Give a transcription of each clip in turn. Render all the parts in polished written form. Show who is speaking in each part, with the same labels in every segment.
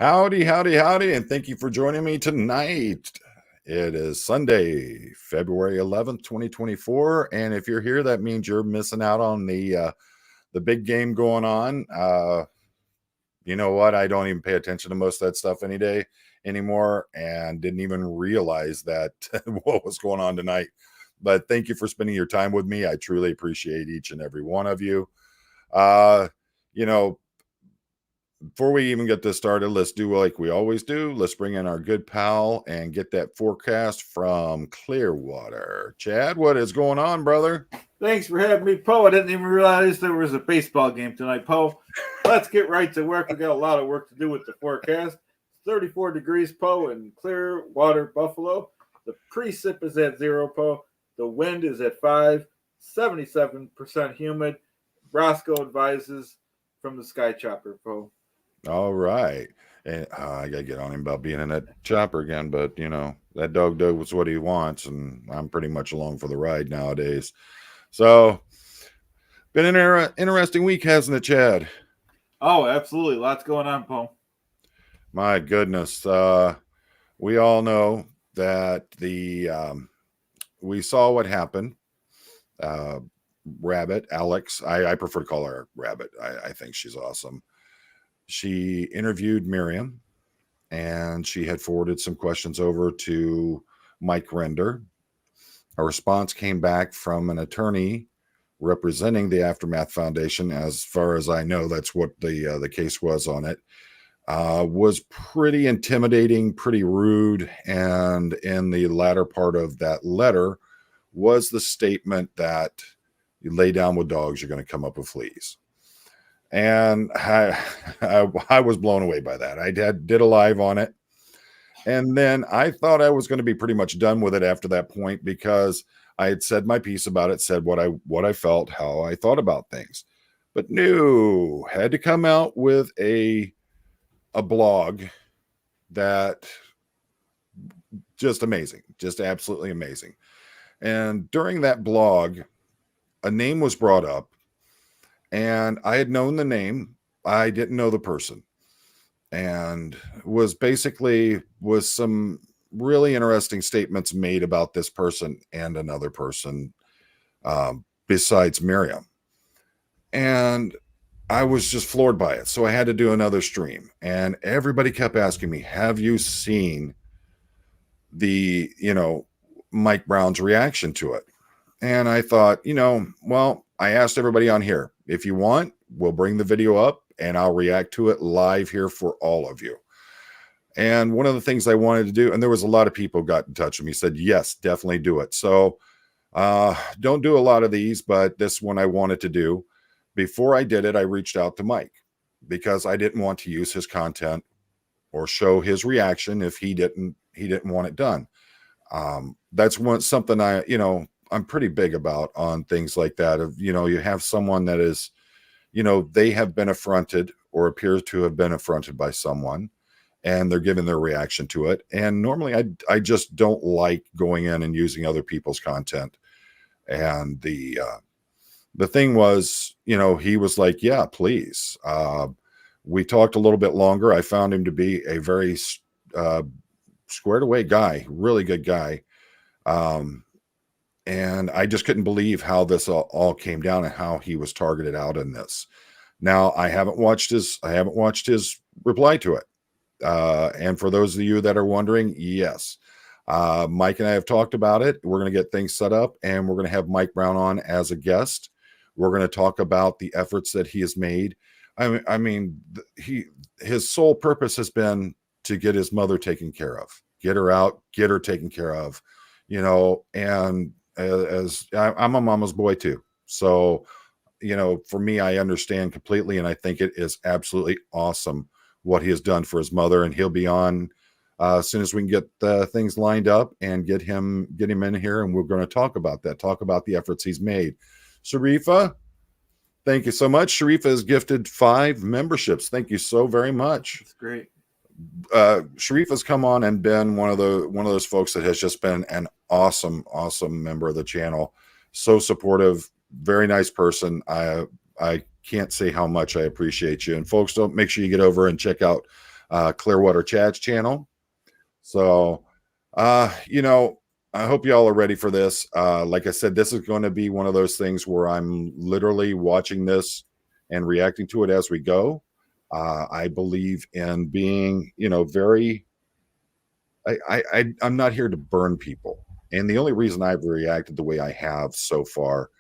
Speaker 1: Howdy, howdy, howdy, and thank you for joining me tonight. It is Sunday, February 11th, 2024, and if you're here, that means you're missing out on the big game going on. You know what? I don't even pay attention to most of that stuff any day anymore, and didn't even realize that what was going on tonight. But thank you for spending your time with me. I truly appreciate each and every one of you. Uh, you know, Before we even get this started, let's do like we always do. Let's bring in our good pal and get that forecast from Clearwater. Chad, what is going on, brother?
Speaker 2: Thanks for having me, Poe. I didn't even realize there was a baseball game tonight, Poe. Let's get right to work. We got a lot of work to do with the forecast. 34 degrees, Poe, in Clearwater, Buffalo. The precip is at 0, Poe. The wind is at 5, 77% humid. Roscoe advises from the Sky Chopper, Poe.
Speaker 1: All right. And I got to get on him about being in that chopper again, but that dog does what he wants, and I'm pretty much along for the ride nowadays. So, been an interesting week, hasn't it, Chad?
Speaker 2: Oh, absolutely. Lots going on, Poe.
Speaker 1: My goodness. We all know that we saw what happened. Rabbit, Alex, I prefer to call her Rabbit. I think she's awesome. She interviewed Miriam, and she had forwarded some questions over to Mike Rinder. A response came back from an attorney representing the Aftermath Foundation. As far as I know, that's what the case was on it. Was pretty intimidating, pretty rude, and in the latter part of that letter was the statement that you lay down with dogs, you're going to come up with fleas. And I was blown away by that. I did a live on it, and then I thought I was going to be pretty much done with it after that point, because I had said my piece about it, said what I felt, how I thought about things. But no, had to come out with a blog that just amazing, just absolutely amazing. And during that blog, a name was brought up. And I had known the name. I didn't know the person. And was some really interesting statements made about this person and another person besides Miriam. And I was just floored by it. So I had to do another stream. And everybody kept asking me, have you seen the, Mike Brown's reaction to it? And I thought, well, I asked everybody on here, if you want, we'll bring the video up and I'll react to it live here for all of you. And one of the things I wanted to do, and there was a lot of people got in touch with me, said, yes, definitely do it. So don't do a lot of these, but this one I wanted to do. Before I did it, I reached out to Mike because I didn't want to use his content or show his reaction if he didn't want it done. That's something I'm pretty big about on things like that. Of, you have someone that is, they have been affronted or appears to have been affronted by someone, and they're giving their reaction to it. And normally I just don't like going in and using other people's content. And the thing was, he was like, yeah, please. We talked a little bit longer. I found him to be a very squared away guy, really good guy. And I just couldn't believe how this all came down and how he was targeted out in this. Now, I haven't watched his reply to it. And for those of you that are wondering, yes, Mike and I have talked about it. We're going to get things set up, and we're going to have Mike Brown on as a guest. We're going to talk about the efforts that he has made. I mean, his sole purpose has been to get his mother taken care of, get her out, get her taken care of, and as I'm a mama's boy too. So, for me, I understand completely. And I think it is absolutely awesome what he has done for his mother. And he'll be on as soon as we can get things lined up and get him in here. And we're going to talk about that, talk about the efforts he's made. Sharifa, thank you so much. Sharifa has gifted 5 memberships. Thank you so very much.
Speaker 2: That's great.
Speaker 1: Sharif has come on and been one of those folks that has just been an awesome member of the channel. So supportive, very nice person. I can't say how much I appreciate you. And folks, don't make sure you get over and check out Clearwater Chad's channel. So, you know, I hope y'all are ready for this. Like I said, this is going to be one of those things where I'm literally watching this and reacting to it as we go. I believe in being, you know, very. I'm not here to burn people, and the only reason I've reacted the way I have so far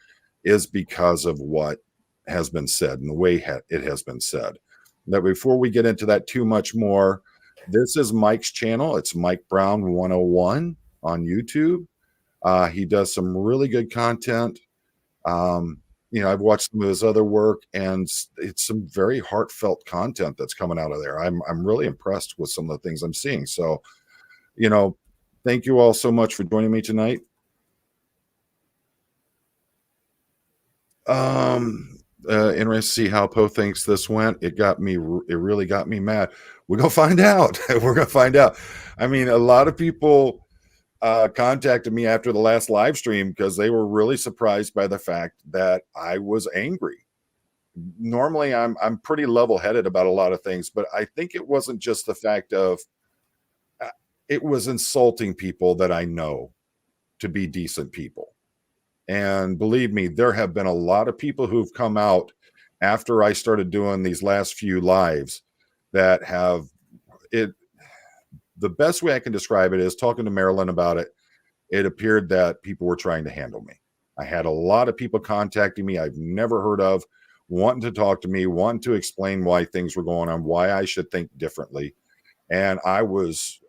Speaker 1: is because of what has been said and the way it has been said. That before we get into that too much more, this is Mike's channel. It's Mike Brown 101 on YouTube. He does some really good content. You know, I've watched some of his other work, and it's some very heartfelt content that's coming out of there. I'm really impressed with some of the things I'm seeing. So, you know, thank you all so much for joining me tonight. Interested to see how Poe thinks this went. It really got me mad. We're gonna find out. We're gonna find out. I mean, a lot of people contacted me after the last live stream because they were really surprised by the fact that I was angry. Normally I'm pretty level-headed about a lot of things, but I think it wasn't just the fact of it was insulting people that I know to be decent people. And believe me, there have been a lot of people who've come out after I started doing these last few lives that have it. The best way I can describe it is talking to Marilyn about it. It appeared that people were trying to handle me. I had a lot of people contacting me I've never heard of, wanting to talk to me, wanting to explain why things were going on, why I should think differently. And I was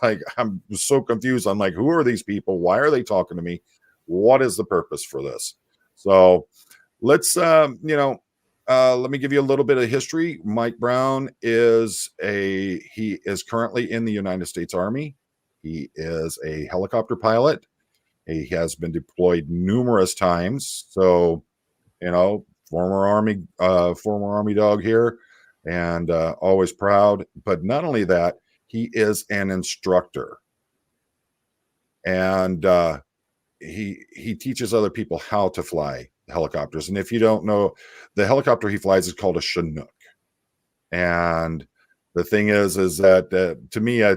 Speaker 1: like, I'm so confused. I'm like, who are these people? Why are they talking to me? What is the purpose for this? So let's, let me give you a little bit of history. Mike Brown he is currently in the United States Army. He is a helicopter pilot. He has been deployed numerous times. So, you know, former Army dog here, and always proud. But not only that, he is an instructor, and he teaches other people how to fly helicopters. And if you don't know, the helicopter he flies is called a Chinook. And the thing is that to me, I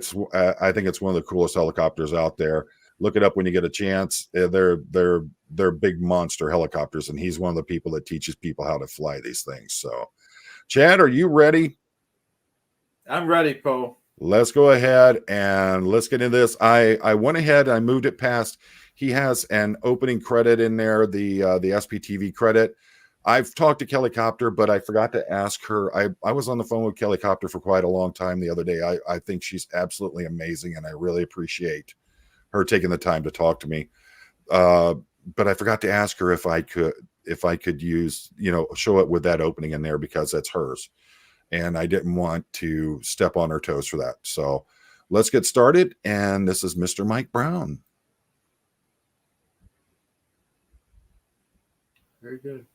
Speaker 1: think it's one of the coolest helicopters out there. Look it up when you get a chance. They're big monster helicopters, and he's one of the people that teaches people how to fly these things. So, Chad, are you ready?
Speaker 2: I'm ready, Poe.
Speaker 1: Let's go ahead and let's get into this. I went ahead and I moved it past. He has an opening credit in there, the SPTV credit. I've talked to Kelly Copter, but I forgot to ask her. I was on the phone with Kelly Copter for quite a long time the other day. I think she's absolutely amazing, and I really appreciate her taking the time to talk to me. But I forgot to ask her if I could use, show it with that opening in there because that's hers. And I didn't want to step on her toes for that. So let's get started. And this is Mr. Mike Brown.
Speaker 2: Very good.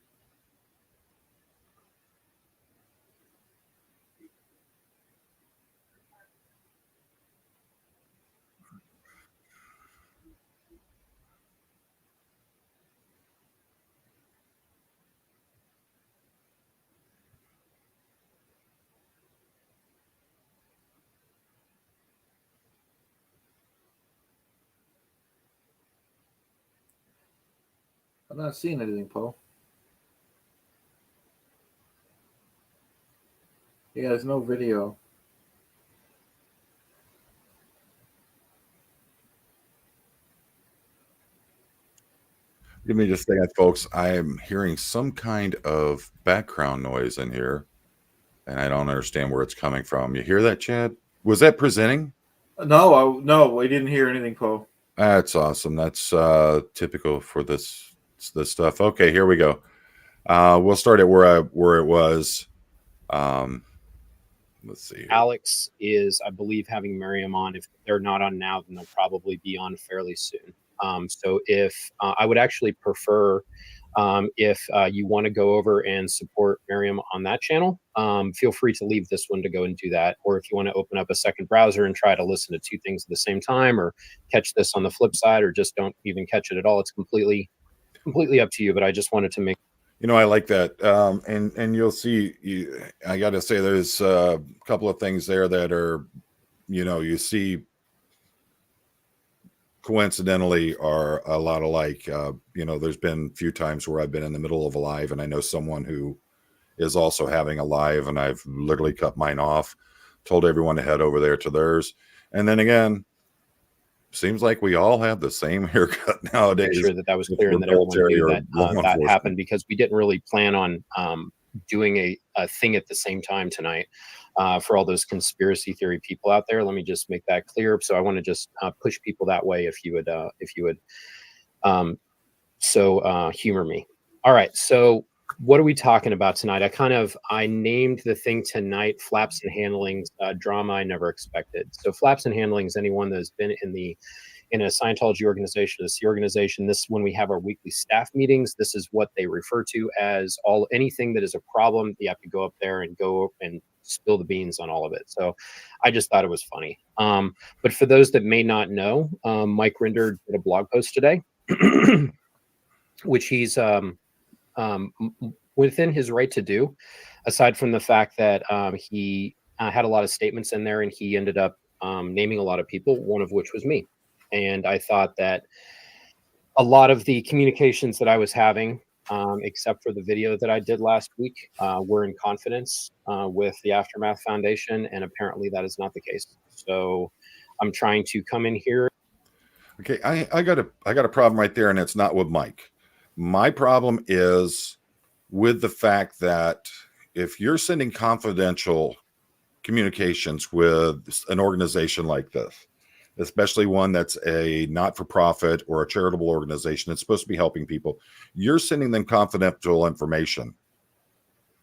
Speaker 2: I'm not seeing anything, Poe. Yeah, there's no video.
Speaker 1: Give me just a second, folks. I am hearing some kind of background noise in here, and I don't understand where it's coming from. You hear that, Chad? Was that presenting?
Speaker 2: No, we didn't hear anything, Poe.
Speaker 1: That's awesome. That's typical for this stuff. Okay, here we go. We'll start at where it was. Let's see.
Speaker 3: Alex is, I believe, having Miriam on. If they're not on now, then they'll probably be on fairly soon. So if I would actually prefer if you want to go over and support Miriam on that channel, feel free to leave this one to go and do that. Or if you want to open up a second browser and try to listen to two things at the same time, or catch this on the flip side, or just don't even catch it at all, it's completely up to you. But I just wanted to make
Speaker 1: I like that. And you'll see, I got to say, there's a couple of things there that are, you see coincidentally are a lot alike. There's been a few times where I've been in the middle of a live and I know someone who is also having a live, and I've literally cut mine off, told everyone to head over there to theirs. And then again, seems like we all have the same haircut nowadays.
Speaker 3: Make sure that was clear and that everyone knew that that happened, because we didn't really plan on doing a thing at the same time tonight. For all those conspiracy theory people out there, let me just make that clear. So I want to just push people that way, if you would humor me. All right, so what are we talking about tonight? I named the thing tonight Flaps and Handlings, drama I never expected. So Flaps and Handlings, anyone that's been in a Scientology organization, a C organization, this, when we have our weekly staff meetings, this is what they refer to as anything that is a problem. You have to go up there and spill the beans on all of it. So I just thought it was funny. But for those that may not know, Mike Rinder did a blog post today, which he's within his right to do, aside from the fact that he had a lot of statements in there and he ended up naming a lot of people, one of which was me. And I thought that a lot of the communications that I was having, except for the video that I did last week, were in confidence with the Aftermath Foundation, and apparently that is not the case. So I'm trying to come in here.
Speaker 1: Okay, I got a problem right there, and it's not with Mike. My problem is with the fact that if you're sending confidential communications with an organization like this, especially one that's a not-for-profit or a charitable organization that's supposed to be helping people, you're sending them confidential information.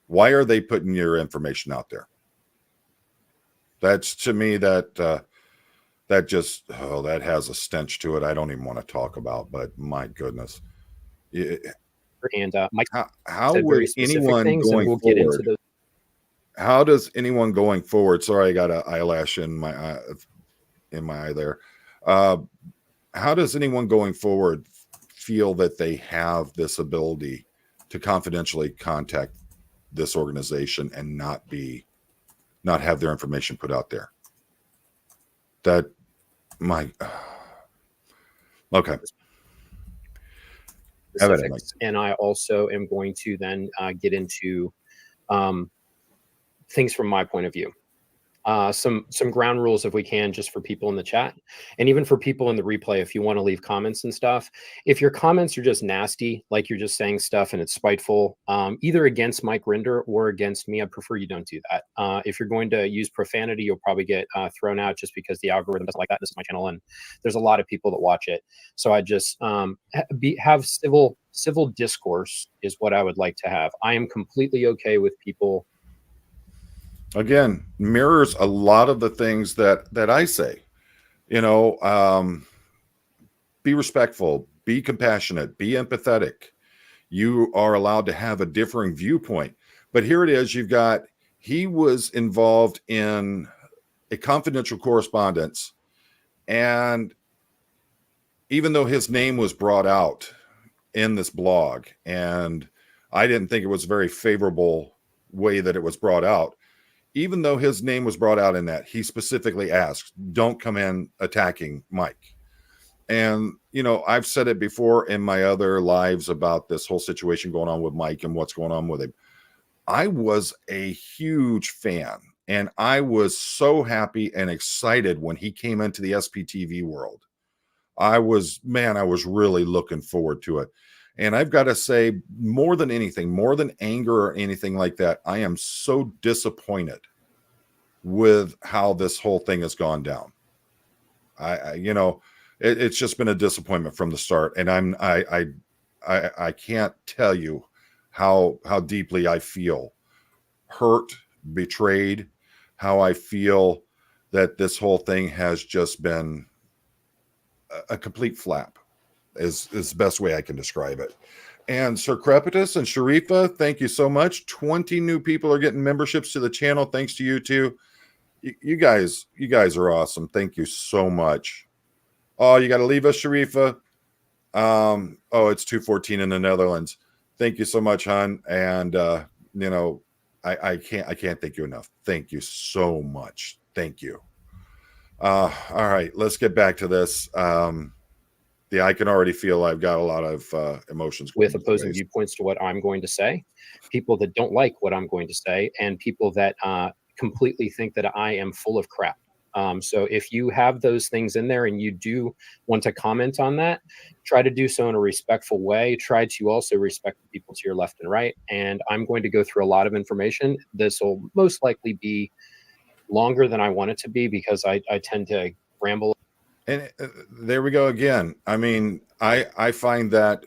Speaker 1: Why are they putting your information out there? That's, to me, that has a stench to it. I don't even want to talk about, but my goodness.
Speaker 3: And Mike,
Speaker 1: how would anyone going forward? How does anyone going forward? Sorry, I got an eyelash in my eye there. How does anyone going forward feel that they have this ability to confidentially contact this organization and not have their information put out there? Okay.
Speaker 3: And I also am going to then get into things from my point of view. Some ground rules, if we can, just for people in the chat, and even for people in the replay, if you want to leave comments and stuff. If your comments are just nasty, like you're just saying stuff and it's spiteful, either against Mike Rinder or against me, I prefer you don't do that. If you're going to use profanity, you'll probably get thrown out, just because the algorithm doesn't like that. This is my channel, and there's a lot of people that watch it. So I just have civil discourse is what I would like to have. I am completely okay with people.
Speaker 1: Again, mirrors a lot of the things that I say. Be respectful, be compassionate, be empathetic. You are allowed to have a differing viewpoint. But here it is, he was involved in a confidential correspondence, and even though his name was brought out in this blog, and I didn't think it was a very favorable way that it was brought out, even though his name was brought out in that, he specifically asked, don't come in attacking Mike. And, I've said it before in my other lives about this whole situation going on with Mike and what's going on with him. I was a huge fan, and I was so happy and excited when he came into the SPTV world. I was really looking forward to it. And I've got to say, more than anything, more than anger or anything like that, I am so disappointed with how this whole thing has gone down. It's just been a disappointment from the start. And I can't tell you how deeply I feel hurt, betrayed, how I feel that this whole thing has just been a complete flap. Is the best way I can describe it. And Sir Crepitus and Sharifa, thank you so much. 20 new people are getting memberships to the channel. Thanks to you too. You guys are awesome. Thank you so much. Oh, you got to leave us, Sharifa. It's 2:14 in the Netherlands. Thank you so much, hon. And you know, I can't thank you enough. Thank you so much. Thank you. All right, let's get back to this. Yeah, I can already feel I've got a lot of emotions
Speaker 3: with
Speaker 1: going
Speaker 3: opposing
Speaker 1: ways.
Speaker 3: viewpoints to what I'm going to say, people that don't like what I'm going to say, and people that completely think that I am full of crap. So if you have those things in there and you do want to comment on that, try to do so in a respectful way. Try to also respect the people to your left and right. And I'm going to go through a lot of information. This will most likely be longer than I want it to be because I tend to ramble.
Speaker 1: And there we go again. I mean, I find that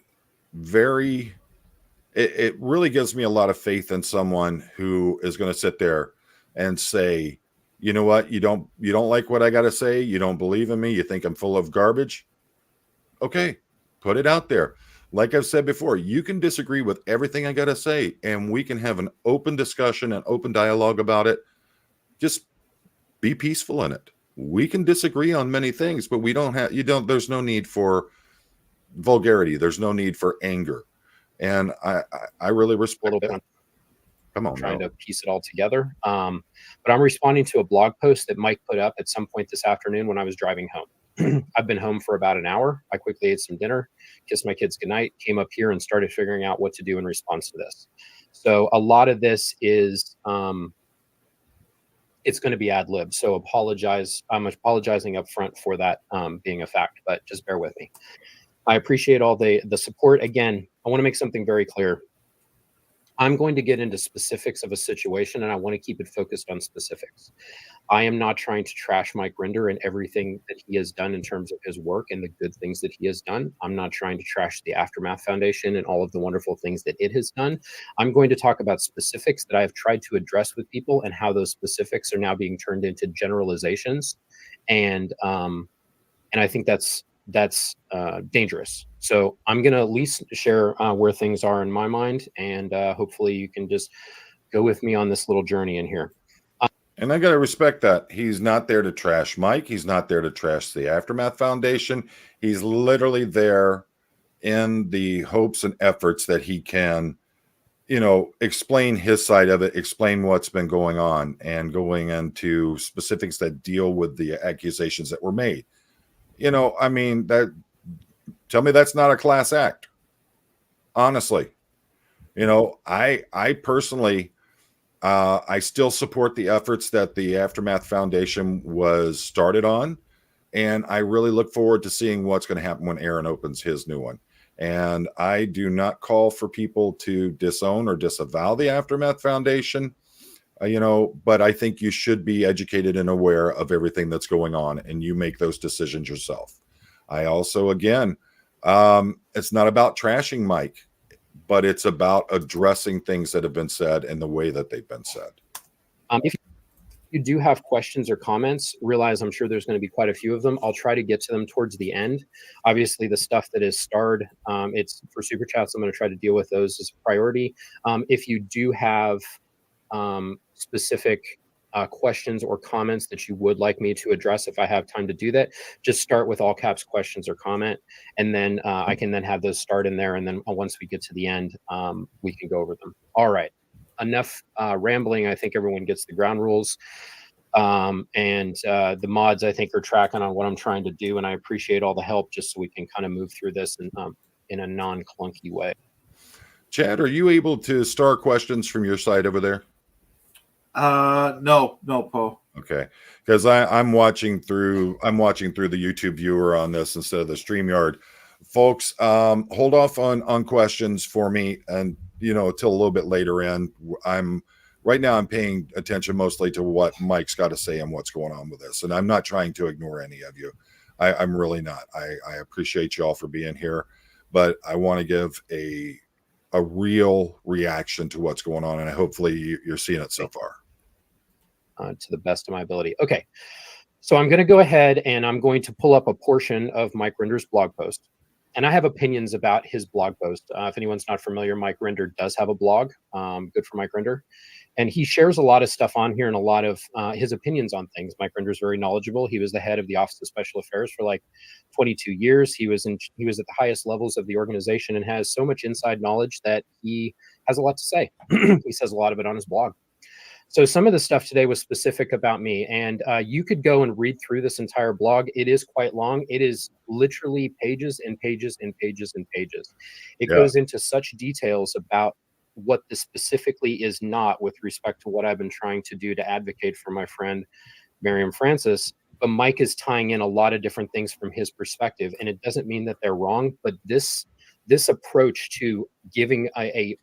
Speaker 1: very it really gives me a lot of faith in someone who is going to sit there and say, you know what, you don't like what I got to say, you don't believe in me, you think I'm full of garbage. Okay, put it out there. Like I've said before, you can disagree with everything I got to say, and we can have an open discussion and open dialogue about it. Just be peaceful in it. We can disagree on many things, but we don't have, there's no need for vulgarity. There's no need for anger. And I really respect
Speaker 3: A little bit
Speaker 1: that. Come on,
Speaker 3: trying
Speaker 1: now.
Speaker 3: to piece it all together. But I'm responding to a blog post that Mike put up at some point this afternoon when I was driving home. I've been home for about an hour. I quickly ate some dinner, kissed my kids goodnight, came up here and started figuring out what to do in response to this. So a lot of this is it's going to be ad lib. So apologize. I'm apologizing up front for that being a fact, but just bear with me. I appreciate all the support. Again, I want to make something very clear. I'm going to get into specifics of a situation, and I want to keep it focused on specifics. I am not trying to trash Mike Rinder and everything that he has done in terms of his work and the good things that he has done. I'm not trying to trash the Aftermath Foundation and all of the wonderful things that it has done. I'm going to talk about specifics that I have tried to address with people and how those specifics are now being turned into generalizations. And I think that's dangerous. So I'm going to at least share where things are in my mind, and hopefully you can just go with me on this little journey in here.
Speaker 1: And I got to respect that. He's not there to trash Mike. He's not there to trash the Aftermath Foundation. He's literally there in the hopes and efforts that he can, explain his side of it, explain what's been going on, and going into specifics that deal with the accusations that were made. I mean, tell me that's not a class act. Honestly, I personally, I still support the efforts that the Aftermath Foundation was started on. And I really look forward to seeing what's going to happen when Aaron opens his new one. And I do not call for people to disown or disavow the Aftermath Foundation, but I think you should be educated and aware of everything that's going on, and you make those decisions yourself. I also, again, it's not about trashing Mike, but it's about addressing things that have been said and the way that they've been said.
Speaker 3: If you do have questions or comments, realize I'm sure there's going to be quite a few of them. I'll try to get to them towards the end. Obviously, the stuff that is starred, it's for super chats. I'm going to try to deal with those as a priority. If you do have specific questions or comments that you would like me to address, if I have time to do that, just start with all caps questions or comment, and then I can then have those start in there, and then once we get to the end, we can go over them. All right, enough rambling. I think everyone gets the ground rules, and the mods I think are tracking on what I'm trying to do, and I appreciate all the help just so we can kind of move through this in a non-clunky way.
Speaker 1: Chad, are you able to start questions from your side over there?
Speaker 2: No, Paul.
Speaker 1: Okay, because I'm watching through the YouTube viewer on this instead of the StreamYard. Folks, hold off on questions for me, and till a little bit later in. I'm paying attention mostly to what Mike's got to say and what's going on with this, and I'm not trying to ignore any of you. I'm really not. I appreciate you all for being here, but I want to give a real reaction to what's going on, and hopefully you're seeing it so far.
Speaker 3: To the best of my ability. Okay, so I'm going to go ahead and I'm going to pull up a portion of Mike Rinder's blog post. And I have opinions about his blog post. If anyone's not familiar, Mike Rinder does have a blog. Good for Mike Rinder. And he shares a lot of stuff on here and a lot of his opinions on things. Mike Rinder is very knowledgeable. He was the head of the Office of Special Affairs for like 22 years. He was at the highest levels of the organization and has so much inside knowledge that he has a lot to say. He says a lot of it on his blog. So some of the stuff today was specific about me, and you could go and read through this entire blog. It is quite long. It is literally pages and pages and pages and pages. It
Speaker 1: Yeah.
Speaker 3: goes into such details about what this specifically is not with respect to what I've been trying to do to advocate for my friend Miriam Francis. But Mike is tying in a lot of different things from his perspective, and it doesn't mean that they're wrong, but this approach to giving a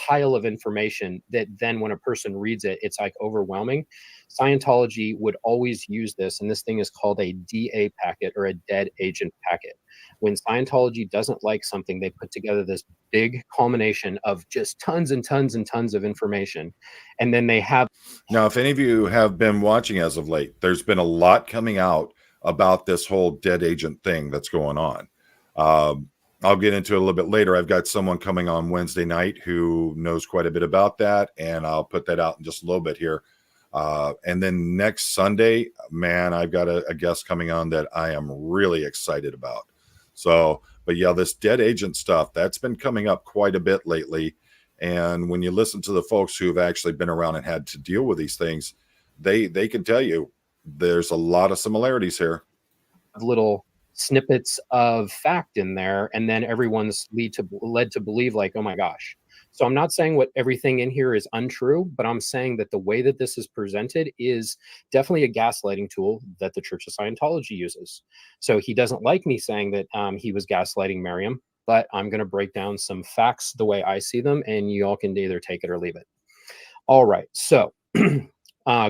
Speaker 3: pile of information that then when a person reads it, it's like overwhelming. Scientology would always use this, and this thing is called a DA packet, or a dead agent packet. When Scientology doesn't like something, they put together this big culmination of just tons and tons and tons of information. And then they have.
Speaker 1: Now, if any of you have been watching as of late, there's been a lot coming out about this whole dead agent thing that's going on. I'll get into it a little bit later. I've got someone coming on Wednesday night who knows quite a bit about that, and I'll put that out in just a little bit here. And then next Sunday, man, I've got a guest coming on that I am really excited about. So, but yeah, this dead agent stuff, that's been coming up quite a bit lately. And when you listen to the folks who've actually been around and had to deal with these things, they can tell you there's a lot of similarities here.
Speaker 3: Little snippets of fact in there, and then everyone's led to believe like, oh my gosh. So I'm not saying what everything in here is untrue, but I'm saying that the way that this is presented is definitely a gaslighting tool that the Church of Scientology uses. So he doesn't like me saying that he was gaslighting Miriam, but I'm going to break down some facts the way I see them, and you all can either take it or leave it. All right, so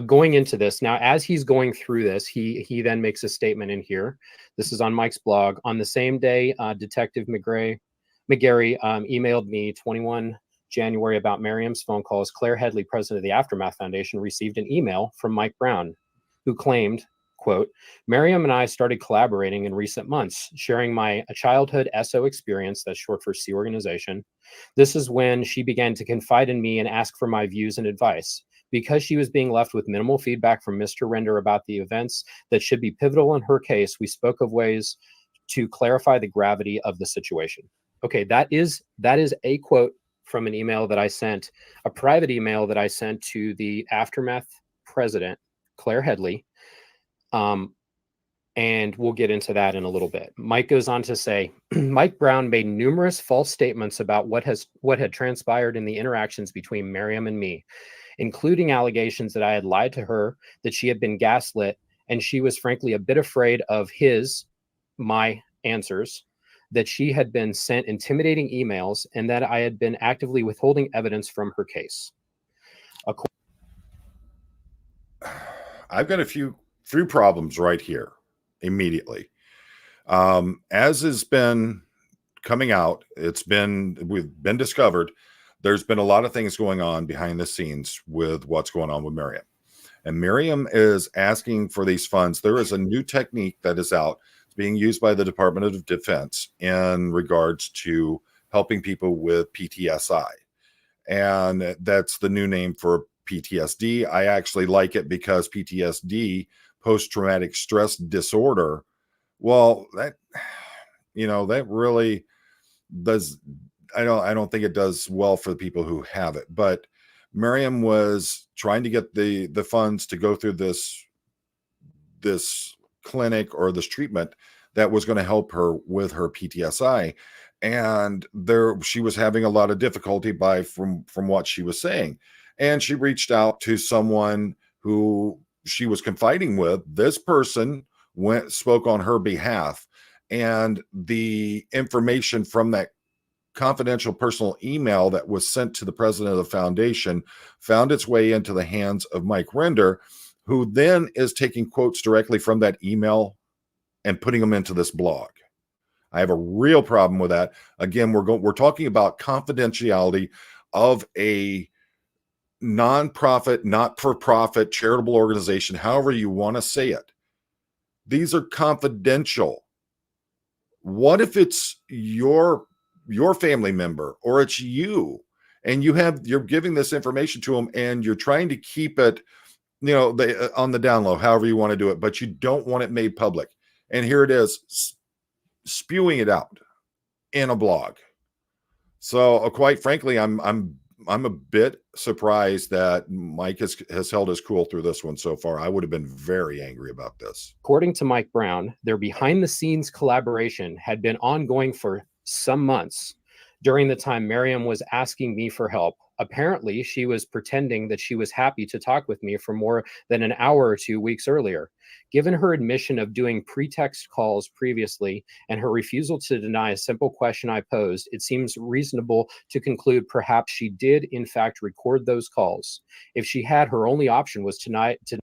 Speaker 3: going into this now, as he's going through this, he then makes a statement in here. This is on Mike's blog. On the same day, Detective McGarry emailed me 21 January about Miriam's phone calls. Claire Headley, president of the Aftermath Foundation, received an email from Mike Brown, who claimed, quote, Miriam and I started collaborating in recent months, sharing my childhood SO experience, that's short for Sea Organization. This is when she began to confide in me and ask for my views and advice. Because she was being left with minimal feedback from Mr. Rinder about the events that should be pivotal in her case, we spoke of ways to clarify the gravity of the situation. Okay, that is a quote from an email that I sent, a private email that I sent to the Aftermath president, Claire Headley. And we'll get into that in a little bit. Mike goes on to say, Mike Brown made numerous false statements about what had transpired in the interactions between Miriam and me, including allegations that I had lied to her, that she had been gaslit, and she was frankly a bit afraid of my answers, that she had been sent intimidating emails, and that I had been actively withholding evidence from her case.
Speaker 1: I've got a few problems right here immediately. As has been coming out, we've been discovered, there's been a lot of things going on behind the scenes with what's going on with Miriam. And Miriam is asking for these funds. There is a new technique that is out. It's being used by the Department of Defense in regards to helping people with PTSI. And that's the new name for PTSD. I actually like it because PTSD, post-traumatic stress disorder, well, that really does. I don't think it does well for the people who have it. But Miriam was trying to get the funds to go through this clinic or this treatment that was going to help her with her PTSI. And she was having a lot of difficulty from what she was saying. And she reached out to someone who she was confiding with. This person spoke on her behalf, and the information from that confidential personal email that was sent to the president of the foundation found its way into the hands of Mike Rinder, who then is taking quotes directly from that email and putting them into this blog. I have a real problem with that. Again, we're talking about confidentiality of a nonprofit, not-for-profit charitable organization, however you want to say it. These are confidential. What if it's your family member, or it's you, and you're giving this information to them, and you're trying to keep it, on the down low, however you want to do it, but you don't want it made public. And here it is, spewing it out in a blog. So quite frankly, I'm a bit surprised that Mike has held his cool through this one so far. I would have been very angry about this.
Speaker 3: According to Mike Brown, their behind-the-scenes collaboration had been ongoing for some months. During the time Miriam was asking me for help, apparently she was pretending that she was happy to talk with me for more than an hour or 2 weeks earlier. Given her admission of doing pretext calls previously and her refusal to deny a simple question I posed, it seems reasonable to conclude perhaps she did in fact record those calls. If she had, her only option was tonight to.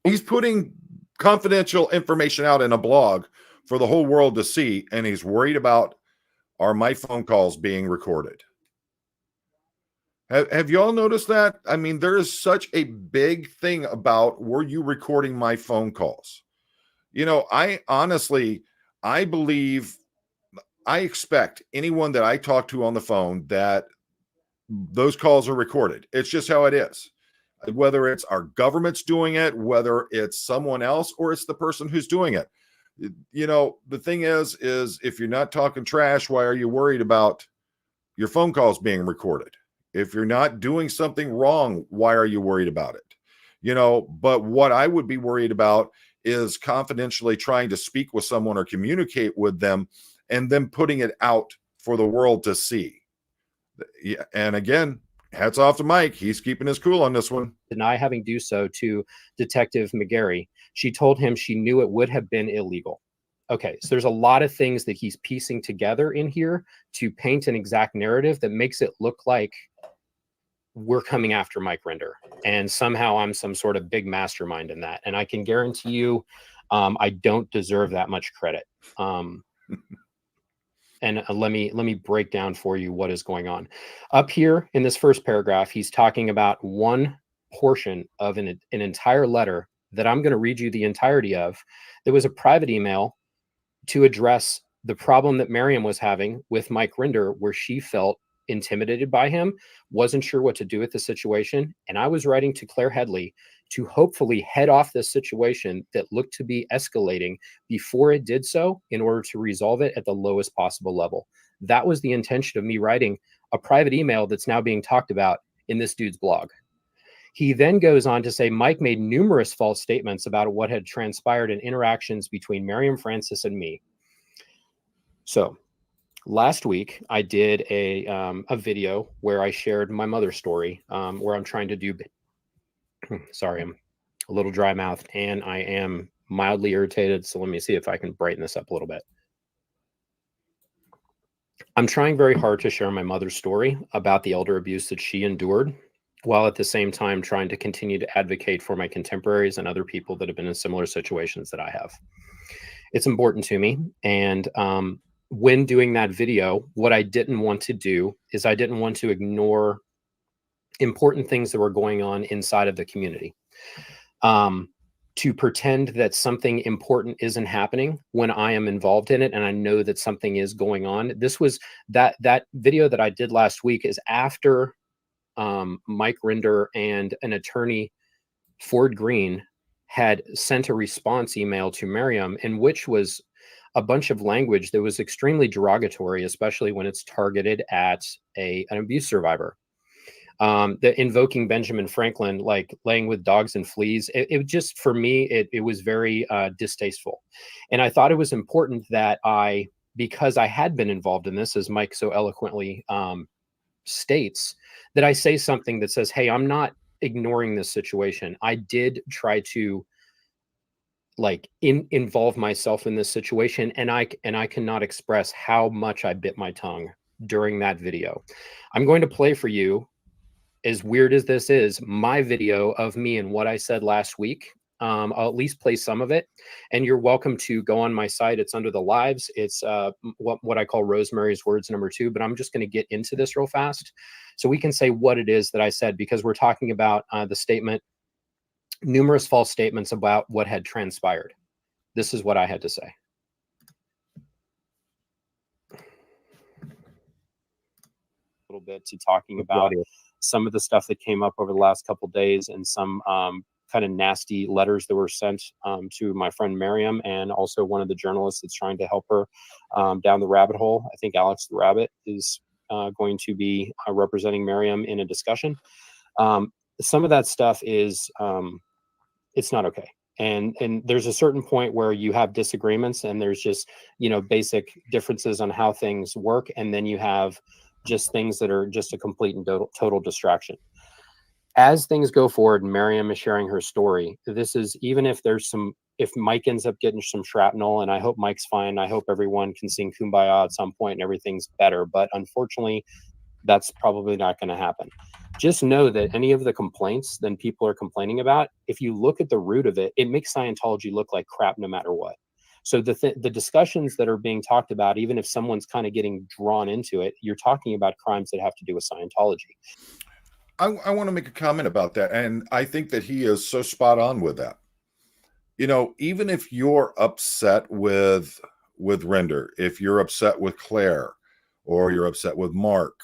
Speaker 1: He's putting confidential information out in a blog for the whole world to see, and he's worried about, are my phone calls being recorded? Have you all noticed that? I mean, there is such a big thing about, were you recording my phone calls? I honestly, I expect anyone that I talk to on the phone that those calls are recorded. It's just how it is. Whether it's our government's doing it, whether it's someone else, or it's the person who's doing it. The thing is if you're not talking trash, why are you worried about your phone calls being recorded? If you're not doing something wrong, why are you worried about it? But what I would be worried about is confidentially trying to speak with someone or communicate with them and then putting it out for the world to see. Yeah, and again, hats off to Mike. He's keeping his cool on this one.
Speaker 3: Deny having do so to Detective McGarry. She told him she knew it would have been illegal. Okay, so there's a lot of things that he's piecing together in here to paint an exact narrative that makes it look like we're coming after Mike Rinder, and somehow I'm some sort of big mastermind in that. And I can guarantee you, I don't deserve that much credit. And let me break down for you what is going on. Up here in this first paragraph, he's talking about one portion of an entire letter that I'm going to read you the entirety of. There was a private email to address the problem that Miriam was having with Mike Rinder, where she felt intimidated by him, wasn't sure what to do with the situation. And I was writing to Claire Headley to hopefully head off this situation that looked to be escalating before it did so, in order to resolve it at the lowest possible level. That was the intention of me writing a private email that's now being talked about in this dude's blog. He then goes on to say Mike made numerous false statements about what had transpired in interactions between Miriam Francis and me. So last week, I did a video where I shared my mother's story, where I'm trying to do. Sorry, I'm a little dry mouthed and I am mildly irritated. So let me see if I can brighten this up a little bit. I'm trying very hard to share my mother's story about the elder abuse that she endured, while at the same time trying to continue to advocate for my contemporaries and other people that have been in similar situations that I have. It's important to me. And when doing that video, what I didn't want to do is I didn't want to ignore important things that were going on inside of the community. To pretend that something important isn't happening when I am involved in it and I know that something is going on. This was that video that I did last week is after Mike Rinder and an attorney, Ford Green, had sent a response email to Miriam, in which was a bunch of language that was extremely derogatory, especially when it's targeted at an abuse survivor. The invoking Benjamin Franklin, like laying with dogs and fleas, it just, for me, it was very distasteful. And I thought it was important that because I had been involved in this, as Mike so eloquently states, that I say something that says, hey, I'm not ignoring this situation. I did try to involve myself in this situation, and I cannot express how much I bit my tongue during that video. I'm going to play for you, as weird as this is, my video of me and what I said last week. I'll at least play some of it, and you're welcome to go on my site. It's under the lives. It's what I call Rosemary's Words #2, but I'm just going to get into this real fast so we can say what it is that I said, because we're talking about the statement, numerous false statements about what had transpired. This is what I had to say. bit to talking about some of the stuff that came up over the last couple of days and some kind of nasty letters that were sent to my friend Miriam and also one of the journalists that's trying to help her down the rabbit hole. I think Alex the Rabbit is going to be representing Miriam in a discussion. Some of that stuff is, it's not okay. And there's a certain point where you have disagreements and there's just, basic differences on how things work. And then you have just things that are just a complete and total distraction. As things go forward, and Miriam is sharing her story. This is, even if if Mike ends up getting some shrapnel, and I hope Mike's fine. I hope everyone can sing Kumbaya at some point and everything's better. But unfortunately, that's probably not going to happen. Just know that any of the complaints that people are complaining about, if you look at the root of it, it makes Scientology look like crap no matter what. So the discussions that are being talked about, even if someone's kind of getting drawn into it, you're talking about crimes that have to do with Scientology.
Speaker 1: I want to make a comment about that. And I think that he is so spot on with that. Even if you're upset with Rinder, if you're upset with Claire, or you're upset with Mark,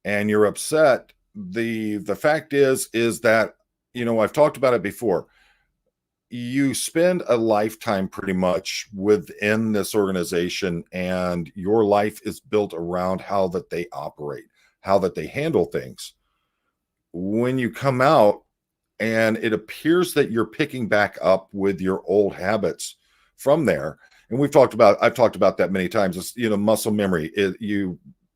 Speaker 1: and you're upset, the fact is that, I've talked about it before. You spend a lifetime pretty much within this organization, and your life is built around how that they operate, how that they handle things. When you come out and it appears that you're picking back up with your old habits from there, and I've talked about that many times. It's, muscle memory.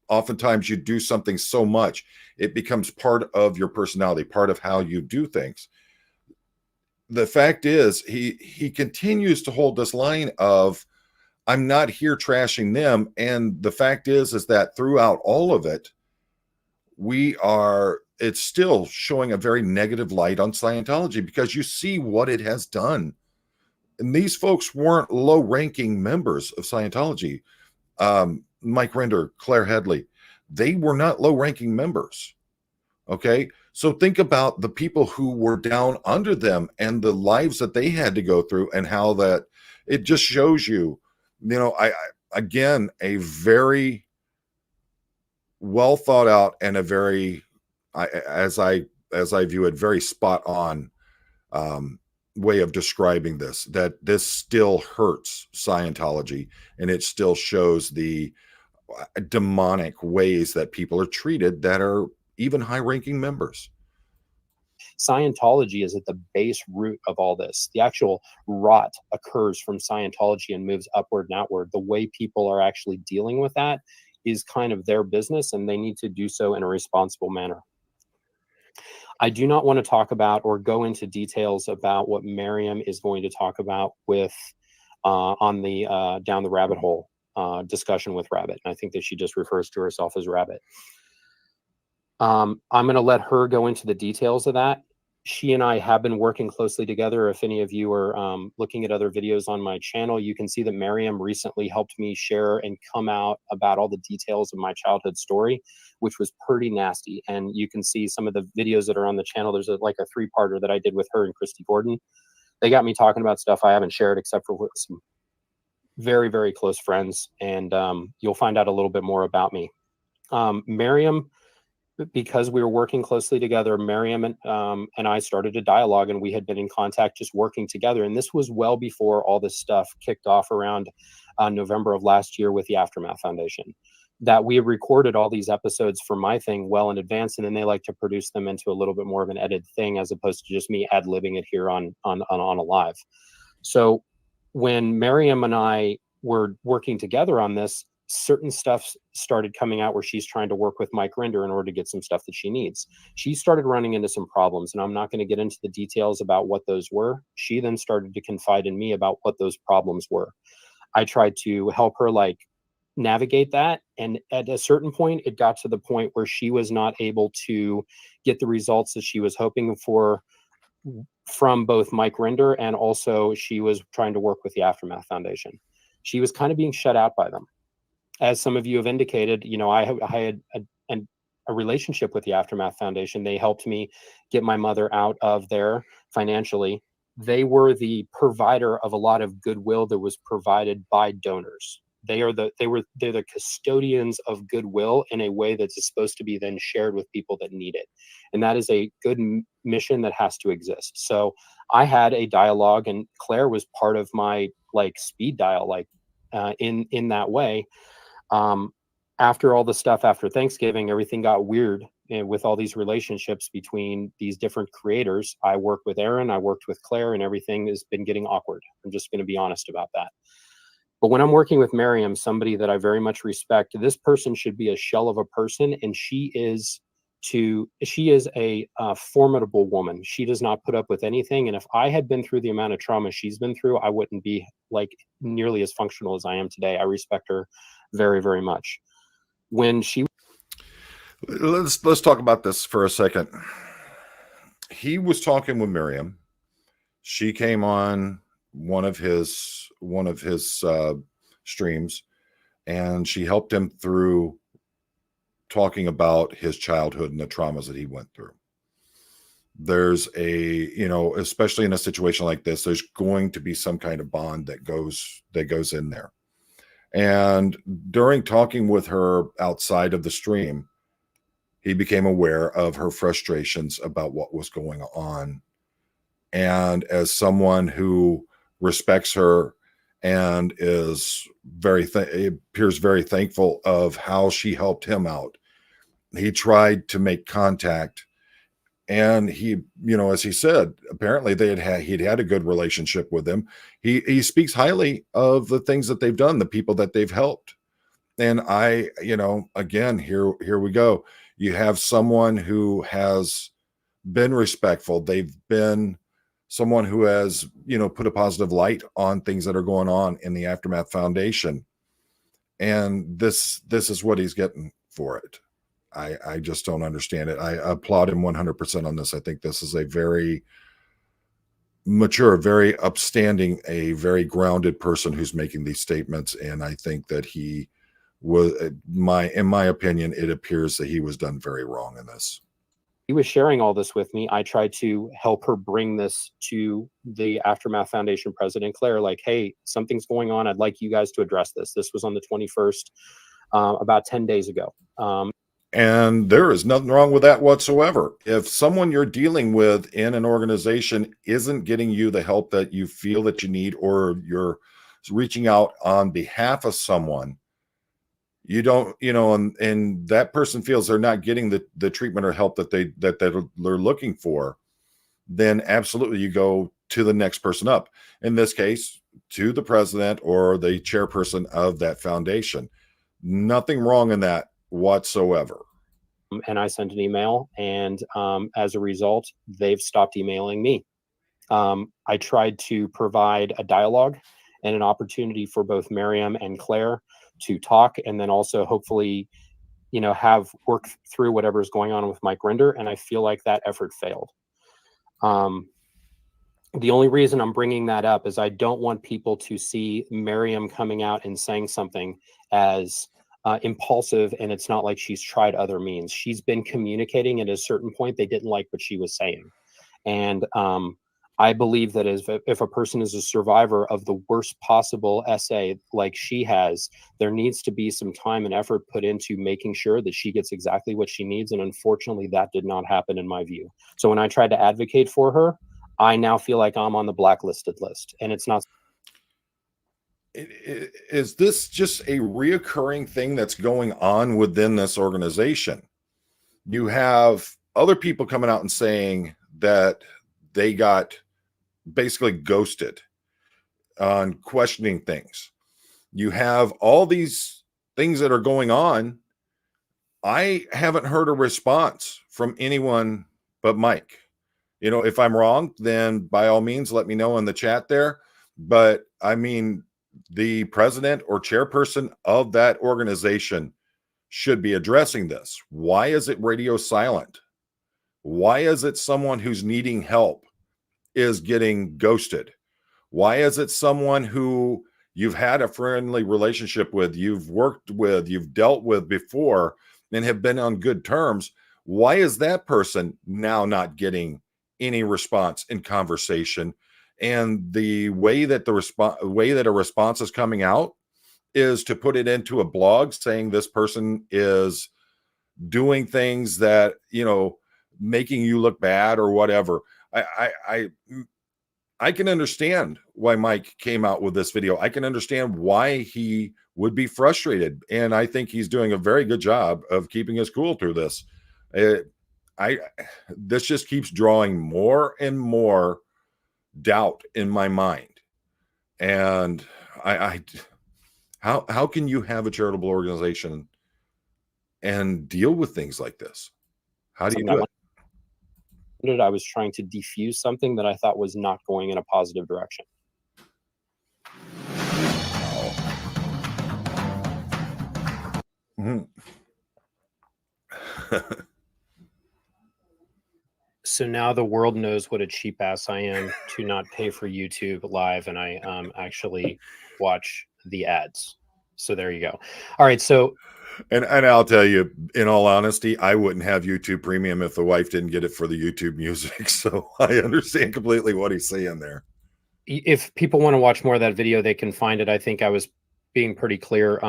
Speaker 1: Oftentimes you do something so much, it becomes part of your personality, part of how you do things. The fact is, he continues to hold this line of, I'm not here trashing them. And the fact is that throughout all of it, it's still showing a very negative light on Scientology, because you see what it has done. And these folks weren't low-ranking members of Scientology. Mike Rinder, Claire Headley, they were not low-ranking members. Okay, so think about the people who were down under them and the lives that they had to go through, and how that it just shows you, again, a very well thought out and a very, as I view it, very spot on way of describing this, that this still hurts Scientology, and it still shows the demonic ways that people are treated that are even high-ranking members.
Speaker 3: Scientology is at the base root of all this. The actual rot occurs from Scientology and moves upward and outward. The way people are actually dealing with that is kind of their business, and they need to do so in a responsible manner. I do not want to talk about or go into details about what Miriam is going to talk about with on the down the rabbit hole discussion with Rabbit. And I think that she just refers to herself as Rabbit. I'm going to let her go into the details of that. She and I have been working closely together. If any of you are looking at other videos on my channel, you can see that Miriam recently helped me share and come out about all the details of my childhood story, which was pretty nasty. And you can see some of the videos that are on the channel. There's like a 3-parter that I did with her and Christy Gordon. They got me talking about stuff I haven't shared except for with some very, very close friends. And you'll find out a little bit more about me. Miriam, because we were working closely together, Miriam and I started a dialogue, and we had been in contact just working together. And this was well before all this stuff kicked off around November of last year with the Aftermath Foundation, that we had recorded all these episodes for my thing well in advance. And then they like to produce them into a little bit more of an edited thing, as opposed to just me ad-libbing it here on a live. So when Miriam and I were working together on this, certain stuff started coming out where she's trying to work with Mike Rinder in order to get some stuff that she needs. She started running into some problems, and I'm not going to get into the details about what those were. She then started to confide in me about what those problems were. I tried to help her navigate that. And at a certain point, it got to the point where she was not able to get the results that she was hoping for from both Mike Rinder, and also she was trying to work with the Aftermath Foundation. She was kind of being shut out by them. As some of you have indicated, I had a relationship with the Aftermath Foundation. They helped me get my mother out of there financially. They were the provider of a lot of goodwill that was provided by donors. they're the custodians of goodwill in a way that's supposed to be then shared with people that need it. And that is a good mission that has to exist. So I had a dialogue, and Claire was part of my like speed dial, like in that way. After all the stuff after Thanksgiving, everything got weird with all these relationships between these different creators. I worked with Aaron, I worked with Claire, and everything has been getting awkward. I'm just going to be honest about that. But when I'm working with Miriam, somebody that I very much respect, this person should be a shell of a person, and she is a formidable woman. She does not put up with anything. And if I had been through the amount of trauma she's been through, I wouldn't be like nearly as functional as I am today. I respect her very, very much.
Speaker 1: Let's talk about this for a second. He was talking with Miriam. She came on one of his streams, and she helped him through talking about his childhood and the traumas that he went through. There's especially in a situation like this, there's going to be some kind of bond that goes in there. And during talking with her outside of the stream, he became aware of her frustrations about what was going on. And as someone who respects her and is appears very thankful of how she helped him out, he tried to make contact. And he, as he said, apparently he'd had a good relationship with them. He speaks highly of the things that they've done, the people that they've helped. And again, here we go. You have someone who has been respectful. They've been someone who has, put a positive light on things that are going on in the Aftermath Foundation. And this is what he's getting for it. I just don't understand it. I applaud him 100% on this. I think this is a very mature, very upstanding, a very grounded person who's making these statements. And I think that he was, in my opinion, it appears that he was done very wrong in this.
Speaker 3: He was sharing all this with me. I tried to help her bring this to the Aftermath Foundation president, Claire, like, hey, something's going on. I'd like you guys to address this. This was on the 21st, about 10 days ago.
Speaker 1: And there is nothing wrong with that whatsoever. If someone you're dealing with in an organization isn't getting you the help that you feel that you need, or you're reaching out on behalf of someone, you don't, and that person feels they're not getting the treatment or help that they're looking for, then absolutely you go to the next person up. In this case, to the president or the chairperson of that foundation. Nothing wrong in that whatsoever.
Speaker 3: And I sent an email, and as a result, they've stopped emailing me. I tried to provide a dialogue and an opportunity for both Miriam and Claire to talk, and then also hopefully, have worked through whatever's going on with Mike Rinder. And I feel like that effort failed. The only reason I'm bringing that up is I don't want people to see Miriam coming out and saying something as impulsive, and it's not like she's tried other means. She's been communicating at a certain point. They didn't like what she was saying. And I believe that if a person is a survivor of the worst possible SA like she has, there needs to be some time and effort put into making sure that she gets exactly what she needs. And unfortunately, that did not happen in my view. So when I tried to advocate for her, I now feel like I'm on the blacklisted list, and it's not.
Speaker 1: Is this just a reoccurring thing that's going on within this organization? You have other people coming out and saying that they got basically ghosted on questioning things. You have all these things that are going on. I haven't heard a response from anyone but Mike. If I'm wrong, then by all means, let me know in the chat there. But I mean, the president or chairperson of that organization should be addressing this. Why is it radio silent? Why is it someone who's needing help is getting ghosted? Why is it someone who you've had a friendly relationship with, you've worked with, you've dealt with before, and have been on good terms? Why is that person now not getting any response in conversation? And the way that a response is coming out is to put it into a blog saying this person is doing things that, making you look bad or whatever. I can understand why Mike came out with this video. I can understand why he would be frustrated, and I think he's doing a very good job of keeping his cool through this. This just keeps drawing more and more doubt in my mind, and how can you have a charitable organization and deal with things like this? How do you do it?
Speaker 3: I was trying to defuse something that I thought was not going in a positive direction.
Speaker 1: Mm-hmm.
Speaker 3: So now the world knows what a cheap ass I am to not pay for YouTube Live, and I actually watch the ads. So there you go. All right, so
Speaker 1: and I'll tell you, in all honesty, I wouldn't have YouTube Premium if the wife didn't get it for the YouTube music. So I understand completely what he's saying there.
Speaker 3: If people want to watch more of that video, they can find it. I think I was being pretty clear.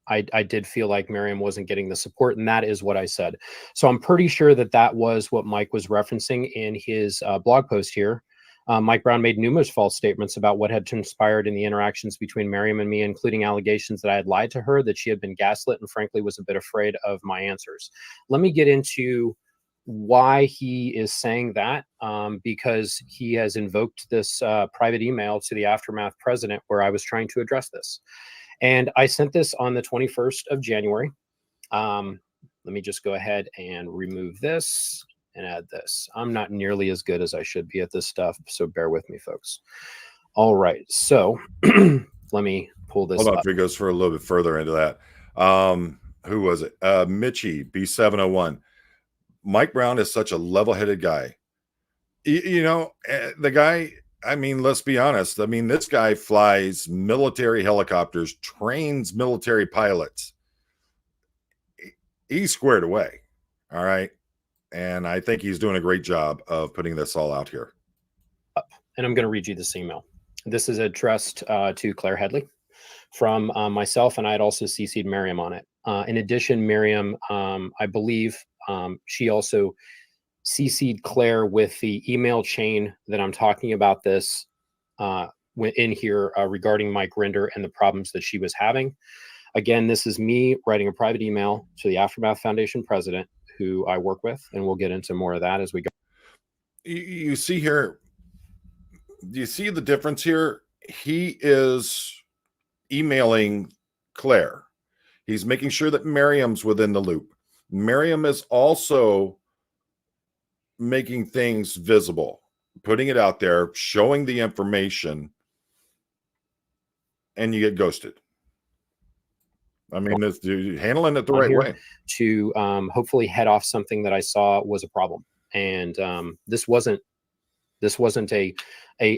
Speaker 3: I did feel like Miriam wasn't getting the support, and that is what I said. So I'm pretty sure that that was what Mike was referencing in his blog post here. Mike Brown made numerous false statements about what had transpired in the interactions between Miriam and me, including allegations that I had lied to her, that she had been gaslit, and frankly was a bit afraid of my answers. Let me get into why he is saying that, because he has invoked this private email to the Aftermath president where I was trying to address this. And I sent this on the 21st of January. Let me just go ahead and remove this and add this. I'm not nearly as good as I should be at this stuff, so bear with me, folks. All right, so let me pull this
Speaker 1: Hold on,
Speaker 3: up.
Speaker 1: if it goes for a little bit further into that. Who was it? Mitchie, B701. Mike Brown is such a level-headed guy. The guy, I mean, let's be honest. I mean, this guy flies military helicopters, trains military pilots. He's squared away. All right. And I think he's doing a great job of putting this all out here.
Speaker 3: And I'm going to read you this email. This is addressed to Claire Headley from myself, and I had also CC'd Miriam on it. In addition, Miriam, I believe she also CC'd Claire with the email chain that I'm talking about this in here regarding Mike Rinder and the problems that she was having. Again, this is me writing a private email to the Aftermath Foundation president, who I work with, and we'll get into more of that as we go.
Speaker 1: You see here, do you see the difference here? He is emailing Claire. He's making sure that Miriam's within the loop. Miriam is also making things visible, putting it out there, showing the information, and you get ghosted. I mean, it's handling it the right way.
Speaker 3: To hopefully head off something that I saw was a problem. And this wasn't a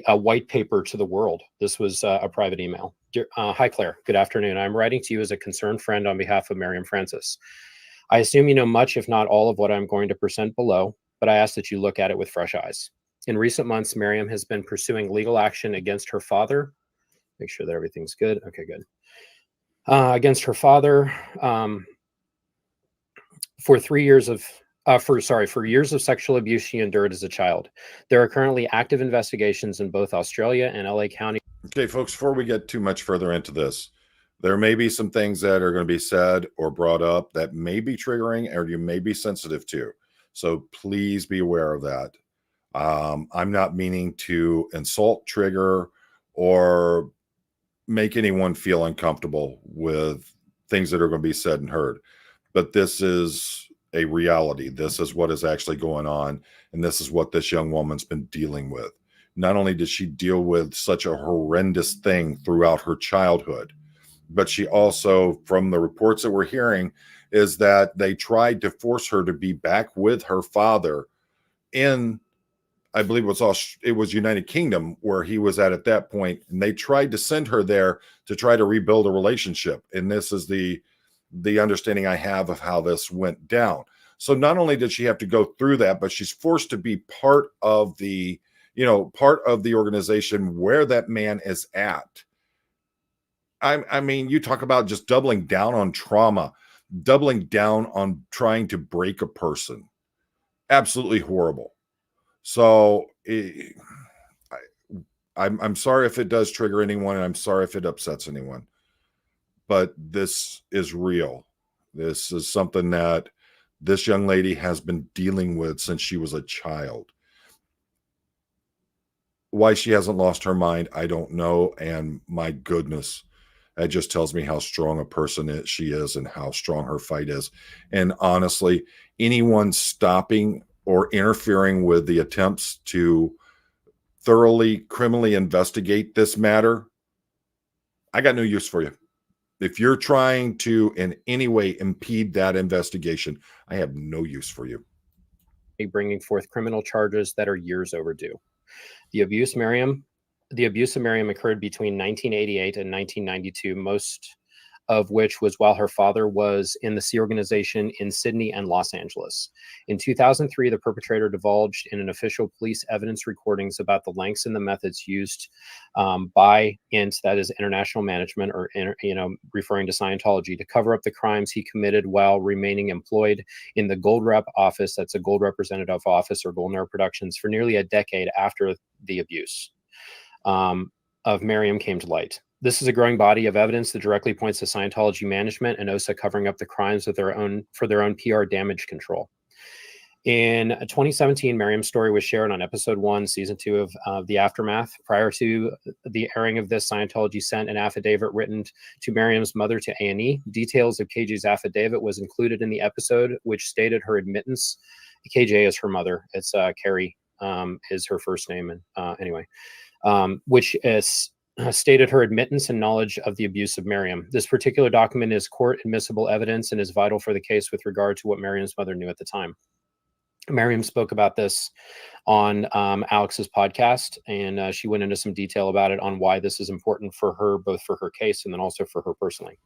Speaker 3: white paper to the world. This was a private email. Hi, Claire. Good afternoon. I'm writing to you as a concerned friend on behalf of Miriam Francis. I assume you know much, if not all, of what I'm going to present below, but I ask that you look at it with fresh eyes. In recent months, Miriam has been pursuing legal action against her father. Make sure that everything's good. Okay, good. Against her father for years of sexual abuse she endured as a child. There are currently active investigations in both Australia and LA County.
Speaker 1: Okay, folks, before we get too much further into this, there may be some things that are going to be said or brought up that may be triggering or you may be sensitive to. So please be aware of that. I'm not meaning to insult, trigger, or make anyone feel uncomfortable with things that are going to be said and heard. But this is a reality. This is what is actually going on. And this is what this young woman's been dealing with. Not only did she deal with such a horrendous thing throughout her childhood, but she also, from the reports that we're hearing, is that they tried to force her to be back with her father in, I believe it was United Kingdom where he was at that point, and they tried to send her there to try to rebuild a relationship. And this is the understanding I have of how this went down. So not only did she have to go through that, but she's forced to be part of the organization where that man is at. I mean, you talk about just doubling down on trauma, doubling down on trying to break a person. Absolutely horrible. So I'm sorry if it does trigger anyone, and I'm sorry if it upsets anyone. But this is real. This is something that this young lady has been dealing with since she was a child. Why she hasn't lost her mind, I don't know. And my goodness, that just tells me how strong a person she is and how strong her fight is. And honestly, anyone stopping or interfering with the attempts to thoroughly criminally investigate this matter, I got no use for you. If you're trying to in any way impede that investigation, I have no use for you.
Speaker 3: Bringing forth criminal charges that are years overdue. The abuse of Miriam occurred between 1988 and 1992, most of which was while her father was in the Sea Organization in Sydney and Los Angeles. In 2003, the perpetrator divulged in an official police evidence recordings about the lengths and the methods used by INT, that is International Management, or referring to Scientology, to cover up the crimes he committed while remaining employed in the Gold Rep office, that's a Gold Representative office or Golden Hour Productions, for nearly a decade after the abuse of Miriam came to light. This is a growing body of evidence that directly points to Scientology management and OSA covering up the crimes for their own PR damage control. In 2017, Miriam's story was shared on episode 1, season 2 of The Aftermath. Prior to the airing of this, Scientology sent an affidavit written to Miriam's mother to A&E. Details of KJ's affidavit was included in the episode, which stated her admittance. KJ is her mother. It's Carrie is her first name. And anyway, which is stated her admittance and knowledge of the abuse of Miriam. This particular document is court admissible evidence and is vital for the case with regard to what Miriam's mother knew at the time. Miriam spoke about this on Alex's podcast, and she went into some detail about it on why this is important for her, both for her case and then also for her personally.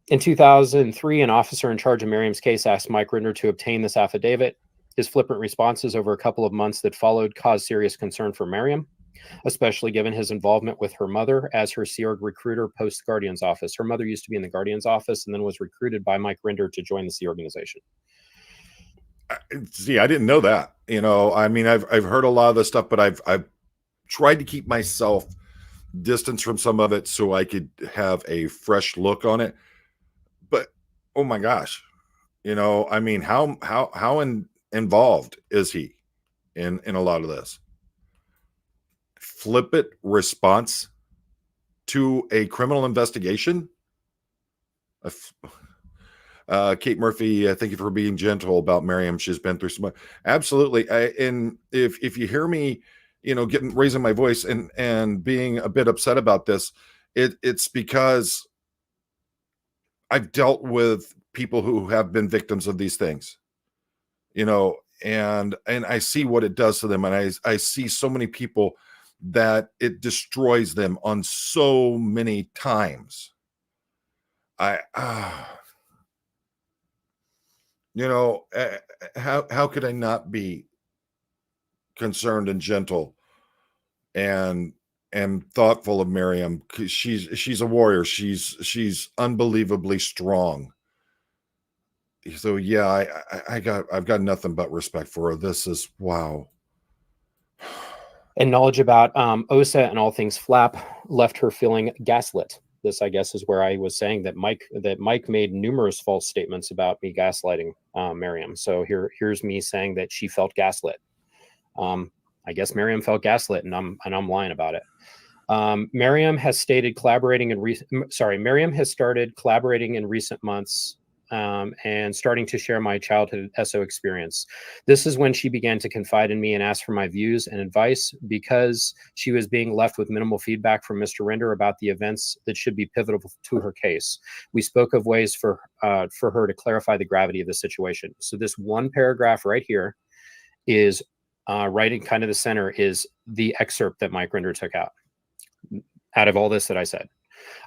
Speaker 3: In 2003, an officer in charge of Miriam's case asked Mike Rinder to obtain this affidavit. His flippant responses over a couple of months that followed caused serious concern for Miriam, especially given his involvement with her mother as her Sea Org recruiter post Guardian's office. Her mother used to be in the Guardian's office and then was recruited by Mike Rinder to join the Sea Organization.
Speaker 1: See, I didn't know that. I mean, I've heard a lot of this stuff, but I've tried to keep myself distanced from some of it so I could have a fresh look on it. But oh my gosh, I mean, how involved is he in a lot of this? Flippant response to a criminal investigation. Kate Murphy, thank you for being gentle about Miriam. She's been through so much. Absolutely. And if you hear me, raising my voice and being a bit upset about this, it's because I've dealt with people who have been victims of these things, and I see what it does to them. And I see so many people that it destroys them on so many times. How could I not be concerned and gentle and thoughtful of Miriam? Because she's a warrior. She's unbelievably strong. So yeah, I've got nothing but respect for her. This is wow.
Speaker 3: And knowledge about OSA and all things flap left her feeling gaslit. This, I guess, is where I was saying that Mike made numerous false statements about me gaslighting Miriam. So here's me saying that she felt gaslit. I guess Miriam felt gaslit, and I'm lying about it. Miriam has started collaborating in recent months. And starting to share my childhood SO experience. This is when she began to confide in me and ask for my views and advice because she was being left with minimal feedback from Mr. Rinder about the events that should be pivotal to her case. We spoke of ways for her to clarify the gravity of the situation. So this one paragraph right here is right in kind of the center is the excerpt that Mike Rinder took out of all this that I said.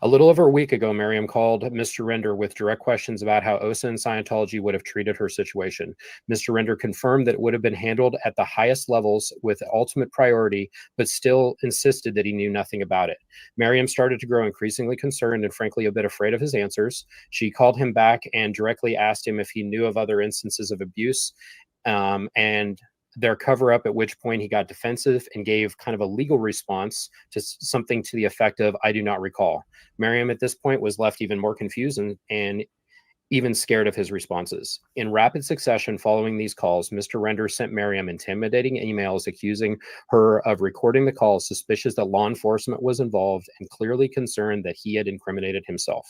Speaker 3: A little over a week ago, Miriam called Mr. Rinder with direct questions about how OSA and Scientology would have treated her situation. Mr. Rinder confirmed that it would have been handled at the highest levels with ultimate priority, but still insisted that he knew nothing about it. Miriam started to grow increasingly concerned and frankly a bit afraid of his answers. She called him back and directly asked him if he knew of other instances of abuse and their cover up, at which point he got defensive and gave kind of a legal response to something to the effect of, "I do not recall." Miriam at this point was left even more confused and even scared of his responses. In rapid succession following these calls, Mr. Rinder sent Miriam intimidating emails accusing her of recording the calls, suspicious that law enforcement was involved and clearly concerned that he had incriminated himself.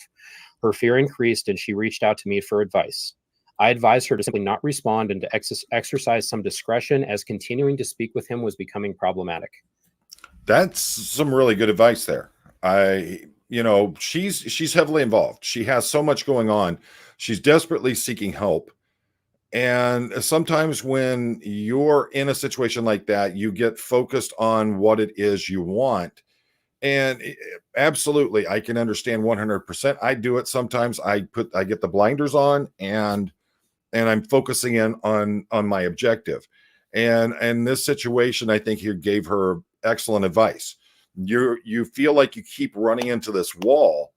Speaker 3: Her fear increased and she reached out to me for advice. I advised her to simply not respond and to exercise some discretion, as continuing to speak with him was becoming problematic.
Speaker 1: That's some really good advice there. She's heavily involved. She has so much going on. She's desperately seeking help. And sometimes when you're in a situation like that, you get focused on what it is you want. And absolutely, I can understand 100%. I do it sometimes. I get the blinders on and I'm focusing in on my objective. And in this situation, I think he gave her excellent advice. You feel like you keep running into this wall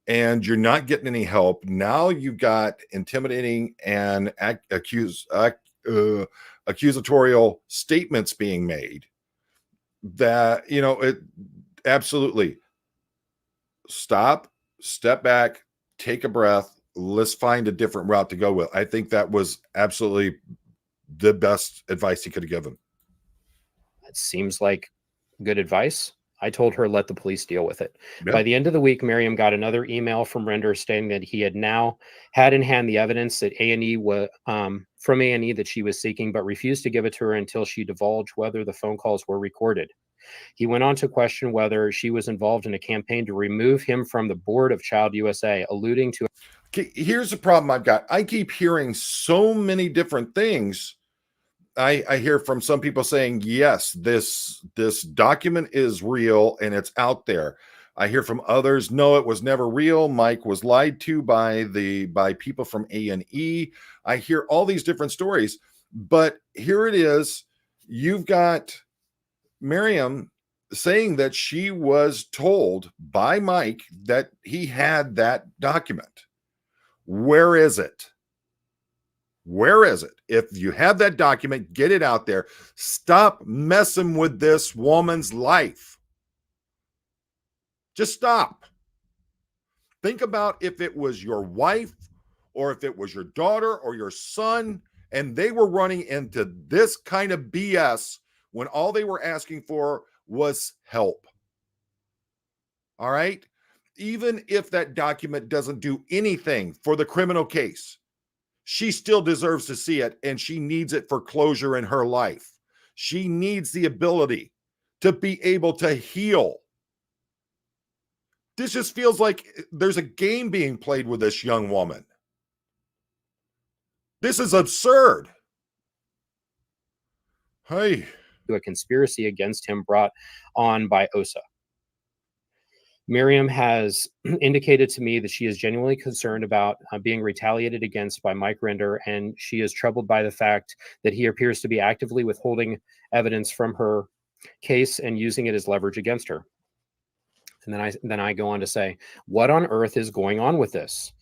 Speaker 1: and you're not getting any help. Now you've got intimidating and accusatorial statements being made that, it absolutely stop, step back, take a breath. Let's find a different route to go with. I think that was absolutely the best advice he could have given.
Speaker 3: It seems like good advice. I told her, let the police deal with it.
Speaker 1: Yeah.
Speaker 3: By the end of the week, Miriam got another email from Rinder stating that he had now had in hand the evidence that A&E was from A&E that she was seeking, but refused to give it to her until she divulged whether the phone calls were recorded. He went on to question whether she was involved in a campaign to remove him from the board of Child USA, alluding to.
Speaker 1: Okay, here's the problem I've got. I keep hearing so many different things. I hear from some people saying, yes, this document is real and it's out there. I hear from others, no, it was never real. Mike was lied to by people from A&E. I hear all these different stories, but here it is. You've got Miriam saying that she was told by Mike that he had that document. Where is it? Where is it? If you have that document, get it out there. Stop messing with this woman's life. Just stop. Think about if it was your wife or if it was your daughter or your son and they were running into this kind of BS when all they were asking for was help. All right? Even if that document doesn't do anything for the criminal case, she still deserves to see it, and she needs it for closure in her life. She needs the ability to be able to heal. This just feels like there's a game being played with this young woman. This is absurd. Hey.
Speaker 3: A conspiracy against him brought on by OSA. Miriam has indicated to me that she is genuinely concerned about being retaliated against by Mike Rinder, and she is troubled by the fact that he appears to be actively withholding evidence from her case and using it as leverage against her. And then I go on to say, what on earth is going on with this?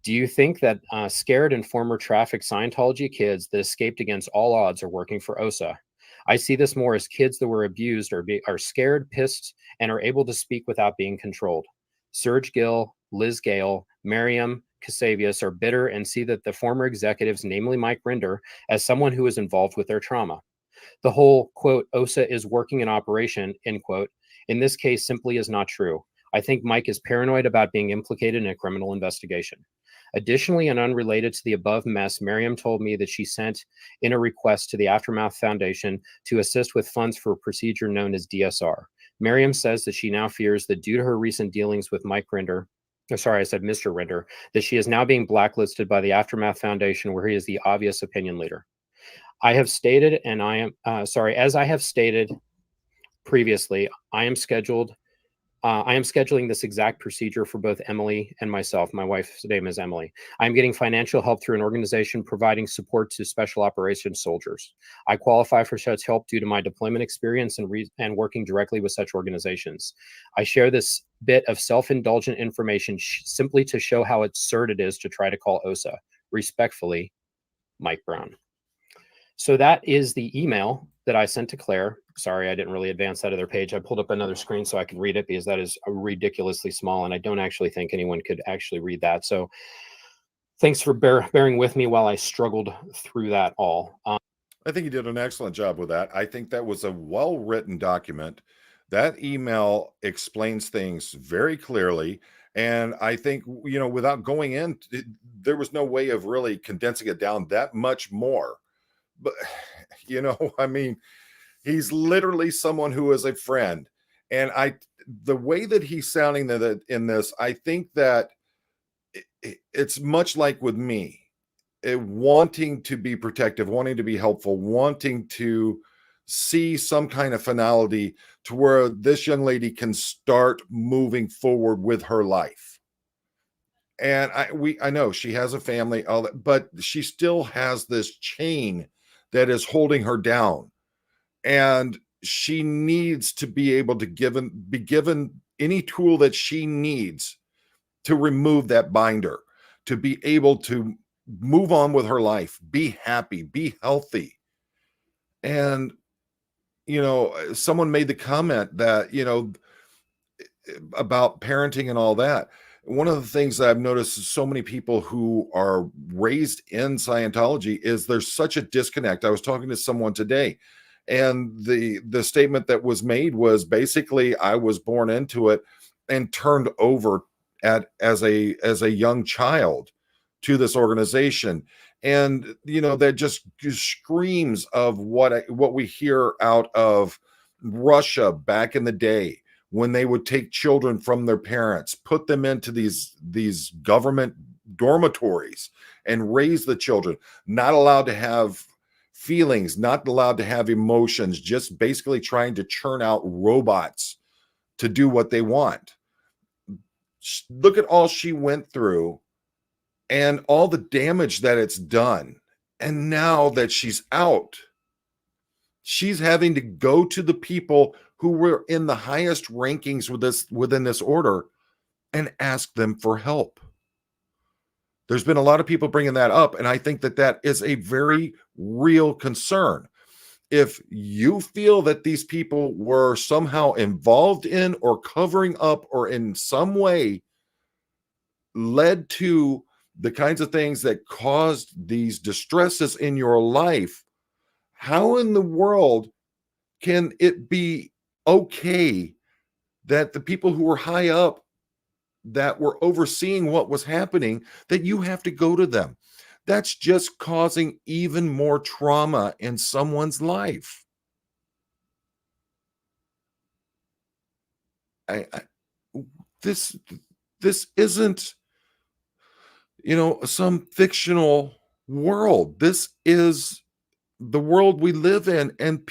Speaker 3: Do you think that scared and former trafficked Scientology kids that escaped against all odds are working for OSA? I see this more as kids that were abused are scared, pissed, and are able to speak without being controlled. Serge Gill, Liz Gale, Miriam Kasavius are bitter and see that the former executives, namely Mike Rinder, as someone who is involved with their trauma. The whole, quote, OSA is working in operation, end quote, in this case simply is not true. I think Mike is paranoid about being implicated in a criminal investigation. Additionally, and unrelated to the above mess, Miriam told me that she sent in a request to the Aftermath Foundation to assist with funds for a procedure known as DSR. Miriam says that she now fears that due to her recent dealings with Mike Rinder, Mr. Rinder, that she is now being blacklisted by the Aftermath Foundation, where he is the obvious opinion leader. I have stated, as I have stated previously, I am scheduled I am scheduling this exact procedure for both Emily and myself. My wife's name is Emily. I'm getting financial help through an organization providing support to special operations soldiers. I qualify for such help due to my deployment experience and working directly with such organizations. I share this bit of self-indulgent information simply to show how absurd it is to try to call OSA. Respectfully, Mike Brown. So that is the email that I sent to Claire. Sorry, I didn't really advance that other page. I pulled up another screen so I could read it because that is ridiculously small, and I don't actually think anyone could actually read that. So thanks for bearing with me while I struggled through that all.
Speaker 1: I think you did an excellent job with that. I think that was a well-written document. That email explains things very clearly. And I think, without going in, there was no way of really condensing it down that much more. But, I mean, he's literally someone who is a friend. And the way that he's sounding in this, I think that it's much like with me, wanting to be protective, wanting to be helpful, wanting to see some kind of finality to where this young lady can start moving forward with her life. And I know she has a family, all that, but she still has this chain that is holding her down. And she needs to be able to be given any tool that she needs to remove that binder, to be able to move on with her life, be happy, be healthy. And, someone made the comment that, about parenting and all that. One of the things that I've noticed is so many people who are raised in Scientology is there's such a disconnect. I was talking to someone today, and the statement that was made was basically, I was born into it and turned over as a young child to this organization. And that just screams of what we hear out of Russia back in the day, when they would take children from their parents, put them into these government dormitories and raise the children, not allowed to have feelings, not allowed to have emotions, just basically trying to churn out robots to do what they want. Look at all she went through and all the damage that it's done. And now that she's out, she's having to go to the people who were in the highest rankings within this order and ask them for help. There's been a lot of people bringing that up, and I think that is a very real concern. If you feel that these people were somehow involved in or covering up or in some way led to the kinds of things that caused these distresses in your life, how in the world can it be okay that the people who were high up, that were overseeing what was happening, that you have to go to them? That's just causing even more trauma in someone's life. This isn't, some fictional world. This is the world we live in, and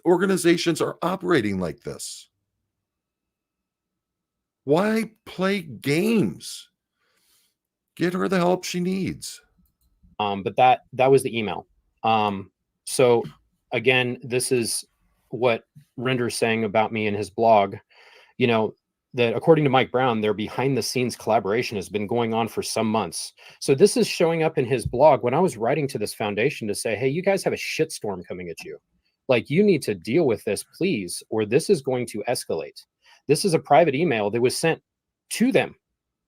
Speaker 1: organizations are operating like this. Why play games? Get her the help she needs.
Speaker 3: But that was the email. So again, this is what Rinder's saying about me in his blog, that according to Mike Brown, their behind the scenes collaboration has been going on for some months. So this is showing up in his blog when I was writing to this foundation to say, hey, you guys have a shitstorm coming at you. Like, you need to deal with this, please, or this is going to escalate. This is a private email that was sent to them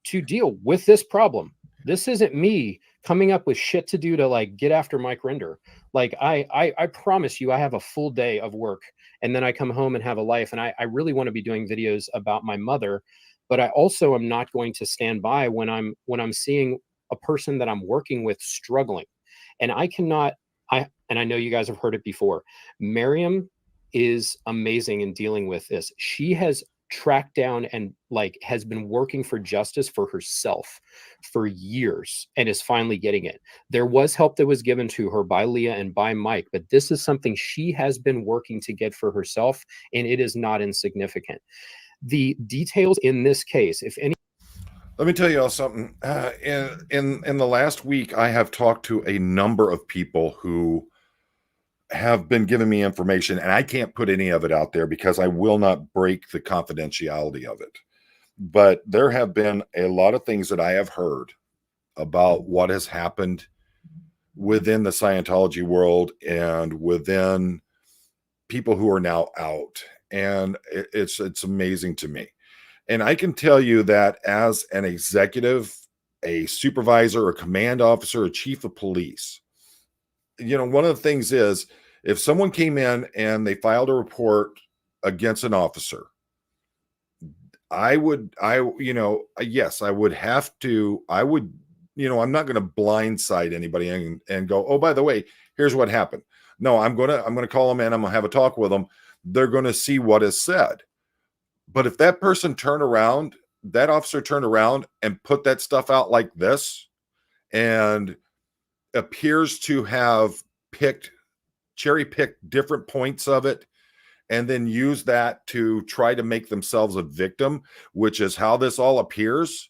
Speaker 3: to deal with this problem. This isn't me coming up with shit to do to get after Mike Rinder. I promise you, I have a full day of work, and then I come home and have a life. And I really want to be doing videos about my mother, but I also am not going to stand by when I'm seeing a person that I'm working with struggling. And I know you guys have heard it before. Miriam is amazing in dealing with this. She has tracked down and has been working for justice for herself for years and is finally getting it. There was help that was given to her by Leah and by Mike, but this is something she has been working to get for herself, and it is not insignificant. The details in this case, if any.
Speaker 1: Let me tell you all something. In the last week, I have talked to a number of people who have been giving me information, and I can't put any of it out there because I will not break the confidentiality of it. But there have been a lot of things that I have heard about what has happened within the Scientology world and within people who are now out. And it's amazing to me. And I can tell you that as an executive, a supervisor, a command officer, a chief of police, one of the things is if someone came in and they filed a report against an officer, yes, I would have to, I'm not going to blindside anybody and go, oh, by the way, here's what happened. No, I'm going to call them in. I'm going to have a talk with them. They're going to see what is said. But if that officer turned around and put that stuff out like this and appears to have cherry picked different points of it and then use that to try to make themselves a victim, which is how this all appears,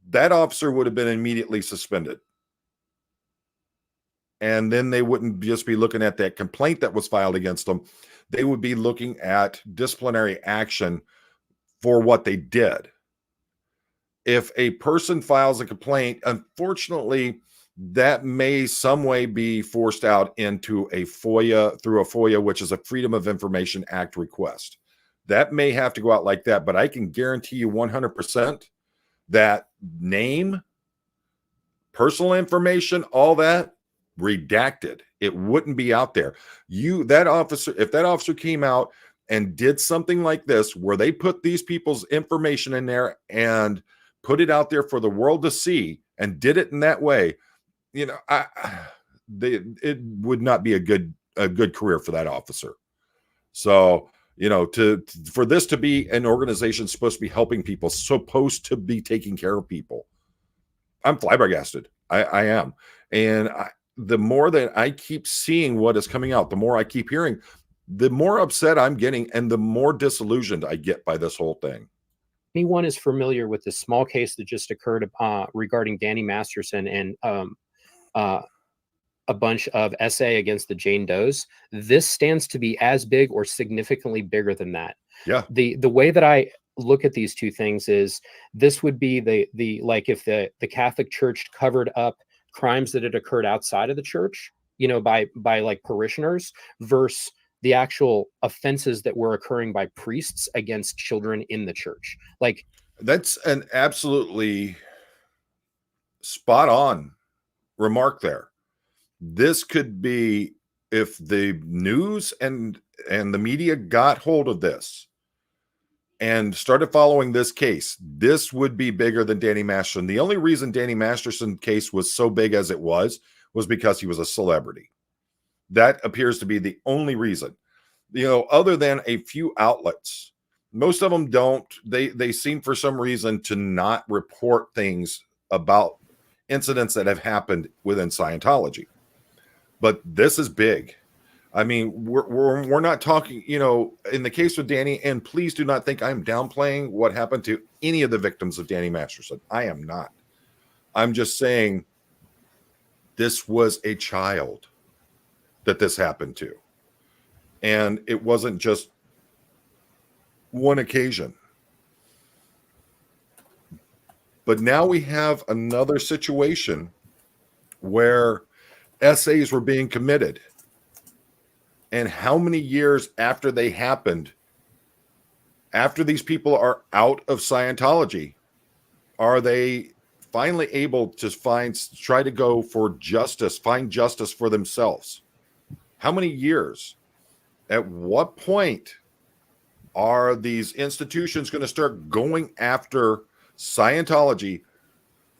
Speaker 1: that officer would have been immediately suspended. And then they wouldn't just be looking at that complaint that was filed against them. They would be looking at disciplinary action for what they did. If a person files a complaint, unfortunately, that may some way be forced out into through a FOIA, which is a Freedom of Information Act request. That may have to go out like that, but I can guarantee you 100% that name, personal information, all that, redacted. It wouldn't be out there. If that officer came out and did something like this, where they put these people's information in there and put it out there for the world to see and did it in that way, it would not be a good career for that officer. So, for this to be an organization supposed to be helping people, supposed to be taking care of people, I'm flabbergasted. I am. And the more that I keep seeing what is coming out, the more I keep hearing, the more upset I'm getting and the more disillusioned I get by this whole thing.
Speaker 3: Anyone is familiar with this small case that just occurred regarding Danny Masterson and a bunch of SA against the Jane Does, this stands to be as big or significantly bigger than that.
Speaker 1: Yeah.
Speaker 3: The way that I look at these two things is this would be the like if the Catholic Church covered up crimes that had occurred outside of the church, by like parishioners, versus the actual offenses that were occurring by priests against children in the church. Like,
Speaker 1: that's an absolutely spot on remark there. This could be, if the news and the media got hold of this and started following this case, this would be bigger than Danny Masterson. The only reason Danny Masterson's case was so big as it was because he was a celebrity. That appears to be the only reason. Other than a few outlets, most of them don't. They seem for some reason to not report things about incidents that have happened within Scientology. But this is big. I mean, we're not talking, in the case of Danny, and please do not think I'm downplaying what happened to any of the victims of Danny Masterson. I am not. I'm just saying this was a child that this happened to. And it wasn't just one occasion. But now we have another situation where SAs were being committed. And how many years after they happened, after these people are out of Scientology, are they finally able to try to go for justice, find justice for themselves? How many years? At what point are these institutions going to start going after Scientology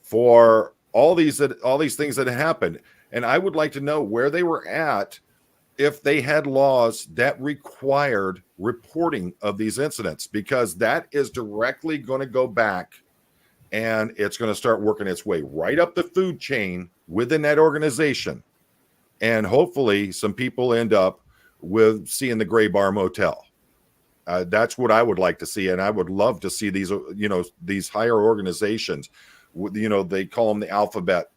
Speaker 1: for all these things that happened? And I would like to know where they were at if they had laws that required reporting of these incidents, because that is directly going to go back and it's going to start working its way right up the food chain within that organization. And hopefully some people end up with seeing the Gray Bar Motel. That's what I would like to see, and I would love to see these, these higher organizations. They call them the alphabet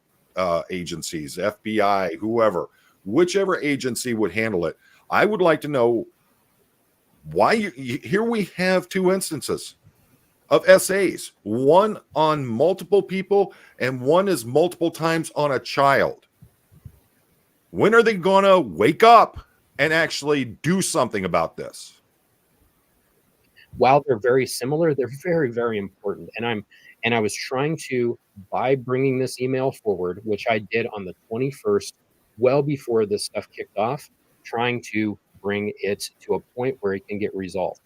Speaker 1: agencies, FBI, whoever, whichever agency would handle it. I would like to know why here we have two instances of SAs, one on multiple people and one is multiple times on a child. When are they going to wake up and actually do something about this?
Speaker 3: While they're very similar, they're very, very important. And I was trying to, by bringing this email forward, which I did on the 21st, well before this stuff kicked off, trying to bring it to a point where it can get resolved.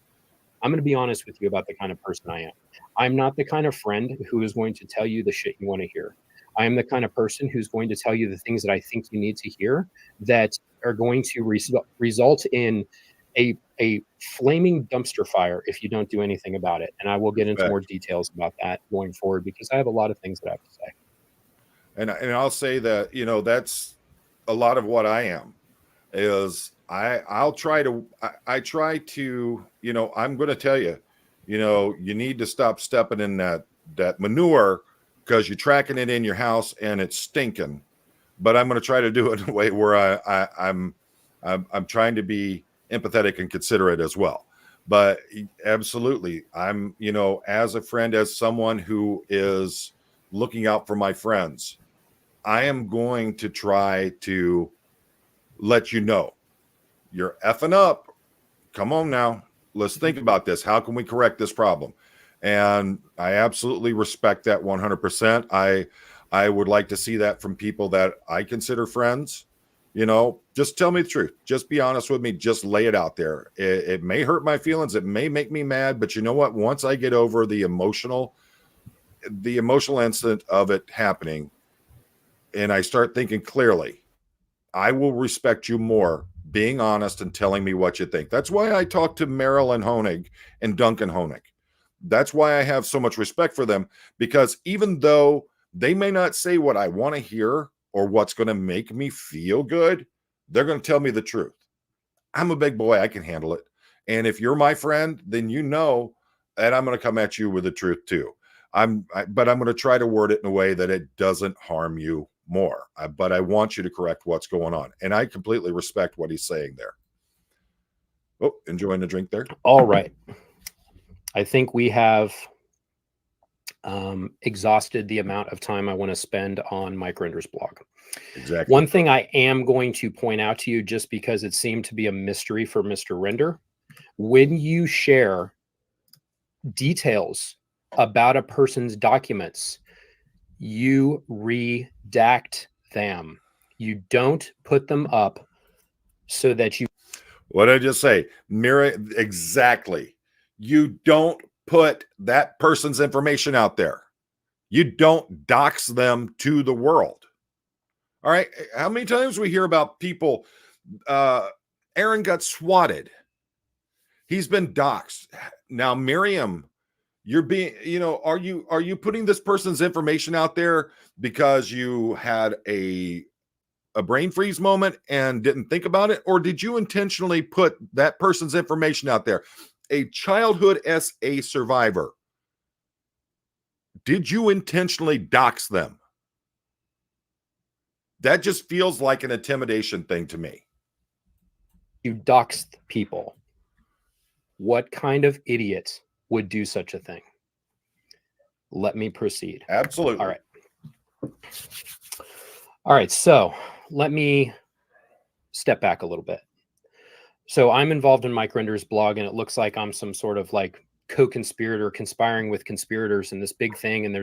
Speaker 3: I'm going to be honest with you about the kind of person I am. I'm not the kind of friend who is going to tell you the shit you want to hear. I am the kind of person who's going to tell you the things that I think you need to hear that are going to result in a flaming dumpster fire if you don't do anything about it. And I will get into more details about that going forward because I have a lot of things that I have to say.
Speaker 1: And I'll say that, that's a lot of what I am is I try to, I'm going to tell you, you need to stop stepping in that manure because you're tracking it in your house and it's stinking. But I'm going to try to do it in a way where I'm trying to be empathetic and considerate as well. But absolutely, I'm, as a friend, as someone who is looking out for my friends, I am going to try to let you know you're effing up. Come on now. Let's think about this. How can we correct this problem? And I absolutely respect that 100%. I would like to see that from people that I consider friends. Just tell me the truth. Just be honest with me. Just lay it out there. It may hurt my feelings. It may make me mad, but you know what? Once I get over the emotional incident of it happening and I start thinking clearly, I will respect you more being honest and telling me what you think. That's why I talk to Marilyn Honig and Duncan Honig. That's why I have so much respect for them, because even though they may not say what I want to hear or what's going to make me feel good, they're going to tell me the truth. I'm a big boy. I can handle it. And if you're my friend, then you know that I'm going to come at you with the truth too. But I'm going to try to word it in a way that it doesn't harm you more. But I want you to correct what's going on. And I completely respect what he's saying there. Oh, enjoying the drink there?
Speaker 3: All right. I think we have exhausted the amount of time I want to spend on Mike Rinder's blog.
Speaker 1: Exactly.
Speaker 3: One thing I am going to point out to you, just because it seemed to be a mystery for Mr. Rinder, when you share details about a person's documents, you redact them. You don't put them up so that you...
Speaker 1: What did I just say? Mirror, exactly. You don't put that person's information out there. You don't dox them to the world. All right. How many times we hear about people, Aaron got swatted. He's been doxxed. Now, Miriam, you're being, are you putting this person's information out there because you had a brain freeze moment and didn't think about it? Or did you intentionally put that person's information out there? A childhood SA survivor. Did you intentionally dox them? That just feels like an intimidation thing to me.
Speaker 3: You doxed people. What kind of idiot would do such a thing? Let me proceed.
Speaker 1: Absolutely.
Speaker 3: All right. So let me step back a little bit. So I'm involved in Mike Rinder's blog, and it looks like I'm some sort of like co-conspirator, conspiring with conspirators in this big thing. And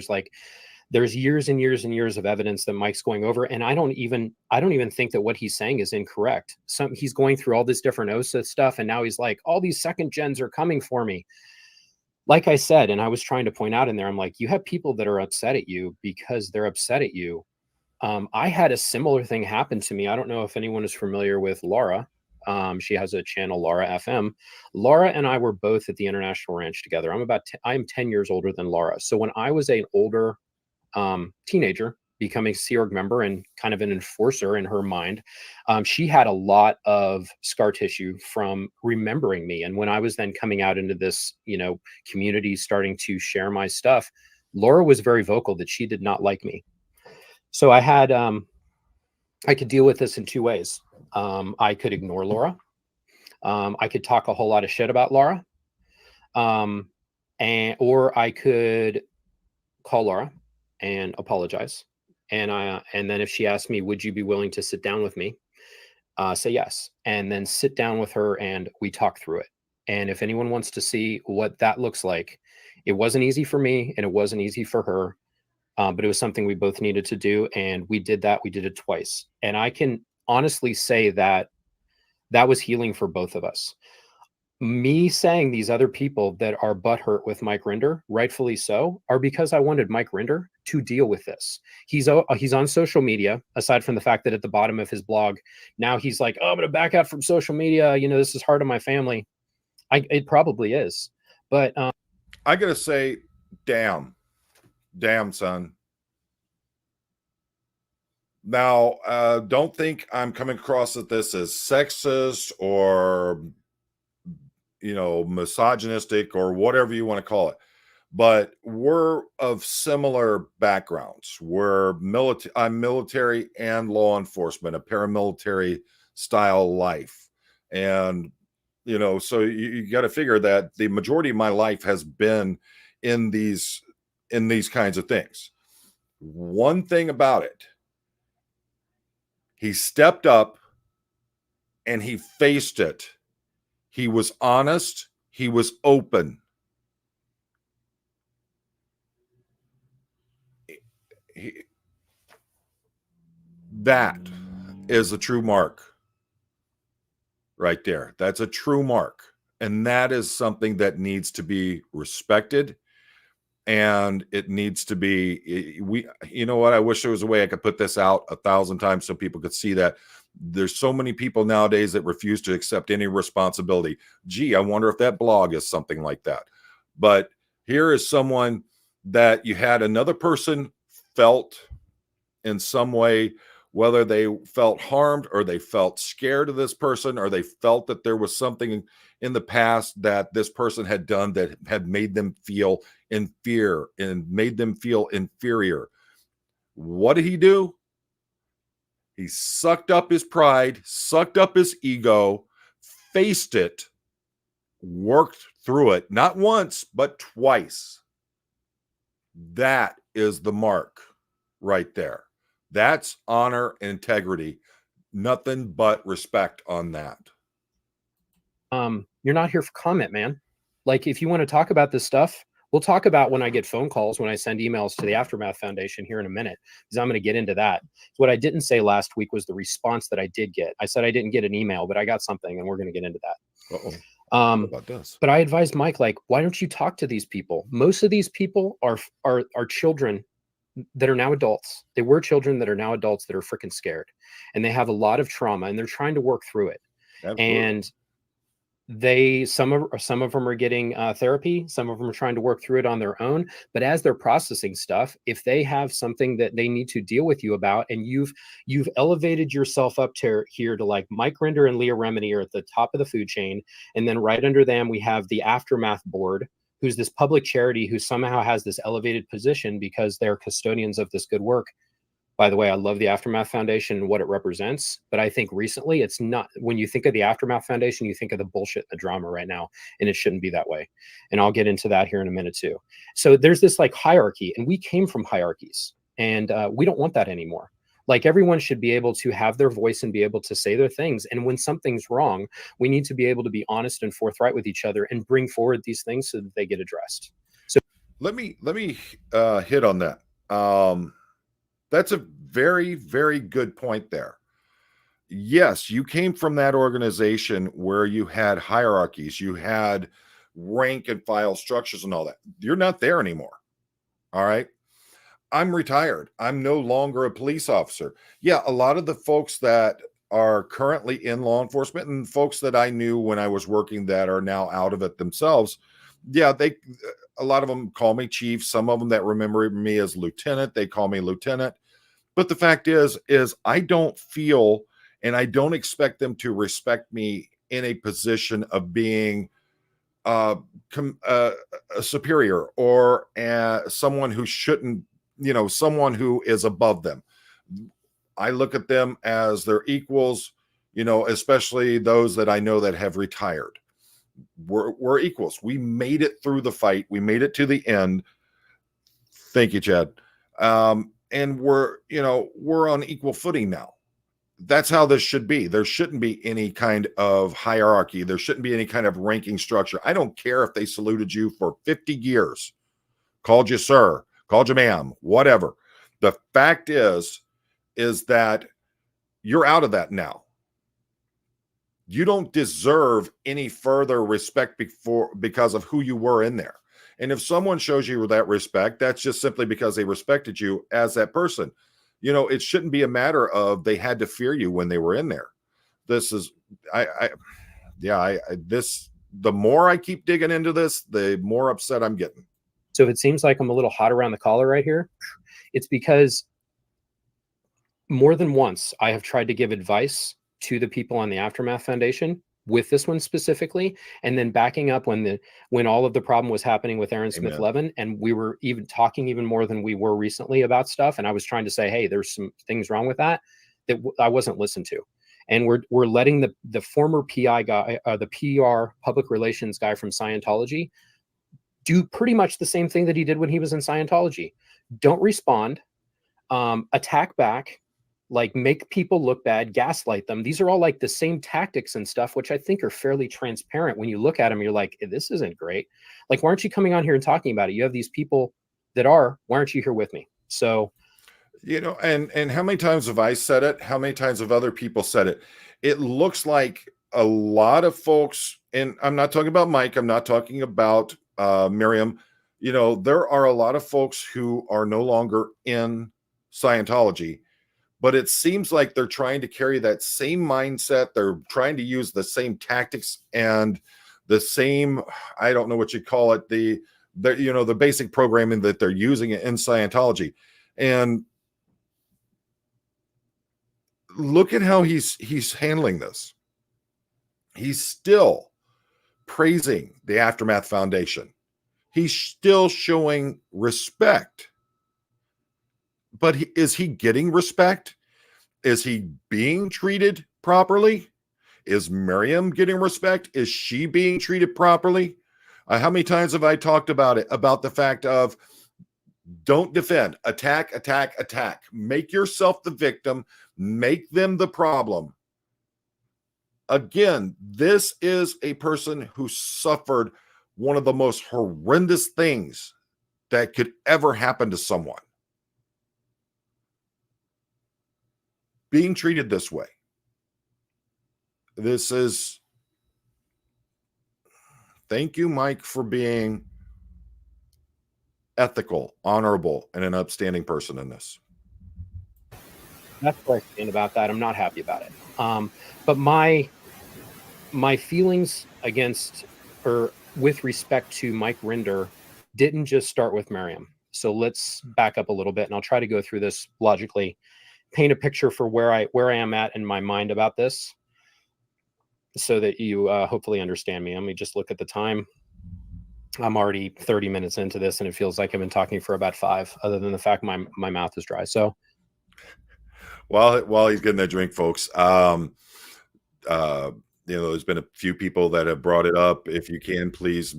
Speaker 3: there's years and years and years of evidence that Mike's going over. And I don't even think that what he's saying is incorrect. He's going through all this different OSA stuff. And now he's like, all these second gens are coming for me. Like I said, and I was trying to point out in there, I'm like, you have people that are upset at you because they're upset at you. I had a similar thing happen to me. I don't know if anyone is familiar with Laura. She has a channel, Laura FM. Laura and I were both at the International Ranch together. I'm 10 years older than Laura. So when I was an older teenager, becoming a Sea Org member and kind of an enforcer in her mind, she had a lot of scar tissue from remembering me. And when I was then coming out into this, community, starting to share my stuff, Laura was very vocal that she did not like me. So I had, I could deal with this in two ways. I could ignore Laura. I could talk a whole lot of shit about Laura. Or I could call Laura and apologize. And then if she asked me, would you be willing to sit down with me? Say yes. And then sit down with her and we talk through it. And if anyone wants to see what that looks like, it wasn't easy for me and it wasn't easy for her. But it was something we both needed to do. And we did that. We did it twice. And I can honestly say that that was healing for both of us. Me saying these other people that are butthurt with Mike Rinder, rightfully so, are because I wanted Mike Rinder to deal with this. He's on social media, aside from the fact that at the bottom of his blog, now he's like, oh, I'm going to back out from social media. This is hard on my family. It probably is. But
Speaker 1: I got to say, damn, son. Now, don't think I'm coming across at this as sexist or misogynistic or whatever you want to call it, but we're of similar backgrounds. I'm military and law enforcement, a paramilitary style life. And, so you got to figure that the majority of my life has been in these kinds of things. One thing about it, he stepped up and he faced it. He was honest. He was open. That is a true mark right there. That's a true mark. And that is something that needs to be respected. And it needs to be, I wish there was a way I could put this out 1,000 times so people could see that. There's so many people nowadays that refuse to accept any responsibility. Gee, I wonder if that blog is something like that. But here is someone that you had another person felt in some way, whether they felt harmed or they felt scared of this person, or they felt that there was something in the past that this person had done that had made them feel in fear and made them feel inferior. What did he do? He sucked up his pride, sucked up his ego, faced it, worked through it, not once, but twice. That is the mark right there. That's honor and integrity. Nothing but respect on that.
Speaker 3: You're not here for comment, man. Like, if you want to talk about this stuff, we'll talk about when I get phone calls, when I send emails to the Aftermath Foundation here in a minute, because I'm going to get into that. What I didn't say last week was the response that I did get. I said I didn't get an email, but I got something, and we're going to get into that.
Speaker 1: What about this?
Speaker 3: But I advised Mike, like, why don't you talk to these people? Most of these people are children that are now adults. They were children that are now adults that are freaking scared, and they have a lot of trauma, and they're trying to work through it. Absolutely. And some of them are getting therapy. Some of them are trying to work through it on their own. But as they're processing stuff, if they have something that they need to deal with you about, and you've elevated yourself up to here to like Mike Rinder and Leah Remini are at the top of the food chain, and then right under them we have the Aftermath Board, who's this public charity who somehow has this elevated position because they're custodians of this good work. By the way, I love the Aftermath Foundation and what it represents, but I think recently it's not. When you think of the Aftermath Foundation, you think of the bullshit and the drama right now, and it shouldn't be that way. And I'll get into that here in a minute too. So there's this like hierarchy, and we came from hierarchies, and we don't want that anymore. Like, everyone should be able to have their voice and be able to say their things. And when something's wrong, we need to be able to be honest and forthright with each other and bring forward these things so that they get addressed. So
Speaker 1: let me hit on that. That's a very, very good point there. Yes, you came from that organization where you had hierarchies, you had rank and file structures and all that. You're not there anymore. All right. I'm retired. I'm no longer a police officer. Yeah, a lot of the folks that are currently in law enforcement and folks that I knew when I was working that are now out of it themselves, yeah, a lot of them call me chief. Some of them that remember me as lieutenant, they call me lieutenant. But the fact is I don't feel, and I don't expect them to respect me in a position of being a superior or someone who shouldn't, someone who is above them. I look at them as their equals, especially those that I know that have retired. We're equals. We made it through the fight. We made it to the end. Thank you, Chad. And we're on equal footing now. That's how this should be. There shouldn't be any kind of hierarchy. There shouldn't be any kind of ranking structure. I don't care if they saluted you for 50 years, called you sir, called you ma'am, whatever. The fact is that you're out of that now. You don't deserve any further respect because of who you were in there. And if someone shows you that respect, that's just simply because they respected you as that person. It shouldn't be a matter of they had to fear you when they were in there. This is, the more I keep digging into this, the more upset I'm getting.
Speaker 3: So if it seems like I'm a little hot around the collar right here, it's because more than once I have tried to give advice to the people on the Aftermath Foundation with this one specifically, and then backing up when all of the problem was happening with Aaron Smith Levin, and we were even talking even more than we were recently about stuff, and I was trying to say, hey, there's some things wrong with that I wasn't listened to, and we're letting the former PI guy, the PR public relations guy from Scientology, do pretty much the same thing that he did when he was in Scientology. Don't respond, attack back, like make people look bad, gaslight them. These are all like the same tactics and stuff, which I think are fairly transparent. When you look at them, you're like, this isn't great. Like, why aren't you coming on here and talking about it? You have these people that are, why aren't you here with me? So,
Speaker 1: and how many times have I said it? How many times have other people said it? It looks like a lot of folks, and I'm not talking about Mike, I'm not talking about Miriam. There are a lot of folks who are no longer in Scientology, but it seems like they're trying to carry that same mindset. They're trying to use the same tactics and the same, I don't know what you call it, the basic programming that they're using in Scientology. And look at how he's handling this. He's still praising the Aftermath Foundation. He's still showing respect. But is he getting respect? Is he being treated properly? Is Miriam getting respect? Is she being treated properly? How many times have I talked about it, about the fact of don't defend, attack, attack, attack. Make yourself the victim. Make them the problem. Again, this is a person who suffered one of the most horrendous things that could ever happen to someone. Being treated this way. This is, thank you, Mike, for being ethical, honorable, and an upstanding person in this.
Speaker 3: That's what I stand about that. I'm not happy about it. But my feelings against, or with respect to Mike Rinder, didn't just start with Miriam. So let's back up a little bit, and I'll try to go through this logically, paint a picture for where I am at in my mind about this, so that you hopefully understand me. Let me just look at the time. I'm already 30 minutes into this, and it feels like I've been talking for about 5, other than the fact my mouth is dry. So
Speaker 1: while he's getting that drink, folks, there's been a few people that have brought it up. If you can, please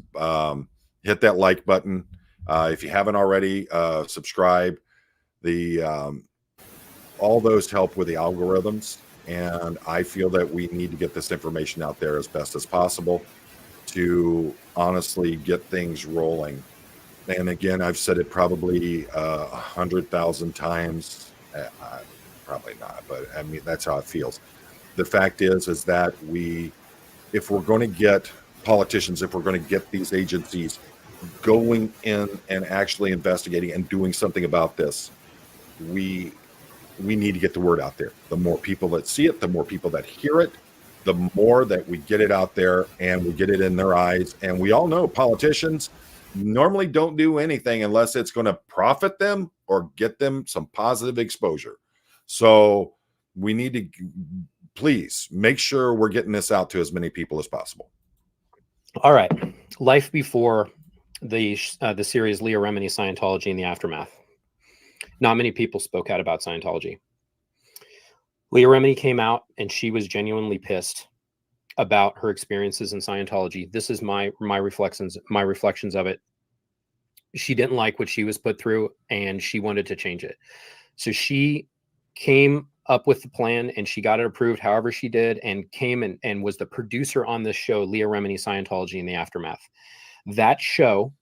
Speaker 1: hit that like button. If you haven't already, subscribe. All those help with the algorithms, and I feel that we need to get this information out there as best as possible to honestly get things rolling. And again, I've said it probably 100,000 times. Probably not, but I mean, that's how it feels. The fact is that if we're going to get politicians, if we're going to get these agencies going in and actually investigating and doing something about this, we need to get the word out there. The more people that see it, the more people that hear it, the more that we get it out there and we get it in their eyes. And we all know politicians normally don't do anything unless it's going to profit them or get them some positive exposure. So we need to please make sure we're getting this out to as many people as possible.
Speaker 3: All right. Life before the series Leah Remini, Scientology, and the Aftermath. Not many people spoke out about Scientology. Leah Remini came out and she was genuinely pissed about her experiences in Scientology. This is my reflections of it. She didn't like what she was put through and she wanted to change it. So she came up with the plan and she got it approved however she did, and came and was the producer on this show, Leah Remini, Scientology, and the Aftermath. That show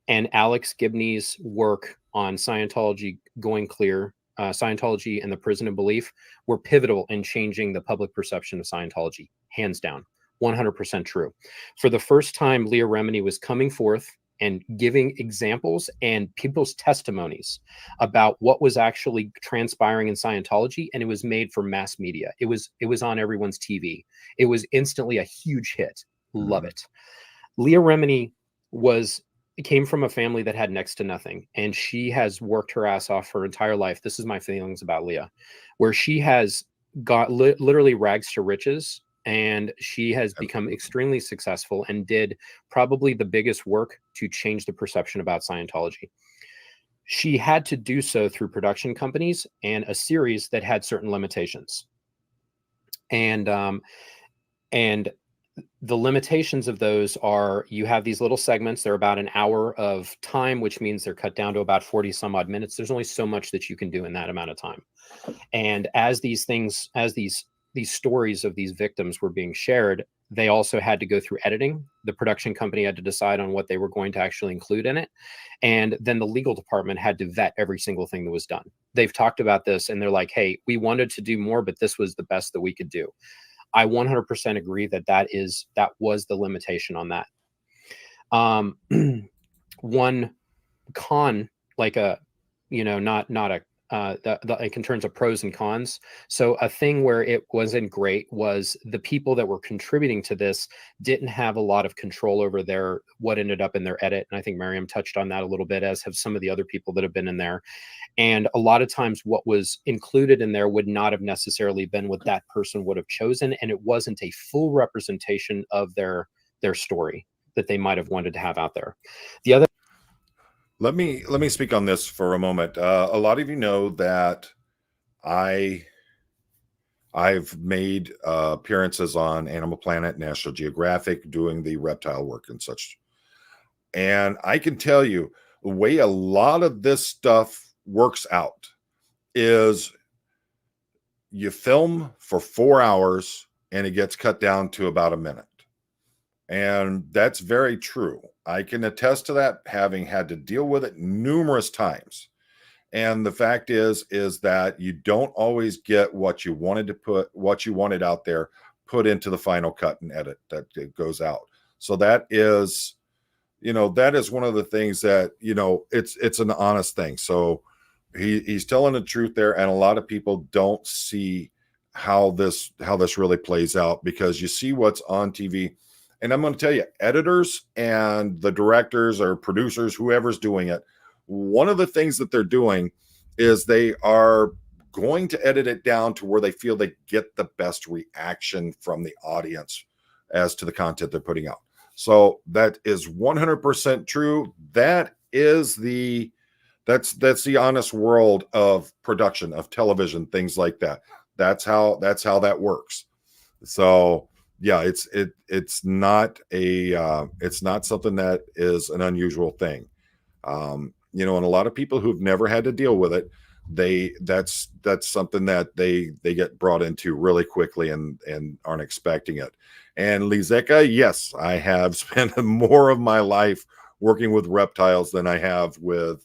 Speaker 3: and Alex Gibney's work on Scientology going clear, Scientology and the Prison of Belief, were pivotal in changing the public perception of Scientology, hands down, 100% true. For the first time, Leah Remini was coming forth and giving examples and people's testimonies about what was actually transpiring in Scientology, and it was made for mass media. It was on everyone's TV. It was instantly a huge hit. Love it. Leah Remini came from a family that had next to nothing, and she has worked her ass off her entire life. This is my feelings about Leah, where she has got literally rags to riches, and she has become extremely successful and did probably the biggest work to change the perception about Scientology. She had to do so through production companies and a series that had certain limitations. And the limitations of those are, you have these little segments. They're about an hour of time, which means they're cut down to about 40 some odd minutes. There's only so much that you can do in that amount of time. And as these stories of these victims were being shared, they also had to go through editing. The production company had to decide on what they were going to actually include in it. And then the legal department had to vet every single thing that was done. They've talked about this and they're like, hey, we wanted to do more, but this was the best that we could do. I 100% agree that was the limitation on that. One con, like like in terms of pros and cons. So a thing where it wasn't great was the people that were contributing to this didn't have a lot of control over what ended up in their edit. And I think Miriam touched on that a little bit, as have some of the other people that have been in there. And a lot of times what was included in there would not have necessarily been what that person would have chosen. And it wasn't a full representation of their story that they might have wanted to have out there. The other
Speaker 1: Let me speak on this for a moment. A lot of you know that I've made appearances on Animal Planet, National Geographic, doing the reptile work and such. And I can tell you the way a lot of this stuff works out is you film for 4 hours and it gets cut down to about a minute. And that's very true. I can attest to that, having had to deal with it numerous times. And the fact is that you don't always get what you wanted out there, put into the final cut and edit that it goes out. So that is one of the things that, it's an honest thing. So he's telling the truth there. And a lot of people don't see how this really plays out, because you see what's on TV. And I'm going to tell you, editors and the directors or producers, whoever's doing it, one of the things that they're doing is they are going to edit it down to where they feel they get the best reaction from the audience as to the content they're putting out. So that is 100% true. That's the honest world of production, of television, things like that. That's how that works. So yeah, it's not something that is an unusual thing. And a lot of people who've never had to deal with it, that's something that they get brought into really quickly and aren't expecting it. And Lizeka, yes, I have spent more of my life working with reptiles than I have with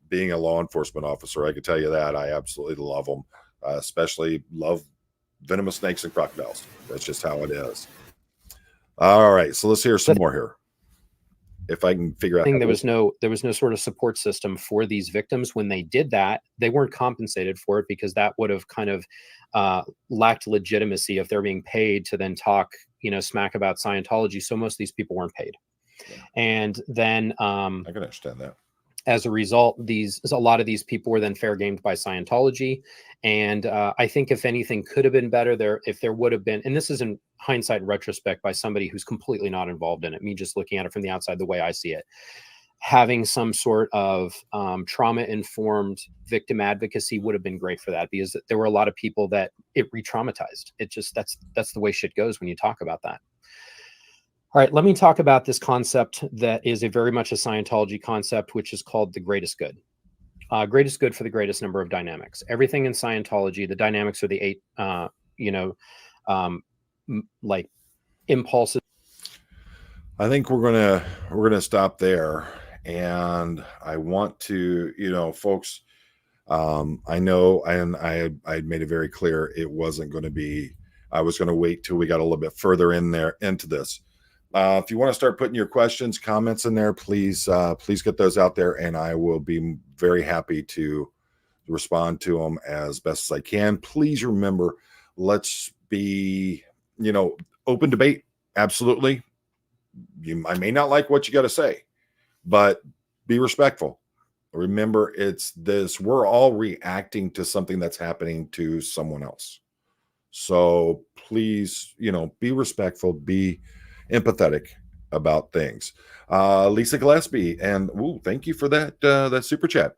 Speaker 1: being a law enforcement officer. I can tell you that. I absolutely love them, especially love venomous snakes and crocodiles. That's just how it is. All right, so let's hear some more here. If I can figure out,
Speaker 3: there was no sort of support system for these victims. When they did that, they weren't compensated for it, because that would have kind of lacked legitimacy if they're being paid to then talk, smack about Scientology. So most of these people weren't paid.
Speaker 1: Yeah.
Speaker 3: And then
Speaker 1: I can understand that.
Speaker 3: As a result, a lot of these people were then fair gamed by Scientology. And I think if anything could have been better there, if there would have been, and this is in hindsight and retrospect by somebody who's completely not involved in it, me just looking at it from the outside, the way I see it, having some sort of trauma-informed victim advocacy would have been great for that, because there were a lot of people that it re-traumatized. It just, that's the way shit goes when you talk about that. All right, let me talk about this concept that is a very much a Scientology concept, which is called the greatest good. Greatest good for the greatest number of dynamics. Everything in Scientology, the dynamics are the 8, like impulses.
Speaker 1: I think we're gonna stop there, and I want to, folks. I know, and I made it very clear it wasn't going to be. I was going to wait till we got a little bit further into this. If you want to start putting your questions, comments in there, please get those out there, and I will be very happy to respond to them as best as I can. Please remember, let's be, open debate. Absolutely. I may not like what you got to say, but be respectful. Remember, we're all reacting to something that's happening to someone else. So please, be respectful, be empathetic about things. Lisa Gillespie, and thank you for that super chat.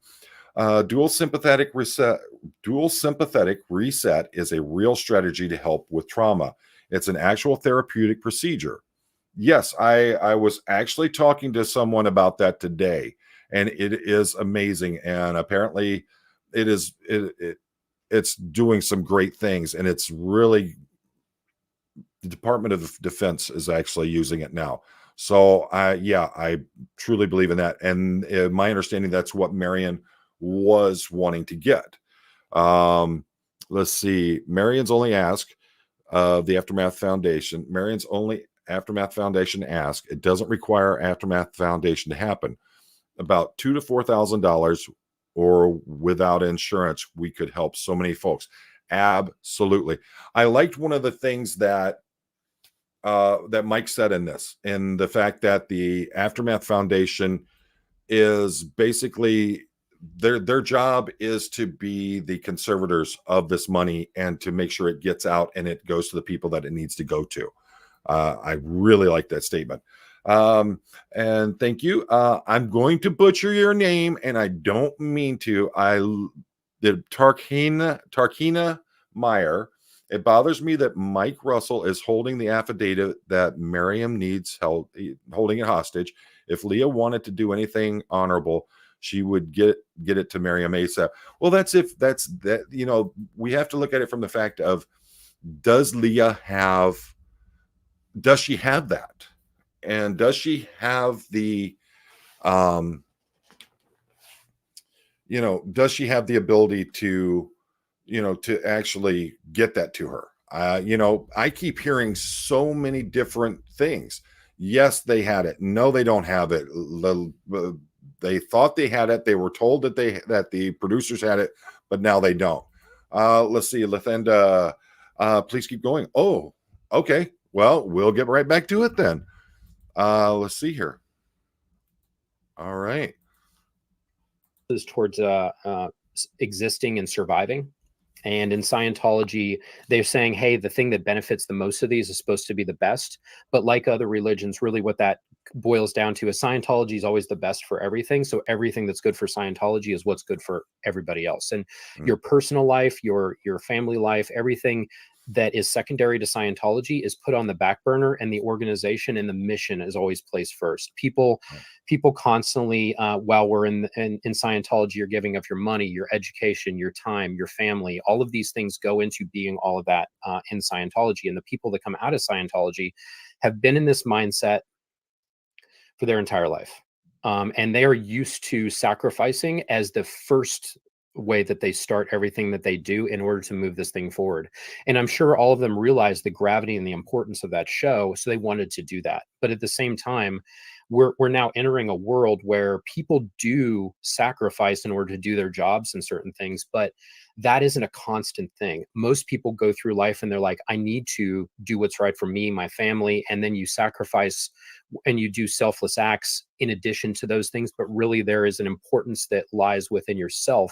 Speaker 1: Dual sympathetic reset is a real strategy to help with trauma. It's an actual therapeutic procedure. Yes, I was actually talking to someone about that today, and it is amazing. And apparently, it's doing some great things, and it's really, the Department of Defense is actually using it now. So I truly believe in that. And my understanding, that's what Marion was wanting to get. Let's see. Marion's only ask of the Aftermath Foundation. Marion's only Aftermath Foundation ask. It doesn't require Aftermath Foundation to happen. About $2,000 to $4,000, or without insurance, we could help so many folks. Absolutely. I liked one of the things that Mike said in this, and the fact that the Aftermath Foundation is basically their job is to be the conservators of this money and to make sure it gets out and it goes to the people that it needs to go to. I really like that statement. And thank you. I'm going to butcher your name, and I don't mean to. I did Tarkina Meyer. It bothers me that Mike Russell is holding the affidavit that Miriam needs help holding it hostage. If Leah wanted to do anything honorable, she would get it to Miriam ASAP. Well, that's that. We have to look at it from the fact of, does she have that? And does she have the, does she have the ability to, to actually get that to her? I keep hearing so many different things. Yes, they had it. No, they don't have it. They thought they had it. They were told that the producers had it, but now they don't. Let's see, Latenda, please keep going. Oh, okay. Well, we'll get right back to it then. Let's see here. All right.
Speaker 3: Is towards existing and surviving. And in Scientology, they're saying, hey, the thing that benefits the most of these is supposed to be the best. But like other religions, really what that boils down to is Scientology is always the best for everything. So everything that's good for Scientology is what's good for everybody else. And your personal life, your family life, everything that is secondary to Scientology is put on the back burner, and the organization and the mission is always placed first. People constantly, while we're in Scientology, you're giving up your money, your education, your time, your family. All of these things go into being all of that in Scientology. And the people that come out of Scientology have been in this mindset for their entire life. And they are used to sacrificing as the first way that they start everything that they do in order to move this thing forward. And I'm sure all of them realized the gravity and the importance of that show, so they wanted to do that. But at the same time, we're now entering a world where people do sacrifice in order to do their jobs and certain things, but that isn't a constant thing. Most people go through life and they're like, I need to do what's right for me, my family, and then you sacrifice and you do selfless acts in addition to those things. But really, there is an importance that lies within yourself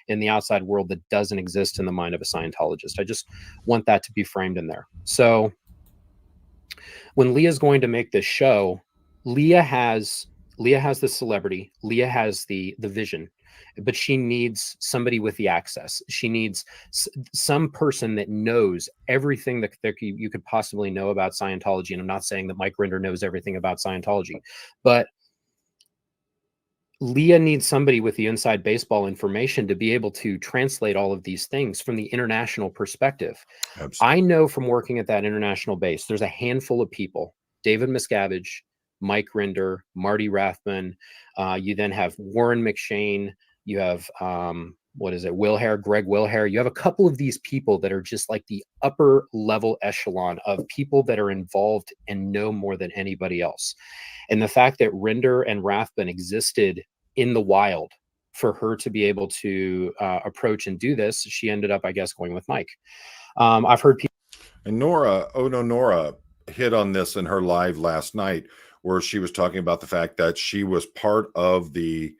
Speaker 3: in the outside world that doesn't exist in the mind of a Scientologist. I just want that to be framed in there. So when Leah's going to make this show, Leah has the celebrity, Leah has the vision, but she needs somebody with the access. She needs some person that knows everything that you could possibly know about Scientology. And I'm not saying that Mike Rinder knows everything about Scientology, but Leah needs somebody with the inside baseball information to be able to translate all of these things from the international perspective.
Speaker 1: Absolutely.
Speaker 3: I know from working at that international base, there's a handful of people, David Miscavige, Mike Rinder, Marty Rathman. You then have Warren McShane. You have, Greg Wilhare. You have a couple of these people that are just like the upper level echelon of people that are involved and know more than anybody else. And the fact that Rinder and Rathbun existed in the wild for her to be able to approach and do this, she ended up, I guess, going with Mike. I've heard people.
Speaker 1: And Nora hit on this in her live last night, where she was talking about the fact that she was part of the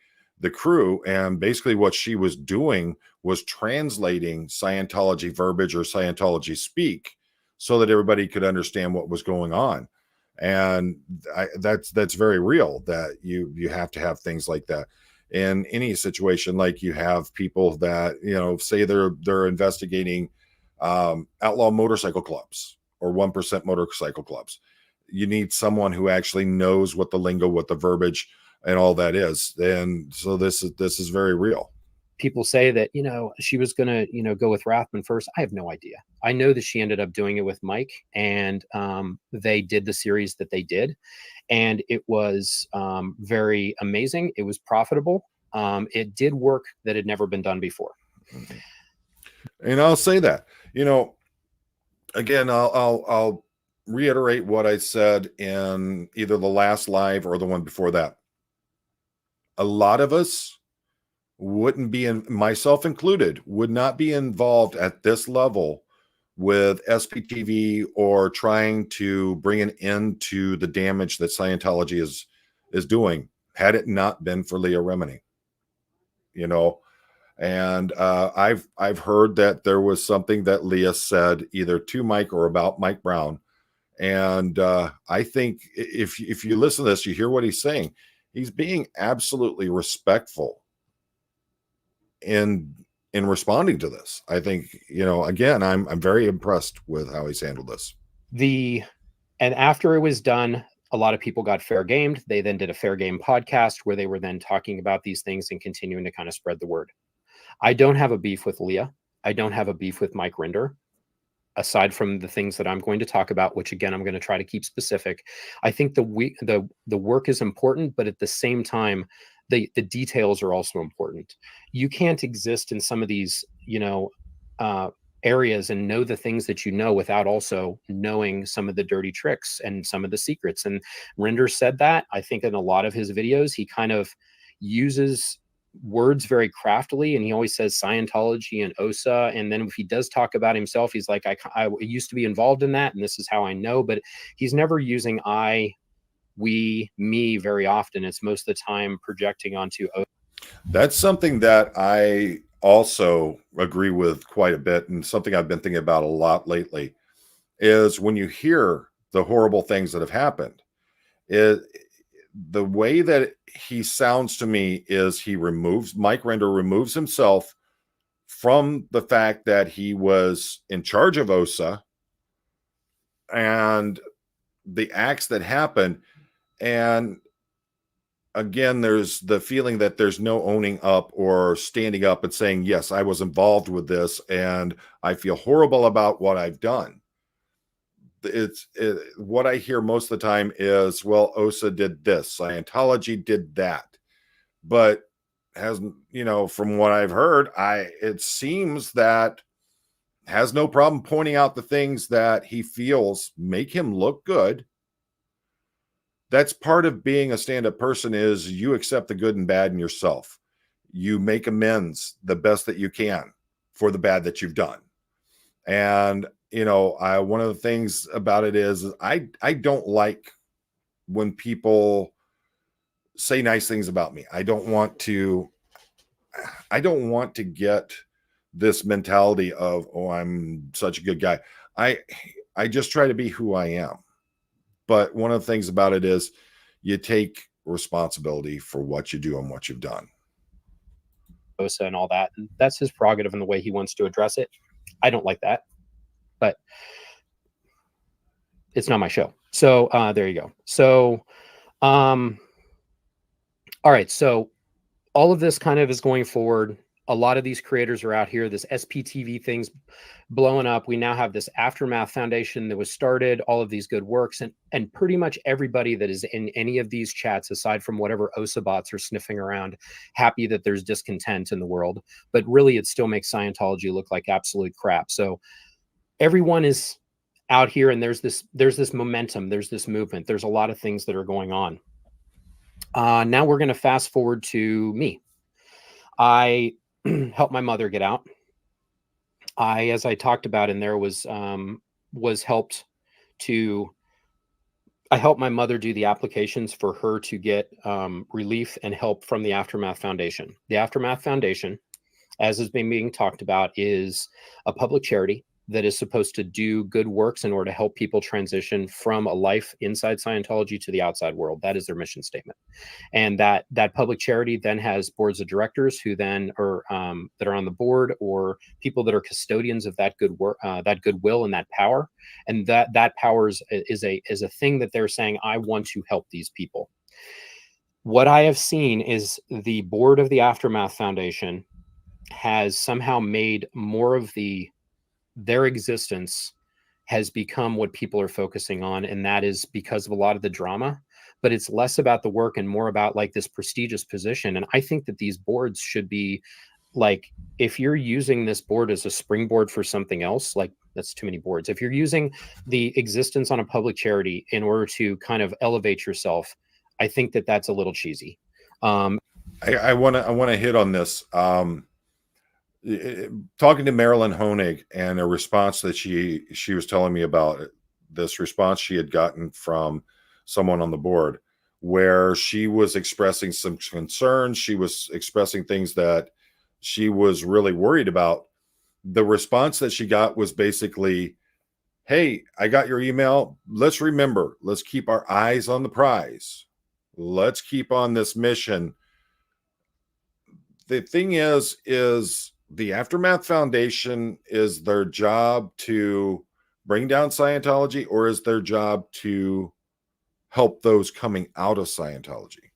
Speaker 1: crew, and basically what she was doing was translating Scientology verbiage or Scientology speak so that everybody could understand what was going on. And that's very real, that you have to have things like that in any situation. Like, you have people that, say they're investigating outlaw motorcycle clubs or 1% motorcycle clubs. You need someone who actually knows what the lingo, what the verbiage and all that is. And so this is very real.
Speaker 3: People say that, she was going to, go with Rathman first. I have no idea. I know that she ended up doing it with Mike, and they did the series that they did. And it was very amazing. It was profitable. It did work that had never been done before.
Speaker 1: And I'll say that, again, I'll reiterate what I said in either the last live or the one before that. A lot of us wouldn't be, myself included, would not be involved at this level with SPTV or trying to bring an end to the damage that Scientology is doing, had it not been for Leah Remini. And I've heard that there was something that Leah said either to Mike or about Mike Brown. And I think if you listen to this, you hear what he's saying. He's being absolutely respectful in responding to this. I think, again, I'm very impressed with how he's handled this.
Speaker 3: And after it was done, a lot of people got fair gamed. They then did a fair game podcast where they were then talking about these things and continuing to kind of spread the word. I don't have a beef with Leah. I don't have a beef with Mike Rinder, aside from the things that I'm going to talk about, which again, I'm going to try to keep specific. I think the work is important, but at the same time, the details are also important. You can't exist in some of these, areas and know the things that you know without also knowing some of the dirty tricks and some of the secrets. And Rinder said that. I think in a lot of his videos, he kind of uses words very craftily, and he always says Scientology and OSA. And then if he does talk about himself, he's like, I used to be involved in that, and this is how I know. But he's never using I, we, me very often. It's most of the time projecting onto OSA.
Speaker 1: That's something that I also agree with quite a bit, and something I've been thinking about a lot lately is when you hear the horrible things that have happened, the way that he sounds to me is Mike Rinder removes himself from the fact that he was in charge of OSA and the acts that happened. And again, there's the feeling that there's no owning up or standing up and saying, yes, I was involved with this and I feel horrible about what I've done. What I hear most of the time is, well, OSA did this, Scientology did that. But from what I've heard, it seems that has no problem pointing out the things that he feels make him look good that's part of being a stand-up person, is you accept the good and bad in yourself. You make amends the best that you can for the bad that you've done. And, you know, one of the things about it is I don't like when people say nice things about me. I don't want to get this mentality of, oh, I'm such a good guy. I just try to be who I am. But one of the things about it is you take responsibility for what you do and what you've done.
Speaker 3: And all that. And that's his prerogative in the way he wants to address it. I don't like that, but it's not my show. So there you go. So, all right. So all of this kind of is going forward. A lot of these creators are out here. This SPTV thing's blowing up. We now have this Aftermath Foundation that was started, all of these good works, and pretty much everybody that is in any of these chats, aside from whatever OSA bots are sniffing around, happy that there's discontent in the world. But really, it still makes Scientology look like absolute crap. So everyone is out here, and there's this momentum, there's this movement, there's a lot of things that are going on. Now we're going to fast forward to me. I helped my mother get out. As I talked about in there, helped to. I helped my mother do the applications for her to get relief and help from the Aftermath Foundation. The Aftermath Foundation, as has been being talked about, is a public charity that is supposed to do good works in order to help people transition from a life inside Scientology to the outside world. That is their mission statement. And that public charity then has boards of directors who then are that are on the board, or people that are custodians of that good work, that goodwill and that power. And that power is a thing that they're saying, I want to help these people. What I have seen is the board of the Aftermath Foundation has somehow made more of their existence has become what people are focusing on. And that is because of a lot of the drama, but it's less about the work and more about like this prestigious position. And I think that these boards should be like, if you're using this board as a springboard for something else, like that's too many boards. If you're using the existence on a public charity in order to kind of elevate yourself, I think that that's a little cheesy.
Speaker 1: I want to hit on this. Talking to Marilyn Honig, and a response that she was telling me about, this response she had gotten from someone on the board, where she was expressing some concerns. She was expressing things that she was really worried about. The response that she got was basically, hey, I got your email. Let's keep our eyes on the prize. Let's keep on this mission. The thing is the Aftermath Foundation, is their job to bring down Scientology, or is their job to help those coming out of Scientology?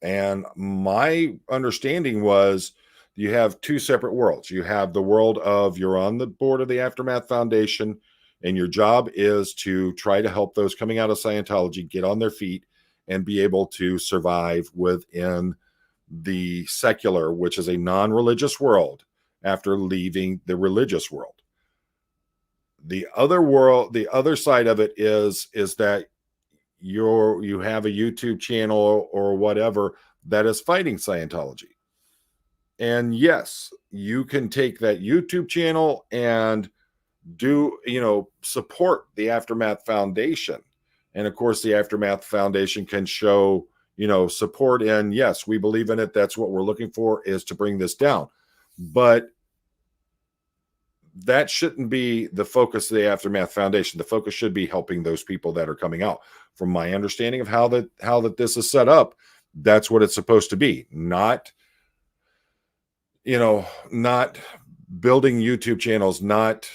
Speaker 1: And my understanding was you have two separate worlds. You have the world of, you're on the board of the Aftermath Foundation, and your job is to try to help those coming out of Scientology get on their feet and be able to survive within the secular, which is a non-religious world, after leaving the religious world. The other side of it is that you have a YouTube channel or whatever that is fighting Scientology. And yes, you can take that YouTube channel and support the Aftermath Foundation. And of course, the Aftermath Foundation can show, support, and yes, we believe in it. That's what we're looking for, is to bring this down. But that shouldn't be the focus of the Aftermath Foundation. The focus should be helping those people that are coming out. From my understanding of how that this is set up, that's what it's supposed to be. Not building YouTube channels, not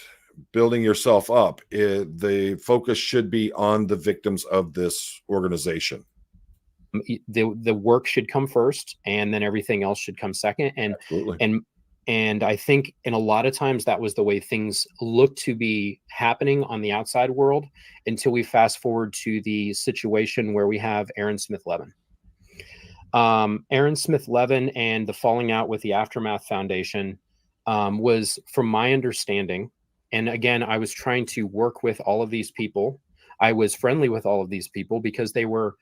Speaker 1: building yourself up. The focus should be on the victims of this organization.
Speaker 3: The work should come first, and then everything else should come second. And
Speaker 1: absolutely.
Speaker 3: And I think in a lot of times that was the way things looked to be happening on the outside world, until we fast forward to the situation where we have Aaron Smith-Levin. Aaron Smith-Levin and the falling out with the Aftermath Foundation was, from my understanding, and again, I was trying to work with all of these people. I was friendly with all of these people because they were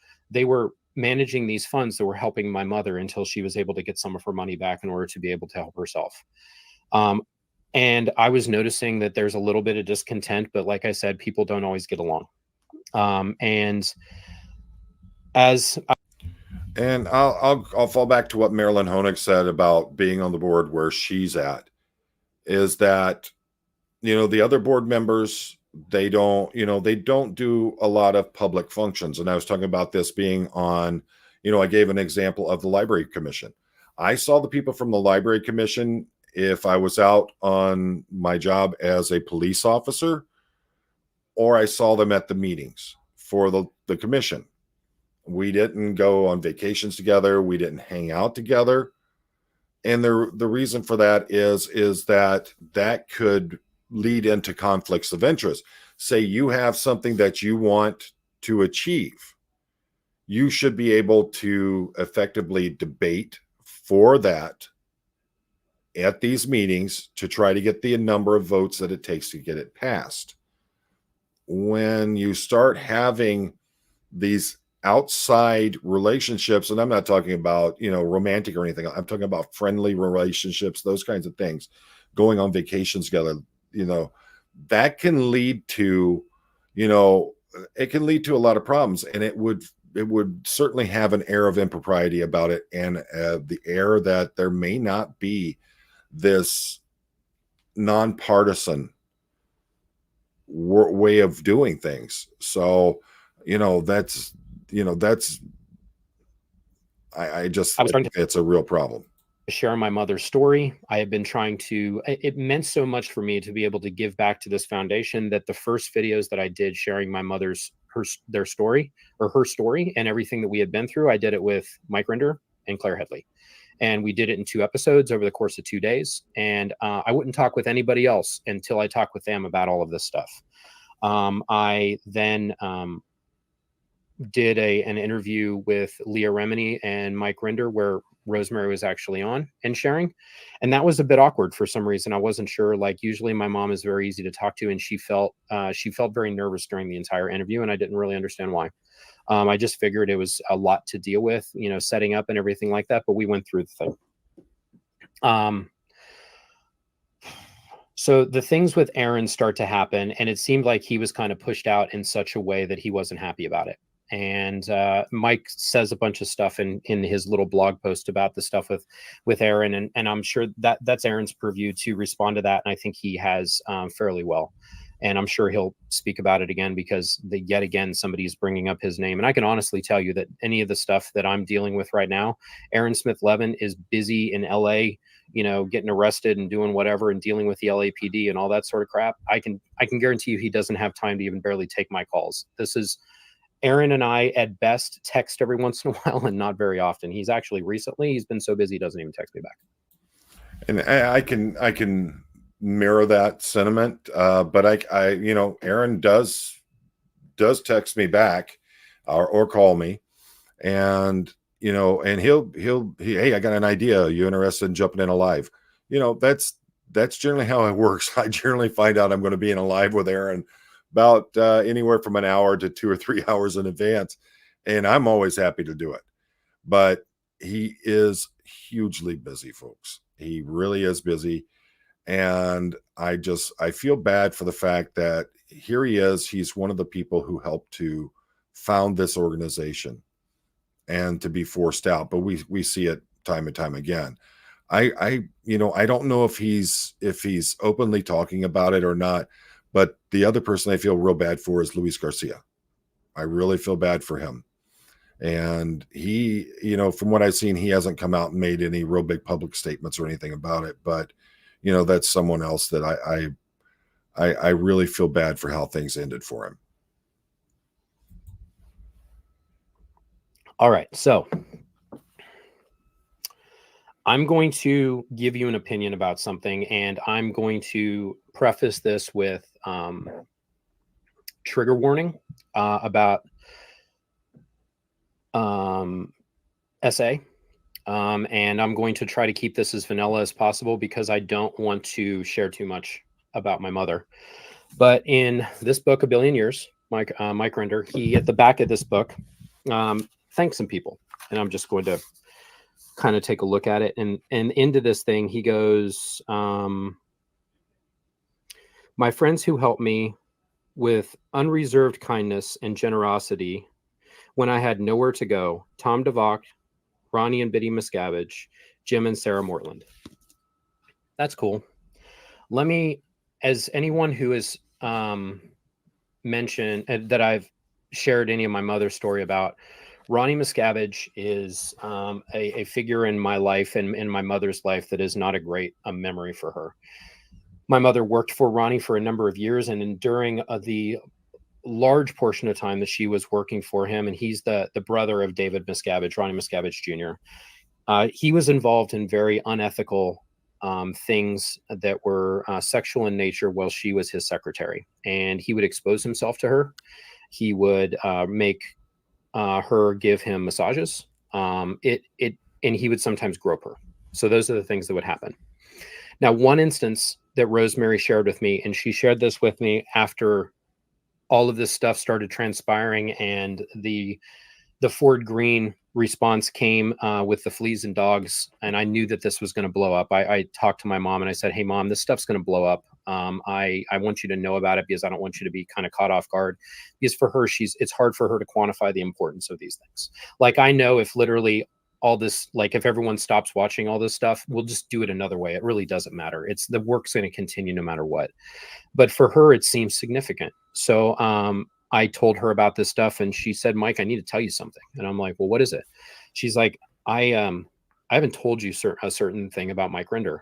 Speaker 3: managing these funds that were helping my mother until she was able to get some of her money back in order to be able to help herself. And I was noticing that there's a little bit of discontent, but like I said, people don't always get along. And
Speaker 1: I'll fall back to what Marilyn Honig said about being on the board where she's at, is that, the other board members, they don't do a lot of public functions. And I was talking about this being on, I gave an example of the Library Commission. I saw the people from the Library Commission if I was out on my job as a police officer, or I saw them at the meetings for the commission. We didn't go on vacations together. We didn't hang out together. And the reason for that is that could lead into conflicts of interest. Say you have something that you want to achieve. You should be able to effectively debate for that at these meetings to try to get the number of votes that it takes to get it passed. When you start having these outside relationships, and I'm not talking about, romantic or anything, I'm talking about friendly relationships, those kinds of things, going on vacations together, that can lead to, it can lead to a lot of problems, and it would certainly have an air of impropriety about it, and the air that there may not be this nonpartisan way of doing things. So, I just think it's a real problem.
Speaker 3: Share my mother's story. I have been trying to, it meant so much for me to be able to give back to this foundation that the first videos that I did sharing my mother's, their story, or her story, and everything that we had been through, I did it with Mike Rinder and Claire Headley. And we did it in 2 episodes over the course of 2 days. And I wouldn't talk with anybody else until I talked with them about all of this stuff. I then did an interview with Leah Remini and Mike Rinder where Rosemary was actually on and sharing. And that was a bit awkward for some reason. I wasn't sure. Like, usually my mom is very easy to talk to, and she felt very nervous during the entire interview, and I didn't really understand why. I just figured it was a lot to deal with, setting up and everything like that, but we went through the thing. So the things with Aaron start to happen, and it seemed like he was kind of pushed out in such a way that he wasn't happy about it. And Mike says a bunch of stuff in his little blog post about the stuff with Aaron, and I'm sure that's Aaron's purview to respond to that, and I think he has fairly well. And I'm sure he'll speak about it again because yet again, somebody's bringing up his name. And I can honestly tell you that any of the stuff that I'm dealing with right now, Aaron Smith-Levin is busy in LA, getting arrested and doing whatever and dealing with the LAPD and all that sort of crap. I can guarantee you he doesn't have time to even barely take my calls. This is Aaron and I at best text every once in a while, and not very often. He's been so busy he doesn't even text me back.
Speaker 1: And I can mirror that sentiment, but I Aaron does text me back or call me, and and hey, I got an idea, you interested in jumping in a live? That's generally how it works. I generally find out I'm going to be in a live with Aaron about anywhere from an hour to 2 or 3 hours in advance, and I'm always happy to do it. But he is hugely busy, folks. He really is busy. And I feel bad for the fact that here he is. He's one of the people who helped to found this organization and to be forced out. But we see it time and time again. I don't know if he's openly talking about it or not, but the other person I feel real bad for is Luis Garcia. I really feel bad for him. And he, from what I've seen, he hasn't come out and made any real big public statements or anything about it. But, that's someone else that I really feel bad for how things ended for him.
Speaker 3: All right. So I'm going to give you an opinion about something, and I'm going to preface this with trigger warning about SA. And I'm going to try to keep this as vanilla as possible because I don't want to share too much about my mother. But in this book, A Billion Years, Mike Rinder, he at the back of this book thanks some people, and I'm just going to kind of take a look at it. And into this thing, he goes, my friends who helped me with unreserved kindness and generosity when I had nowhere to go: Tom DeVock, Ronnie and Biddy Miscavige, Jim and Sarah Mortland. That's cool. Let me, as anyone who has mentioned that I've shared any of my mother's story about, Ronnie Miscavige is a figure in my life and in my mother's life that is not a great memory for her. My mother worked for Ronnie for a number of years, and during the large portion of time that she was working for him, and he's the brother of David Miscavige, Ronnie Miscavige Jr., he was involved in very unethical things that were sexual in nature while she was his secretary. And he would expose himself to her. He would make her give him massages. And he would sometimes grope her. So those are the things that would happen. Now, one instance that Rosemary shared with me, and she shared this with me after all of this stuff started transpiring, and the Ford Green response came with the fleas and dogs, and I knew that this was going to blow up. I talked to my mom and I said, hey mom, this stuff's going to blow up. I want you to know about it because I don't want you to be kind of caught off guard, because for her, it's hard for her to quantify the importance of these things. Like, I know if literally all this, like if everyone stops watching all this stuff, we'll just do it another way. It really doesn't matter. It's the work's going to continue no matter what. But for her, it seems significant. So I told her about this stuff, and she said, Mike, I need to tell you something. And I'm like, well, what is it? She's like, I haven't told you a certain thing about Mike Rinder.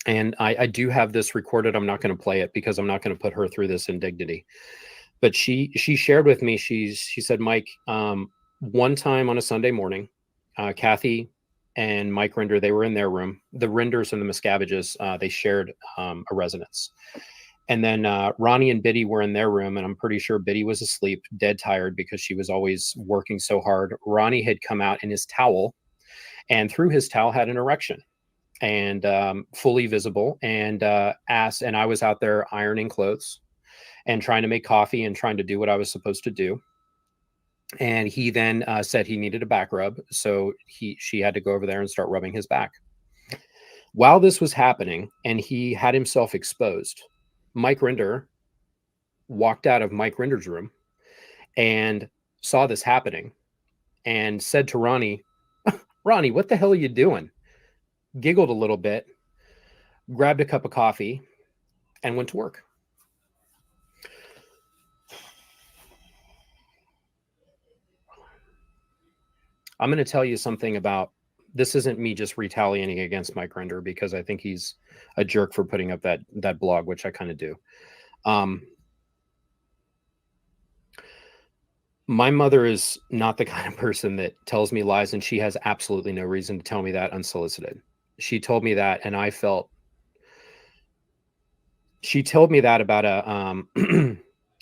Speaker 3: And I do have this recorded. I'm not going to play it because I'm not going to put her through this indignity. But she shared with me, she said, Mike, one time on a Sunday morning, Kathy and Mike Rinder, they were in their room. The Rinders and the Miscaviges, they shared a residence. And then Ronnie and Biddy were in their room, and I'm pretty sure Biddy was asleep, dead tired, because she was always working so hard. Ronnie had come out in his towel, and through his towel had an erection, and fully visible, and asked, and I was out there ironing clothes and trying to make coffee and trying to do what I was supposed to do. And he then said he needed a back rub, so she had to go over there and start rubbing his back. While this was happening, and he had himself exposed, Mike Rinder walked out of Mike Rinder's room and saw this happening and said to Ronnie, Ronnie, what the hell are you doing? Giggled a little bit, grabbed a cup of coffee, and went to work. I'm going to tell you something about, this isn't me just retaliating against Mike Rinder, because I think he's a jerk for putting up that blog, which I kind of do. My mother is not the kind of person that tells me lies, and she has absolutely no reason to tell me that unsolicited. She told me that, and I felt, she told me that about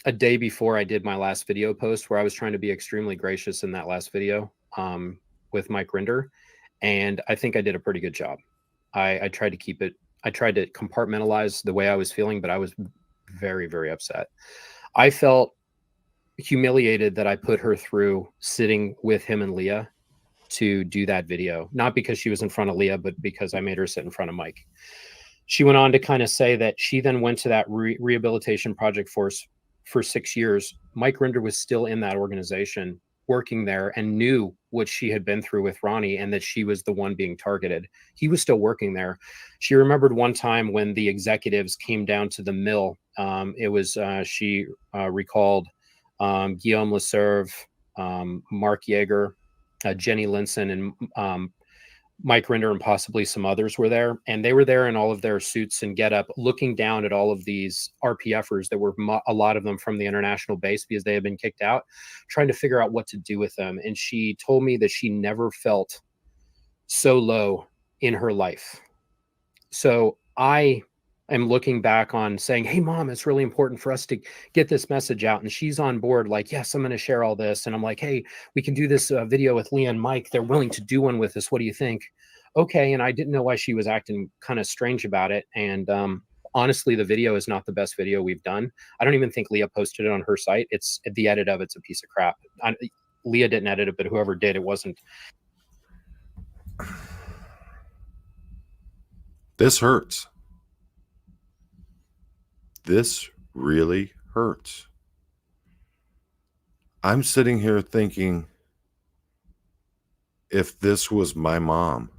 Speaker 3: a day before I did my last video post, where I was trying to be extremely gracious in that last video with Mike Rinder. And I think I did a pretty good job. I tried to keep it, I tried to compartmentalize the way I was feeling, but I was very, very upset. I felt humiliated that I put her through sitting with him and Leah to do that video. Not because she was in front of Leah, but because I made her sit in front of Mike. She went on to kind of say that she then went to that rehabilitation project force for 6 years. Mike Rinder was still in that organization, working there, and knew what she had been through with Ronnie, and that she was the one being targeted. He was still working there. She remembered one time when the executives came down to the mill. It was, she recalled Guillaume Leserve, Mark Yeager, Jenny Linson, and Mike Rinder, and possibly some others were there. And they were there in all of their suits and get up, looking down at all of these RPFers that were a lot of them from the international base, because they had been kicked out, trying to figure out what to do with them. And she told me that she never felt so low in her life. So I am looking back on saying, hey mom, it's really important for us to get this message out. And she's on board, like, yes, I'm going to share all this. And I'm like, hey, we can do this video with Leah and Mike. They're willing to do one with us. What do you think? Okay. And I didn't know why she was acting kind of strange about it. And honestly, the video is not the best video we've done. I don't even think Leah posted it on her site. It's the edit of it's a piece of crap. Leah didn't edit it, but whoever did, it wasn't.
Speaker 1: This hurts. This really hurts. I'm sitting here thinking, if this was my mom,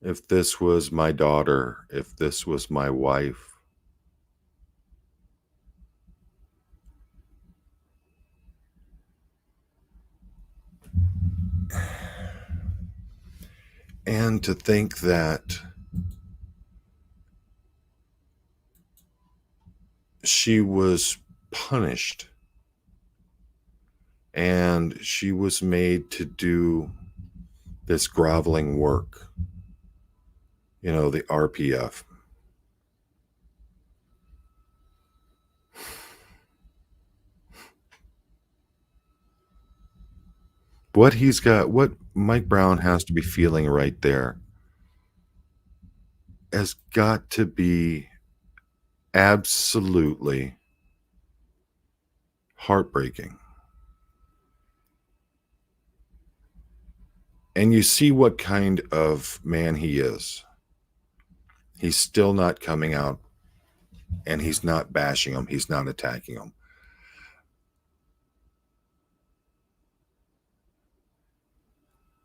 Speaker 1: if this was my daughter, if this was my wife, and to think that she was punished and she was made to do this groveling work, the RPF. What Mike Brown has to be feeling right there has got to be absolutely heartbreaking. And you see what kind of man he is. He's still not coming out, and he's not bashing him. He's not attacking him.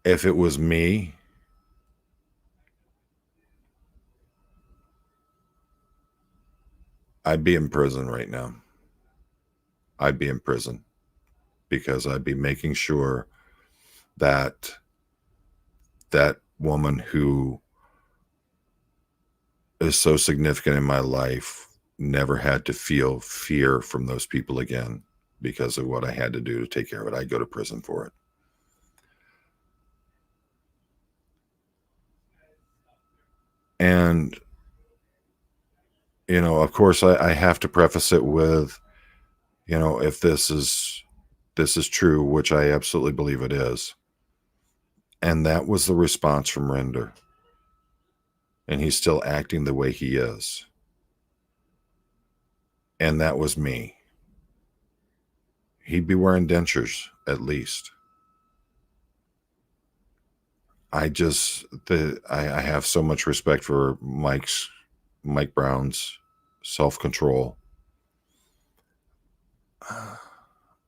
Speaker 1: If it was me, I'd be in prison right now. I'd be in prison because I'd be making sure that that woman who is so significant in my life never had to feel fear from those people again because of what I had to do to take care of it. I'd go to prison for it. And, of course, I have to preface it with, if this is true, which I absolutely believe it is. And that was the response from Rinder. And he's still acting the way he is. And that was me. He'd be wearing dentures, at least. I have so much respect for Mike Brown's self-control.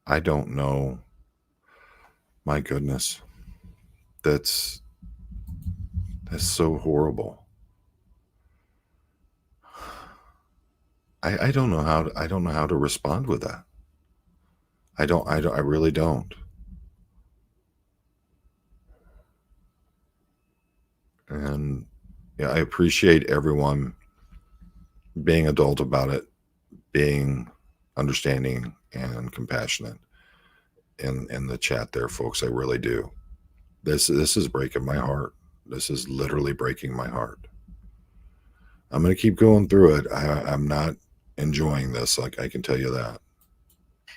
Speaker 1: I don't know. My goodness. That's so horrible. I don't know how to respond with that. I really don't. And yeah, I appreciate everyone being adult about it, being understanding and compassionate in the chat there, folks. I really do. This is breaking my heart. This is literally breaking my heart. I'm going to keep going through it. I'm not enjoying this. Like, I can tell you that.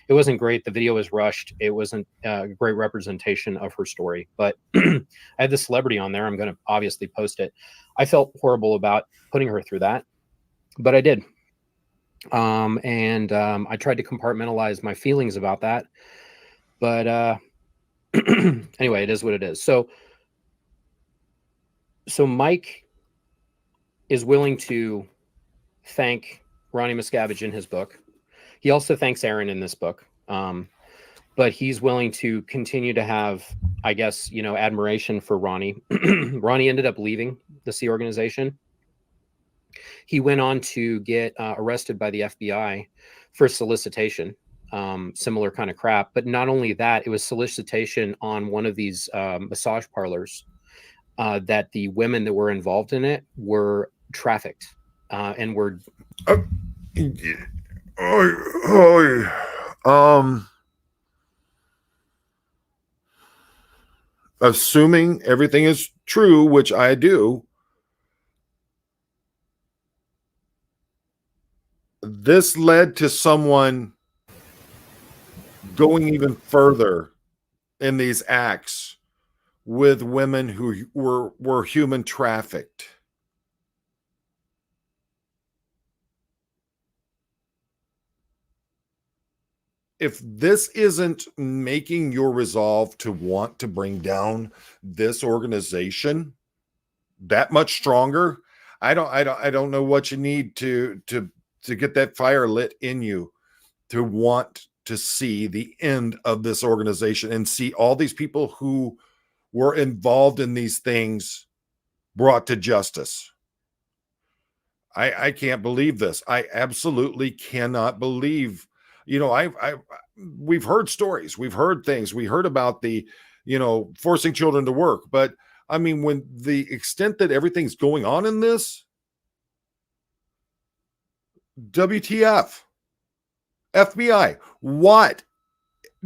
Speaker 3: It wasn't great. The video was rushed. It wasn't a great representation of her story. But I had the celebrity on there. I'm going to obviously post it. I felt horrible about putting her through that, but I did. I tried to compartmentalize my feelings about that. But anyway, it is what it is. So Mike is willing to thank Ronnie Miscavige in his book. He also thanks Aaron in this book. But he's willing to continue to have, I guess, admiration for Ronnie. Ronnie ended up leaving the Sea organization. He went on to get arrested by the FBI for solicitation, similar kind of crap. But not only that, it was solicitation on one of these massage parlors that the women that were involved in it were trafficked and were.
Speaker 1: Assuming everything is true, which I do, this led to someone going even further in these acts with women who were human trafficked. if this isn't making your resolve to want to bring down this organization that much stronger, I don't know what you need to get that fire lit in you to want to see the end of this organization and see all these people who were involved in these things brought to justice. I can't believe this. I absolutely cannot believe, we've heard stories, we've heard things, we heard about the, forcing children to work. But I mean, when the extent that everything's going on in this, WTF, FBI, what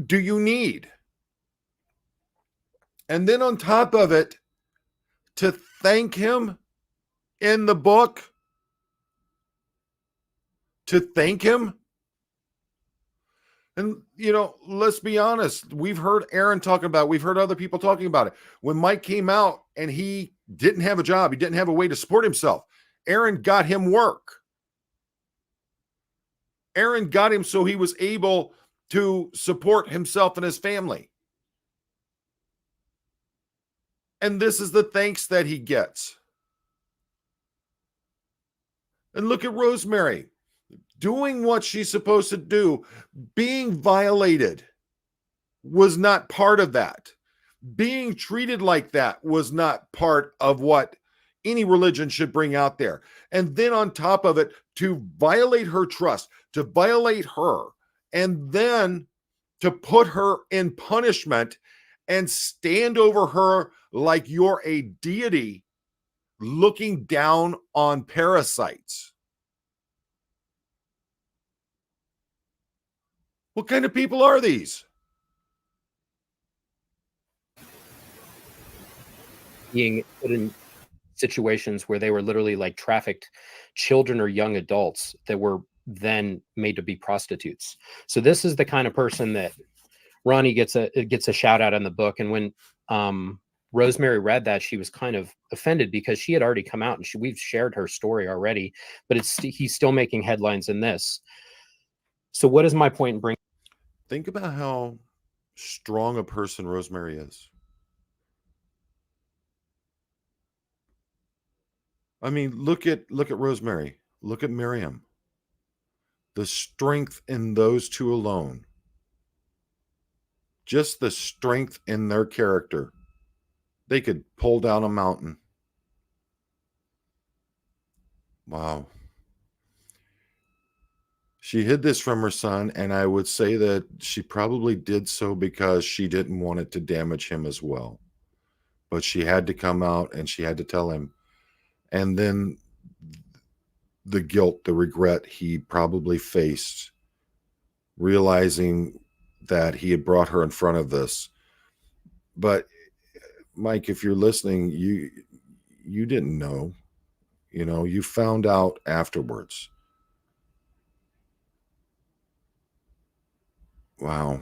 Speaker 1: do you need? And then on top of it, to thank him in the book, to thank him. And, let's be honest. We've heard Aaron talking about it. We've heard other people talking about it. When Mike came out and he didn't have a job, he didn't have a way to support himself, Aaron got him work. Aaron got him so he was able to support himself and his family. And this is the thanks that he gets. And look at Rosemary doing what she's supposed to do. Being violated was not part of that. Being treated like that was not part of what any religion should bring out there. And then on top of it, to violate her trust, to violate her, and then to put her in punishment and stand over her like you're a deity looking down on parasites. What kind of people are these?
Speaker 3: Being put in situations where they were literally like trafficked children or young adults that were then made to be prostitutes. So this is the kind of person that Ronnie gets a shout out in the book. And when Rosemary read that, she was kind of offended because she had already come out and we've shared her story already, but he's still making headlines in this. So what is my point in bringing?
Speaker 1: Think about how strong a person Rosemary is. I mean, look at Rosemary. Look at Miriam. The strength in those two alone. Just the strength in their character. They could pull down a mountain. Wow. She hid this from her son, and I would say that she probably did so because she didn't want it to damage him as well. But she had to come out and she had to tell him. And then the guilt, the regret he probably faced, realizing that he had brought her in front of this. But Mike, if you're listening, you didn't know. You found out afterwards. Wow.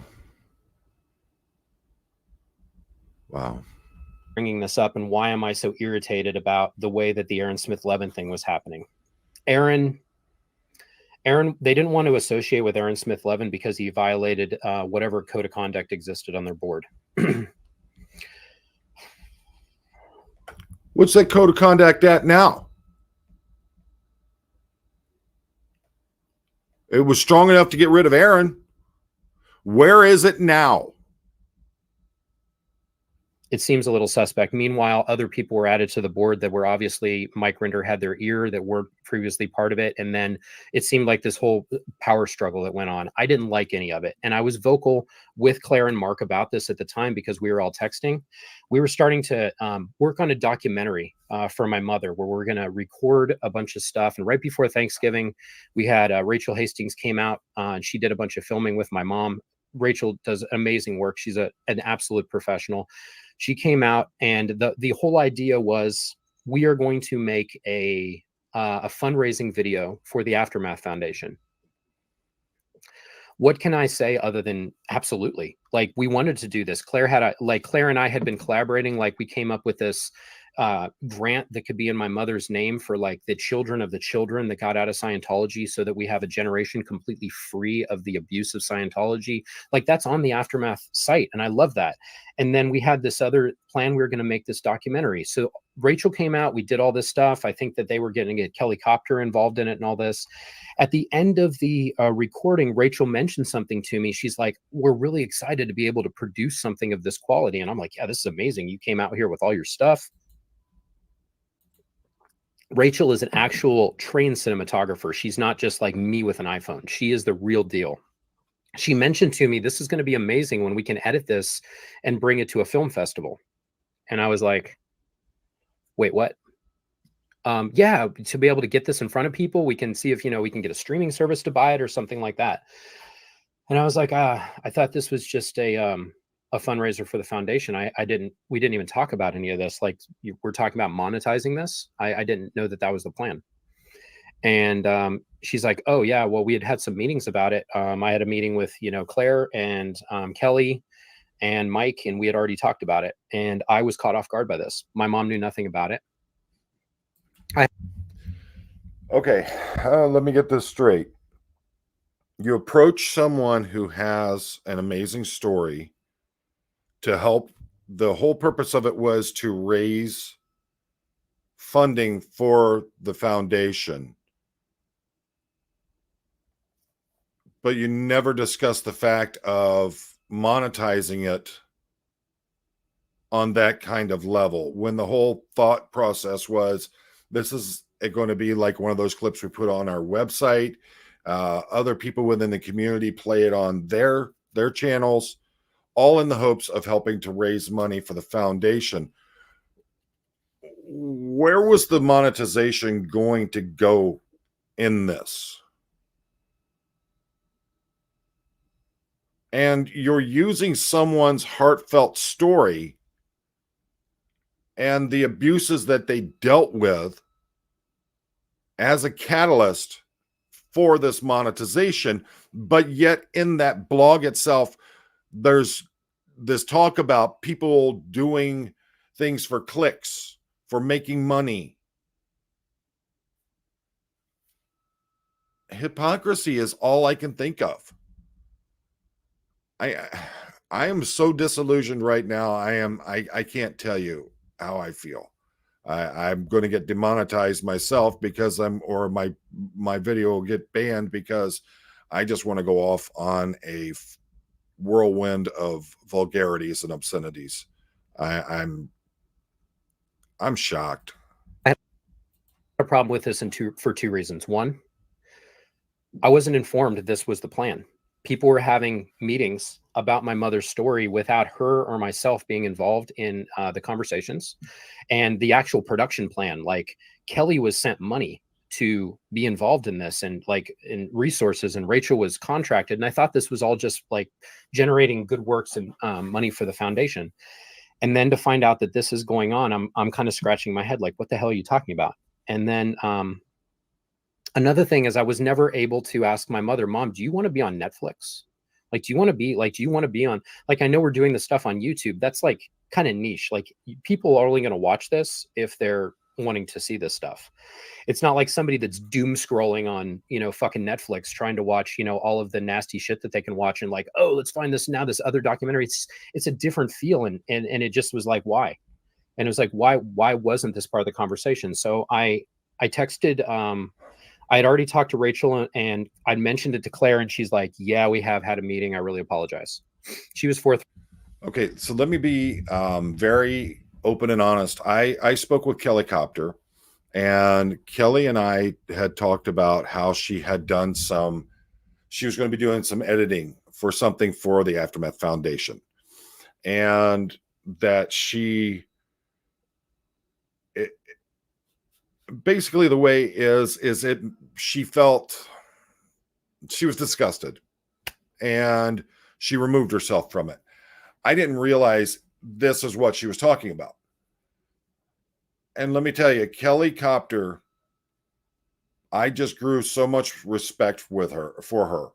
Speaker 3: Bringing this up, and why am I so irritated about the way that the Aaron Smith Levin thing was happening? Aaron, they didn't want to associate with Aaron Smith Levin because he violated whatever code of conduct existed on their board.
Speaker 1: What's that code of conduct at now? It was strong enough to get rid of Aaron. Where is it now?
Speaker 3: It seems a little suspect. Meanwhile, other people were added to the board that were obviously Mike Rinder had their ear, that weren't previously part of it. And then it seemed like this whole power struggle that went on. I didn't like any of it. And I was vocal with Claire and Mark about this at the time because we were all texting. We were starting to work on a documentary for my mother where we're going to record a bunch of stuff. And right before Thanksgiving, we had Rachel Hastings came out and she did a bunch of filming with my mom. Rachel does amazing work. She's an absolute professional. She came out, and the whole idea was we are going to make a fundraising video for the Aftermath Foundation. What can I say other than absolutely? Like, we wanted to do this. Claire and I had been collaborating. Like, we came up with this grant that could be in my mother's name for like the children of the children that got out of Scientology, so that we have a generation completely free of the abuse of Scientology. Like, that's on the Aftermath site, and I love that. And then we had this other plan. We were going to make this documentary. So Rachel came out, we did all this stuff. I think that they were getting a Kelly Copter involved in it and all this. At the end of the recording, Rachel mentioned something to me. She's like, we're really excited to be able to produce something of this quality. And I'm like, yeah, this is amazing. You came out here with all your stuff. Rachel is an actual trained cinematographer. She's not just like me with an iPhone. She is the real deal. She mentioned to me, this is going to be amazing when we can edit this and bring it to a film festival. And I was like, wait, what? Yeah, to be able to get this in front of people, we can see if, we can get a streaming service to buy it or something like that. And I was like, I thought this was just a fundraiser for the foundation. We didn't even talk about any of this. Like, we're talking about monetizing this. I didn't know that that was the plan. And she's like, oh yeah, well, we had some meetings about it. I had a meeting with, Claire and Kelly and Mike, and we had already talked about it. And I was caught off guard by this. My mom knew nothing about it.
Speaker 1: Okay, let me get this straight. You approach someone who has an amazing story to help. The whole purpose of it was to raise funding for the foundation, but you never discuss the fact of monetizing it on that kind of level, when the whole thought process was, this is going to be like one of those clips we put on our website. Other people within the community play it on their channels, all in the hopes of helping to raise money for the foundation. Where was the monetization going to go in this? And you're using someone's heartfelt story and the abuses that they dealt with as a catalyst for this monetization. But yet in that blog itself, there's this talk about people doing things for clicks, for making money. Hypocrisy is all I can think of. I am so disillusioned right now. I can't tell you how I feel. I'm going to get demonetized myself because my video will get banned because I just want to go off on a whirlwind of vulgarities and obscenities. I'm shocked.
Speaker 3: I have a problem with this for two reasons. One, I wasn't informed this was the plan. People were having meetings about my mother's story without her or myself being involved in the conversations and the actual production plan. Like, Kelly was sent money to be involved in this, and like in resources, and Rachel was contracted. And I thought this was all just like generating good works and money for the foundation. And then to find out that this is going on, I'm kind of scratching my head, like, what the hell are you talking about? And then another thing is, I was never able to ask my mother, Mom, do you want to be on Netflix? Like, do you want to be on, like, I know we're doing this stuff on YouTube. That's like kind of niche. Like, people are only going to watch this if they're wanting to see this stuff. It's not like somebody that's doom scrolling on, fucking Netflix trying to watch, all of the nasty shit that they can watch and like, oh, let's find this other documentary. It's a different feel. And it just was like, why? And it was like, why wasn't this part of the conversation? So I texted, I had already talked to Rachel and I'd mentioned it to Claire, and she's like, yeah, we have had a meeting. I really apologize. She was forthright.
Speaker 1: Okay, so let me be very open and honest. I spoke with Kelly Copter, and Kelly and I had talked about how she was going to be doing some editing for something for the Aftermath Foundation, and that basically the way she felt she was disgusted and she removed herself from it. I didn't realize this is what she was talking about. And let me tell you, Kelly Copter, I just grew so much respect for her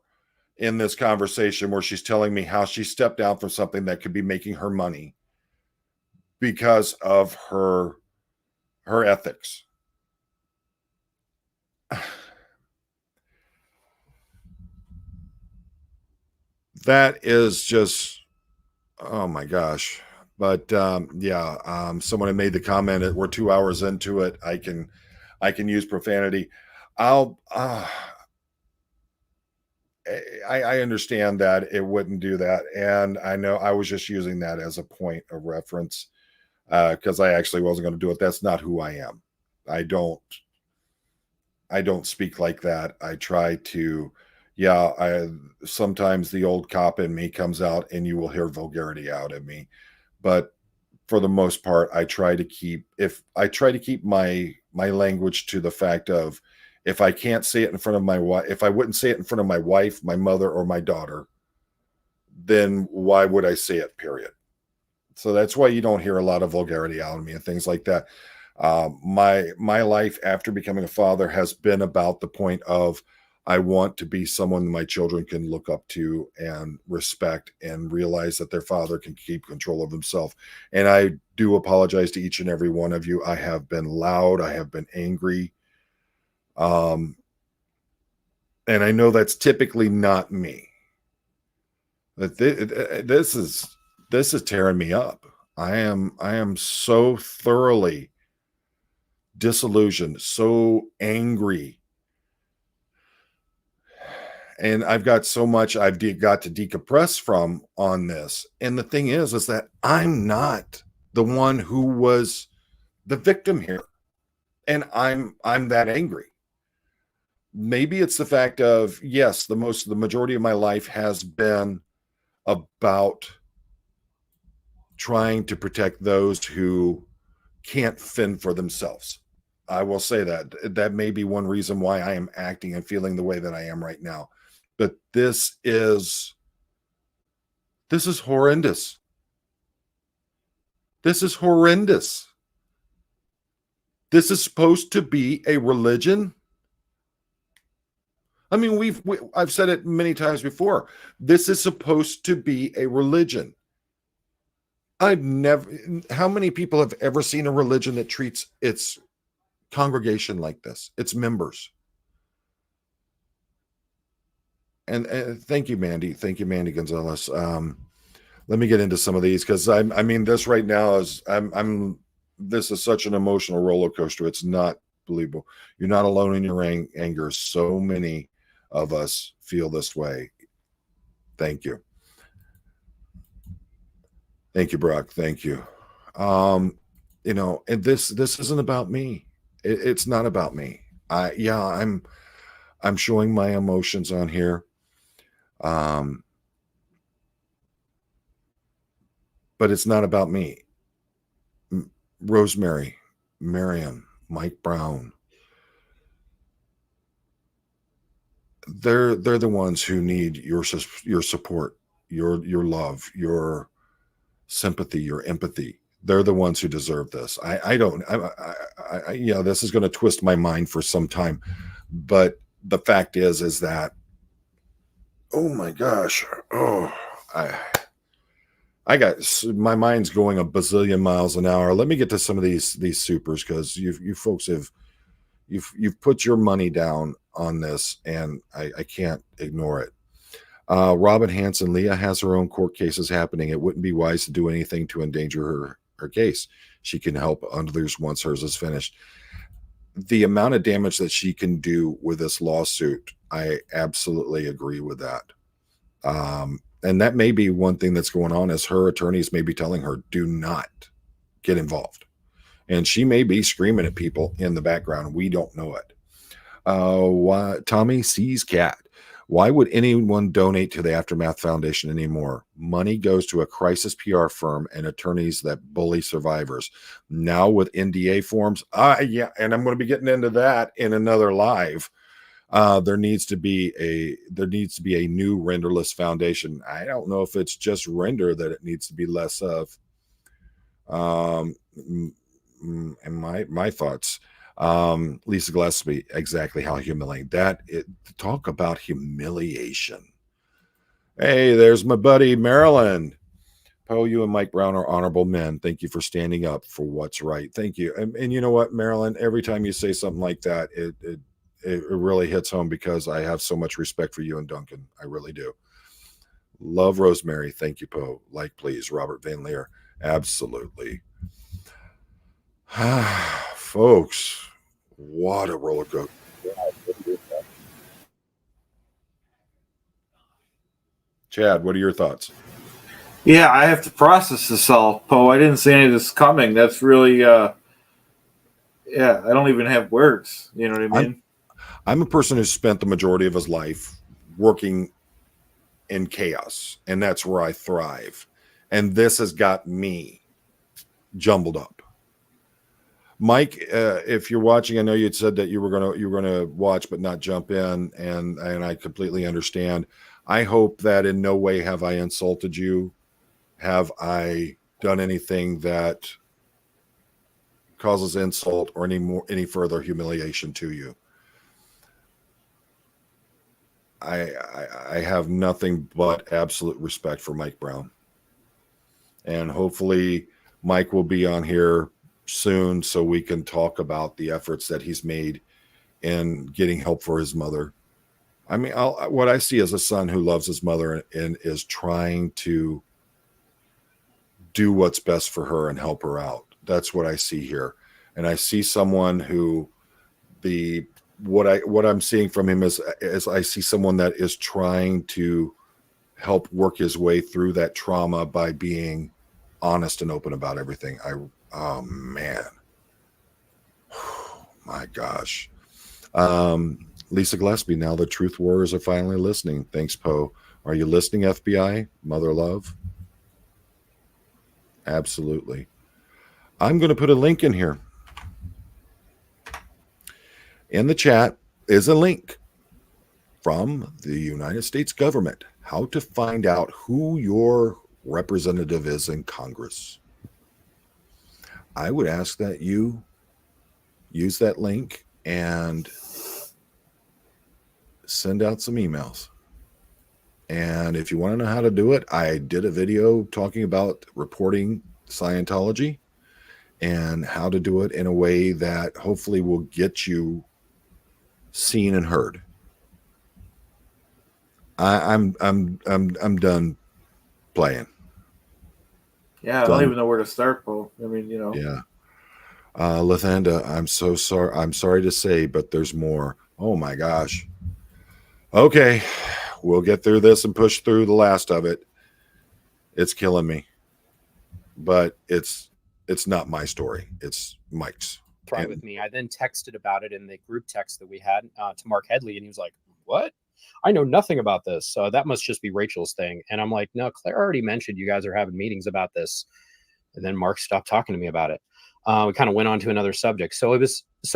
Speaker 1: in this conversation where she's telling me how she stepped down from something that could be making her money because of her her ethics. That is just, oh my gosh. But someone had made the comment that we're 2 hours into it. I can use profanity. I understand that it wouldn't do that. And I know I was just using that as a point of reference because I actually wasn't going to do it. That's not who I am. I don't speak like that. I try to, sometimes the old cop in me comes out and you will hear vulgarity out of me. But for the most part, I try to keep my language to the fact of, if I can't say it in front of my wife, if I wouldn't say it in front of my wife, my mother, or my daughter, then why would I say it, period? So that's why you don't hear a lot of vulgarity out of me and things like that. My life after becoming a father has been about the point of, I want to be someone my children can look up to and respect and realize that their father can keep control of himself. And I do apologize to each and every one of you. I have been loud. I have been angry. And I know that's typically not me. But this is tearing me up. I am so thoroughly disillusioned, so angry. And I've got so much I've got to decompress from on this. And the thing is that I'm not the one who was the victim here. And I'm that angry. Maybe it's the fact of, yes, the majority of my life has been about trying to protect those who can't fend for themselves. I will say that may be one reason why I am acting and feeling the way that I am right now. But this is horrendous. This is horrendous. This is supposed to be a religion. I mean, I've said it many times before. This is supposed to be a religion. How many people have ever seen a religion that treats its congregation like this, its members? And thank you, Mandy. Thank you, Mandy Gonzalez. Let me get into some of these because I mean, this right now is this is such an emotional roller coaster. It's not believable. You're not alone in your anger. So many of us feel this way. Thank you. Thank you, Brock. Thank you. And this isn't about me. It's not about me. I'm showing my emotions on here. But it's not about me. Rosemary, Miriam, Mike Brown. They're the ones who need your support, your love, your sympathy, your empathy. They're the ones who deserve this. This is going to twist my mind for some time, but the fact is that, oh my gosh, I got my mind's going a bazillion miles an hour. Let me get to some of these supers because you folks you've put your money down on this, and I can't ignore it. Robin Hanson, Leah has her own court cases happening. It wouldn't be wise to do anything to endanger her case. She can help others once hers is finished. The amount of damage that she can do with this lawsuit, I absolutely agree with that. And that may be one thing that's going on, is her attorneys may be telling her, do not get involved. And she may be screaming at people in the background. We don't know it. Tommy sees cat. Why would anyone donate to the Aftermath Foundation anymore? Money goes to a crisis PR firm and attorneys that bully survivors. Now with NDA forms, and I'm going to be getting into that in another live. There needs to be a new Renderless Foundation. I don't know if it's just Render that it needs to be less of. And my thoughts. Lisa Gillespie, exactly how humiliating talk about humiliation. Hey, there's my buddy Maryland. Poe, you and Mike Brown are honorable men. Thank you for standing up for what's right. Thank you. And you know what, Marilyn, every time you say something like that, it really hits home because I have so much respect for you and Duncan. I really do. Love Rosemary. Thank you, Poe. Like, please. Robert Van Leer. Absolutely. Folks, what a roller coaster. Chad, what are your thoughts?
Speaker 2: Yeah, I have to process this all, Poe. I didn't see any of this coming. That's really, yeah, I don't even have words. You know what I mean?
Speaker 1: I'm a person who spent the majority of his life working in chaos, and that's where I thrive. And this has got me jumbled up. Mike, if you're watching, I know you'd said that you were gonna watch but not jump in, and I completely understand. I hope that in no way have I insulted you. Have I done anything that causes insult or any further humiliation to you? I have nothing but absolute respect for Mike Brown, and hopefully Mike will be on here soon so we can talk about the efforts that he's made in getting help for his mother. I mean, what I see as a son who loves his mother and is trying to do what's best for her and help her out. That's what I see here. And I see someone who what I'm seeing from him is I see someone that is trying to help work his way through that trauma by being honest and open about everything. Oh man. My gosh. Lisa Gillespie, now the truth warriors are finally listening. Thanks, Poe. Are you listening, FBI? Mother love? Absolutely. I'm going to put a link in here. In the chat is a link from the United States government, how to find out who your representative is in Congress. I would ask that you use that link and send out some emails. And if you want to know how to do it, I did a video talking about reporting Scientology and how to do it in a way that hopefully will get you seen and heard. I'm done playing.
Speaker 2: Yeah, I don't even know where to start, Poe. I mean, you know.
Speaker 1: Yeah. Lathanda, I'm so sorry. I'm sorry to say, but there's more. Oh my gosh. Okay. We'll get through this and push through the last of it. It's killing me. But it's not my story. It's Mike's.
Speaker 3: Try with me. I then texted about it in the group text that we had to Mark Headley, and he was like, "What? I know nothing about this. So that must just be Rachel's thing." And I'm like, "No, Claire already mentioned you guys are having meetings about this." And then Mark stopped talking to me about it. We kind of went on to another subject. So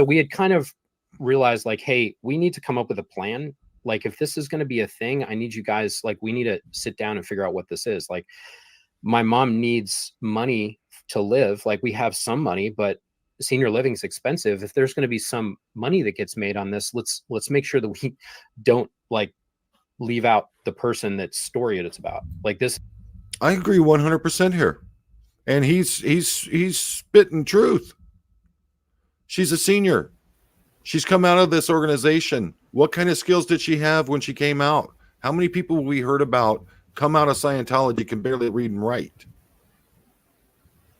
Speaker 3: we had kind of realized like, hey, we need to come up with a plan. Like, if this is going to be a thing, I need you guys, like, we need to sit down and figure out what this is. Like, my mom needs money to live. Like, we have some money, but senior living is expensive. If there's going to be some money that gets made on this, let's make sure that we don't like leave out the person that story it's about. Like this.
Speaker 1: I agree 100% here. And he's spitting truth. She's a senior. She's come out of this organization. What kind of skills did she have when she came out? How many people we heard about come out of Scientology can barely read and write?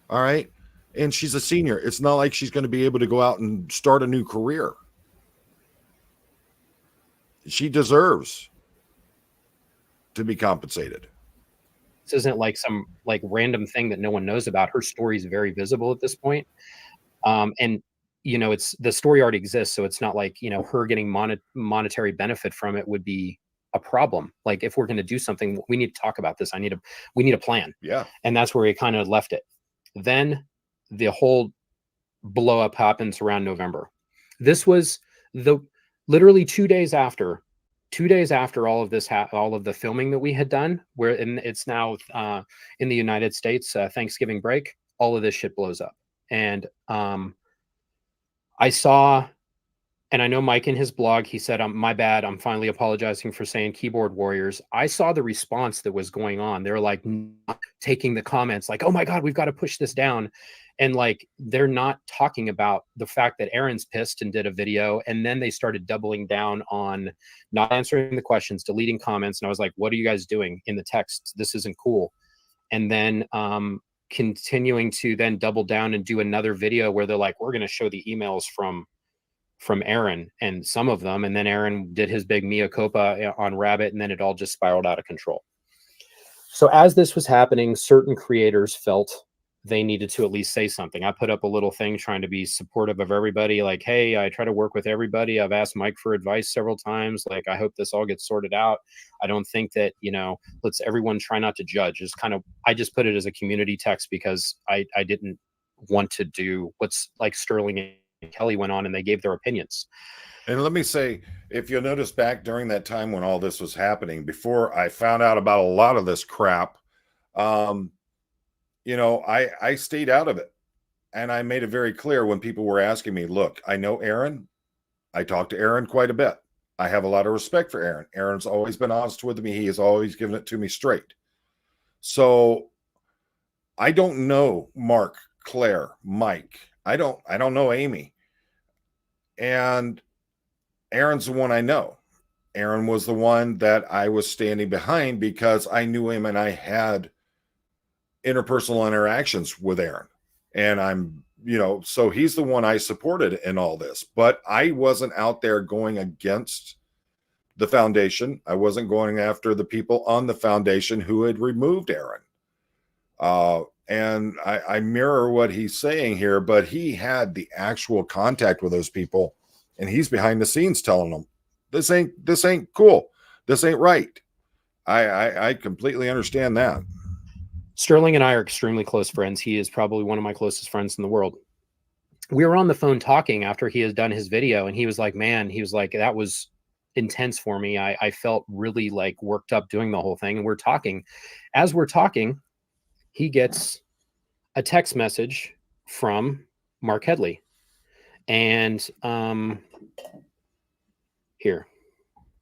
Speaker 1: All right. And she's a senior. It's not like she's going to be able to go out and start a new career. She deserves to be compensated.
Speaker 3: This isn't like some like random thing that no one knows about. Her story is very visible at this point. And you know, it's the story already exists. So it's not like, you know, her getting monetary benefit from it would be a problem. Like, if we're going to do something, we need to talk about this. We need a plan.
Speaker 1: Yeah. And
Speaker 3: that's where we kind of left it. Then the whole blow up happens around November. This was literally 2 days after all of this, all of the filming that we had done, and it's now in the United States, Thanksgiving break, all of this shit blows up. And I saw And I know Mike in his blog, he said, my bad. I'm finally apologizing for saying keyboard warriors. I saw the response that was going on. They're like taking the comments like, oh my God, we've got to push this down. And like, they're not talking about the fact that Aaron's pissed and did a video. And then they started doubling down on not answering the questions, deleting comments. And I was like, what are you guys doing in the text? This isn't cool. And then continuing to then double down and do another video where they're like, we're going to show the emails from Aaron and some of them. And then Aaron did his big mea culpa on Rabbit, and then it all just spiraled out of control. So as this was happening, certain creators felt they needed to at least say something. I put up a little thing trying to be supportive of everybody. Like, hey, I try to work with everybody. I've asked Mike for advice several times. Like, I hope this all gets sorted out. I don't think that, let's everyone try not to judge. It's kind of, I just put it as a community text because I didn't want to do what's like Sterling and Kelly went on and they gave their opinions.
Speaker 1: And let me say, if you'll notice back during that time when all this was happening, before I found out about a lot of this crap, I stayed out of it. And I made it very clear when people were asking me, look, I know Aaron. I talk to Aaron quite a bit. I have a lot of respect for Aaron. Aaron's always been honest with me. He has always given it to me straight. So I don't know Mark, Claire, Mike. I don't know Amy. And Aaron's the one I know. Aaron was the one that I was standing behind because I knew him and I had interpersonal interactions with Aaron. And I'm, so he's the one I supported in all this. But I wasn't out there going against the foundation. I wasn't going after the people on the foundation who had removed Aaron. And I mirror what he's saying here, but he had the actual contact with those people. And he's behind the scenes telling them, this ain't cool. This ain't right. I completely understand that.
Speaker 3: Sterling and I are extremely close friends. He is probably one of my closest friends in the world. We were on the phone talking after he had done his video, and he was like, man, that was intense for me. I felt really like worked up doing the whole thing. And we're talking. As we're talking, he gets a text message from Mark Headley. And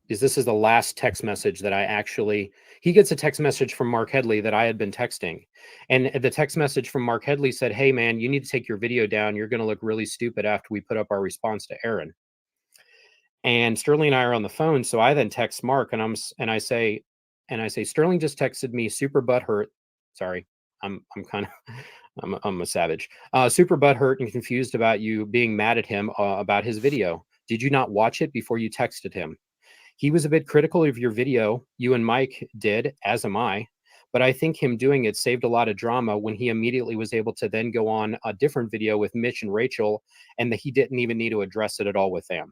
Speaker 3: this is the last text message that he gets a text message from Mark Headley that I had been texting. And the text message from Mark Headley said, hey man, you need to take your video down. You're going to look really stupid after we put up our response to Aaron. And Sterling and I are on the phone. So I then text Mark and I say, Sterling just texted me super butthurt. Sorry, I'm a savage. Super butthurt and confused about you being mad at him about his video. Did you not watch it before you texted him? He was a bit critical of your video. You and Mike did, as am I. But I think him doing it saved a lot of drama when he immediately was able to then go on a different video with Mitch and Rachel, and that he didn't even need to address it at all with them.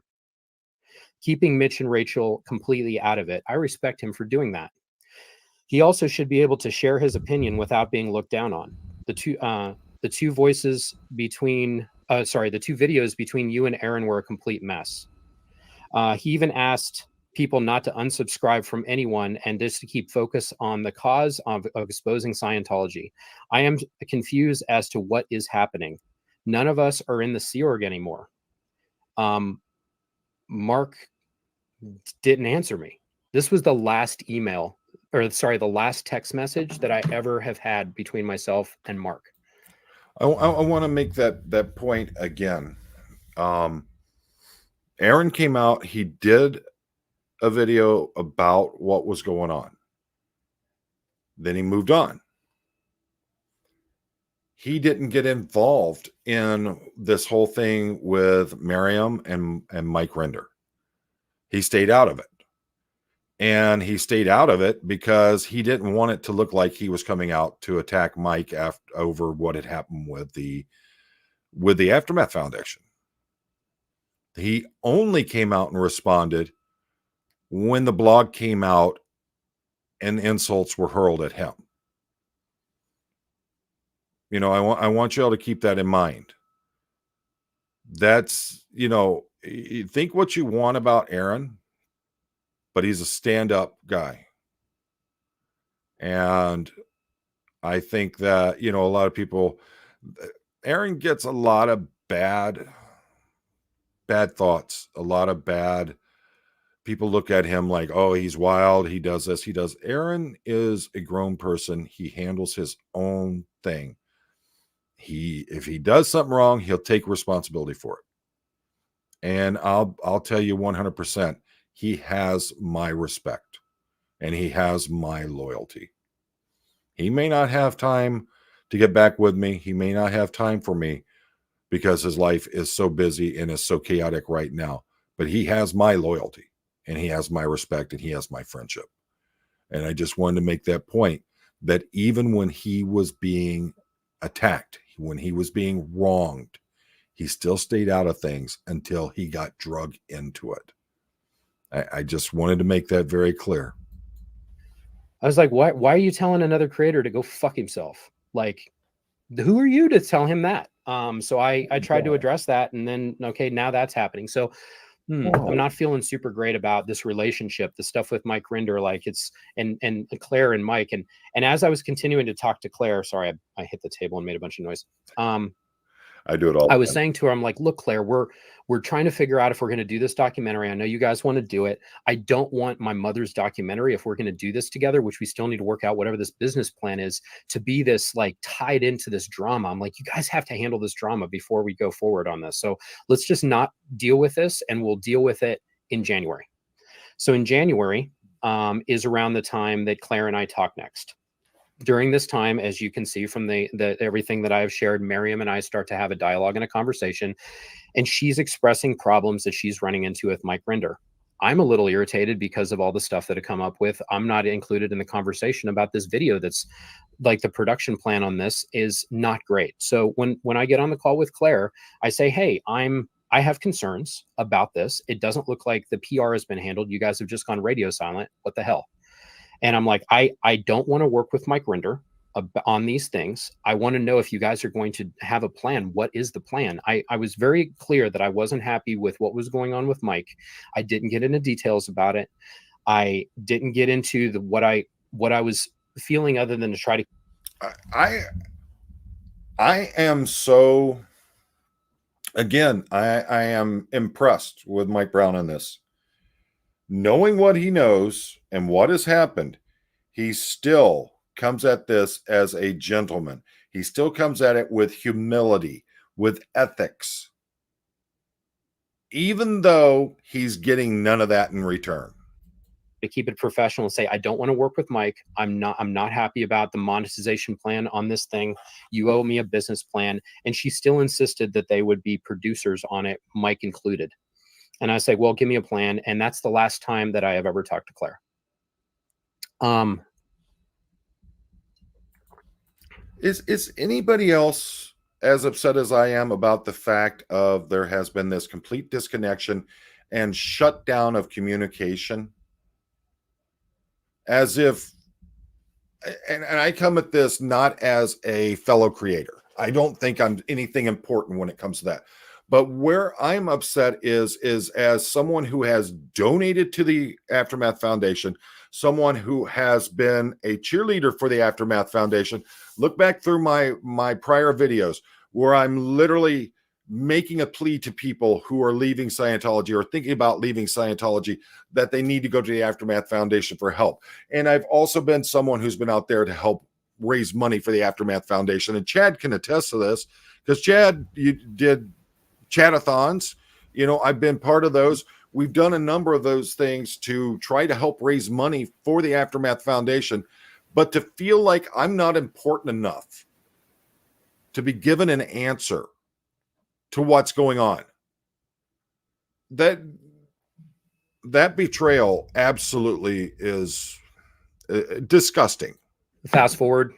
Speaker 3: Keeping Mitch and Rachel completely out of it. I respect him for doing that. He also should be able to share his opinion without being looked down on. The two videos between you and Aaron were a complete mess. He even asked people not to unsubscribe from anyone and just to keep focus on the cause of exposing Scientology. I am confused as to what is happening. None of us are in the Sea Org anymore. Mark didn't answer me. This was the last the last text message that I ever have had between myself and Mark.
Speaker 1: I want to make that point again. Aaron came out. He did a video about what was going on. Then he moved on. He didn't get involved in this whole thing with Miriam and Mike Rinder. He stayed out of it. And he stayed out of it because he didn't want it to look like he was coming out to attack Mike over what had happened with the Aftermath Foundation. He only came out and responded when the blog came out and insults were hurled at him. I want you all to keep that in mind. That's, you think what you want about Aaron, but he's a stand-up guy. And I think that, a lot of people, Aaron gets a lot of bad bad thoughts, a lot of bad. People look at him like, oh, he's wild. He does this. He does. Aaron is a grown person. He handles his own thing. If he does something wrong, he'll take responsibility for it. And I'll tell you 100%, he has my respect and he has my loyalty. He may not have time to get back with me. He may not have time for me because his life is so busy and is so chaotic right now. But he has my loyalty and he has my respect and he has my friendship. And I just wanted to make that point that even when he was being attacked, when he was being wronged, he still stayed out of things until he got drug into it. I just wanted to make that very clear.
Speaker 3: I was like, why are you telling another creator to go fuck himself? Like, who are you to tell him that? So I tried to address that, and then, okay, now that's happening. So I'm not feeling super great about this relationship, the stuff with Mike Rinder, like it's, and Claire and Mike. And as I was continuing to talk to Claire, sorry, I hit the table and made a bunch of noise.
Speaker 1: I do it all.
Speaker 3: I was saying to her, I'm like, look, Claire, we're trying to figure out if we're going to do this documentary. I know you guys want to do it. I don't want my mother's documentary, if we're going to do this together, which we still need to work out whatever this business plan is, to be this like tied into this drama. I'm like, you guys have to handle this drama before we go forward on this. So let's just not deal with this, and we'll deal with it in January. So in January is around the time that Claire and I talk next. During this time, as you can see from the everything that I have shared, Miriam and I start to have a dialogue and a conversation, and she's expressing problems that she's running into with Mike Rinder. I'm a little irritated because of all the stuff that I come up with. I'm not included in the conversation about this video. That's like, the production plan on this is not great. So when I get on the call with Claire, I say, hey, I have concerns about this. It doesn't look like the PR has been handled. You guys have just gone radio silent. What the hell? And I'm like, I don't want to work with Mike Rinder on these things. I want to know if you guys are going to have a plan. What is the plan? I was very clear that I wasn't happy with what was going on with Mike. I didn't get into details about it. I didn't get into what I was feeling, other than to try to.
Speaker 1: I am so, again, I am impressed with Mike Brown in this. Knowing what he knows and what has happened, he still comes at this as a gentleman. He still comes at it with humility, with ethics, even though he's getting none of that in return.
Speaker 3: To keep it professional and say, I don't want to work with Mike. I'm not happy about the monetization plan on this thing. You owe me a business plan. And she still insisted that they would be producers on it, Mike included. And I say, well, give me a plan. And that's the last time that I have ever talked to Claire.
Speaker 1: Is anybody else as upset as I am about the fact of there has been this complete disconnection and shutdown of communication? As if, and I come at this not as a fellow creator. I don't think I'm anything important when it comes to that. But where I'm upset is as someone who has donated to the Aftermath Foundation, someone who has been a cheerleader for the Aftermath Foundation. Look back through my prior videos where I'm literally making a plea to people who are leaving Scientology or thinking about leaving Scientology that they need to go to the Aftermath Foundation for help. And I've also been someone who's been out there to help raise money for the Aftermath Foundation. And Chad can attest to this, because Chad, you did Chatathons. You know, I've been part of those. We've done a number of those things to try to help raise money for the Aftermath Foundation. But to feel like I'm not important enough to be given an answer to what's going on, that betrayal absolutely is disgusting.
Speaker 3: Fast forward,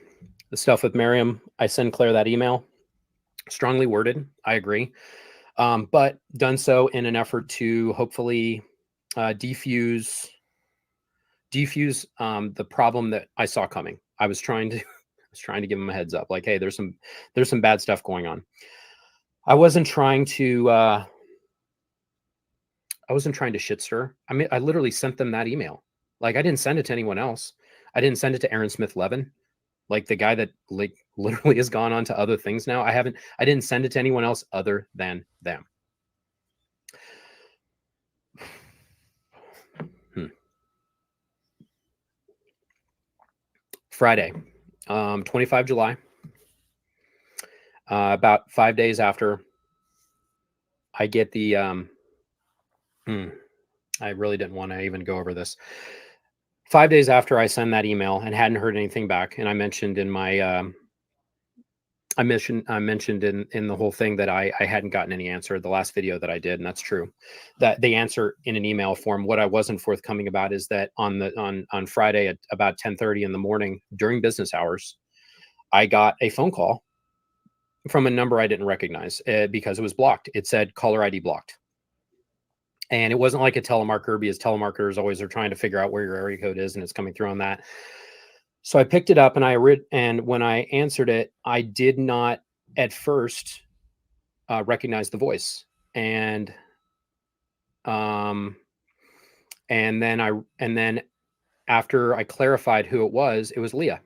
Speaker 3: the stuff with Miriam, I send Claire that email, strongly worded. I agree. But done so in an effort to hopefully defuse the problem that I saw coming. I was trying to give him a heads up, like, hey, there's some bad stuff going on. I wasn't trying to shit stir. I mean, I literally sent them that email. Like, I didn't send it to anyone else. I didn't send it to Aaron Smith Levin, like the guy that like literally has gone on to other things now. I didn't send it to anyone else other than them. Friday, 25 July, about 5 days after I get the, I really didn't want to even go over this. 5 days after I send that email and hadn't heard anything back, and I mentioned in my, I mentioned in the whole thing that I hadn't gotten any answer, the last video that I did, and that's true. That the answer in an email form. What I wasn't forthcoming about is that on Friday at about 10:30 in the morning during business hours, I got a phone call from a number I didn't recognize because it was blocked. It said caller ID blocked. And it wasn't like a telemarketer, because telemarketers always are trying to figure out where your area code is, and it's coming through on that. So I picked it up and and when I answered it, I did not at first recognize the voice. And then after I clarified who it was Leah.